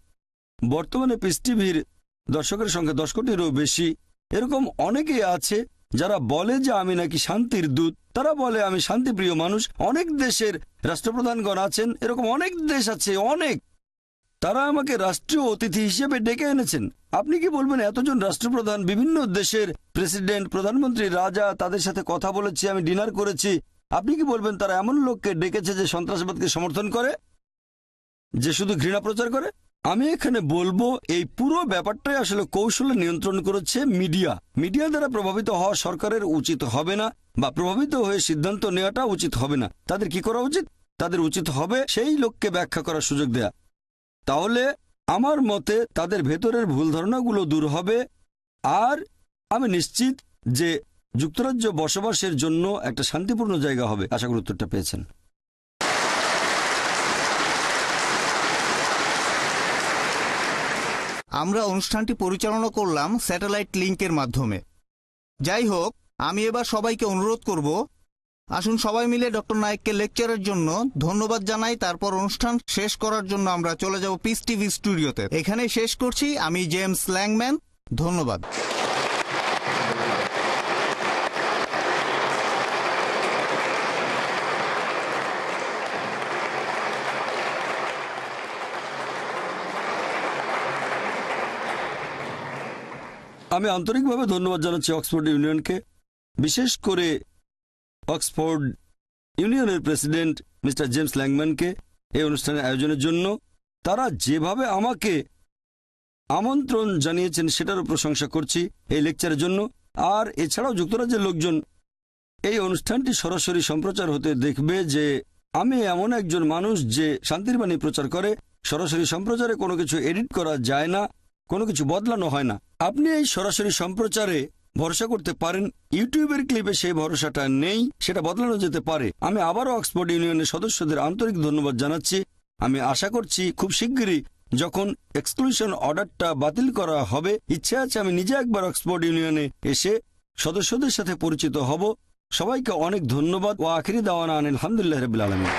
বর্তমানে পিস টিভির দর্শকের সংখ্যা 10 কোটিরও বেশি। এরকম অনেকেই আছে যারা বলে যে আমি নাকি শান্তির দূত, তারা বলে আমি শান্তিপ্রিয় মানুষ। অনেক দেশের রাষ্ট্রপ্রধানগণ আছেন, এরকম অনেক দেশ আছে, অনেক। তারা আমাকে রাষ্ট্রীয় অতিথি হিসেবে ডেকে এনেছেন। আপনি কি বলবেন এতজন রাষ্ট্রপ্রধান, বিভিন্ন দেশের প্রেসিডেন্ট, প্রধানমন্ত্রী, রাজা, তাদের সাথে কথা বলেছি, আমি ডিনার করেছি, আপনি কি বলবেন তারা এমন লোককে ডেকেছে যে সন্ত্রাসবাদকে সমর্থন করে, যে শুধু ঘৃণা প্রচার করে? আমি এখানে বলবো এই পুরো ব্যাপারটাই আসলে কৌশলে নিয়ন্ত্রণ করেছে মিডিয়া। মিডিয়া দ্বারা প্রভাবিত হওয়া সরকারের উচিত হবে না, বা প্রভাবিত হয়ে সিদ্ধান্ত নেওয়াটা উচিত হবে না। তাদের কি করা উচিত? তাদের উচিত হবে সেই লোককে ব্যাখ্যা করার সুযোগ দেয়া। তাহলে আমার মতে তাদের ভেতরের ভুল ধারণাগুলো দূর হবে, আর আমি নিশ্চিত যে যুক্তরাজ্য বসবাসের জন্য একটা শান্তিপূর্ণ জায়গা হবে। আশা করি উত্তরটা পেয়েছেন। আমরা অনুষ্ঠানটি পরিচালনা করলাম স্যাটেলাইট লিংকের মাধ্যমে। যাই হোক, আমি এবার সবাইকে অনুরোধ করব আসুন সবাই মিলে ডক্টর নায়েককে লেকচারের জন্য ধন্যবাদ জানাই। তারপর অনুষ্ঠান শেষ করার জন্য আমরা চলে যাব পিস টিভি স্টুডিওতে। এখানে শেষ করছি। আমি জেমস ল্যাংম্যান, ধন্যবাদ। আমি আন্তরিকভাবে ধন্যবাদ জানাচ্ছি অক্সফোর্ড ইউনিয়নকে, বিশেষ করে অক্সফোর্ড ইউনিয়নের প্রেসিডেন্ট মিস্টার জেমস ল্যাংম্যানকে এই অনুষ্ঠানের আয়োজনের জন্য। তারা যেভাবে আমাকে আমন্ত্রণ জানিয়েছেন সেটারও প্রশংসা করছি এই লেকচারের জন্য। আর এছাড়াও যুক্তরাজ্যের লোকজন এই অনুষ্ঠানটি সরাসরি সম্প্রচার হতে দেখবে যে আমি এমন একজন মানুষ যে শান্তির বাণী প্রচার করে। সরাসরি সম্প্রচারে কোনো কিছু এডিট করা যায় না, কোনো কিছু বদলানো হয় না। আপনি এই সরাসরি সম্প্রচারে ভরসা করতে পারেন। ইউটিউবের ক্লিপে সেই ভরসাটা নেই, সেটা বদলানো যেতে পারে। আমি আবারও অক্সফোর্ড ইউনিয়নের সদস্যদের আন্তরিক ধন্যবাদ জানাচ্ছি। আমি আশা করছি খুব শিগগিরই যখন এক্সক্লুশন অর্ডারটা বাতিল করা হবে, ইচ্ছে আছে আমি নিজে একবার অক্সফোর্ড ইউনিয়নে এসে সদস্যদের সাথে পরিচিত হব। সবাইকে অনেক ধন্যবাদ। ও আখিরি দাওয়ানা আলহামদুলিল্লাহ রাব্বিল আলামিন।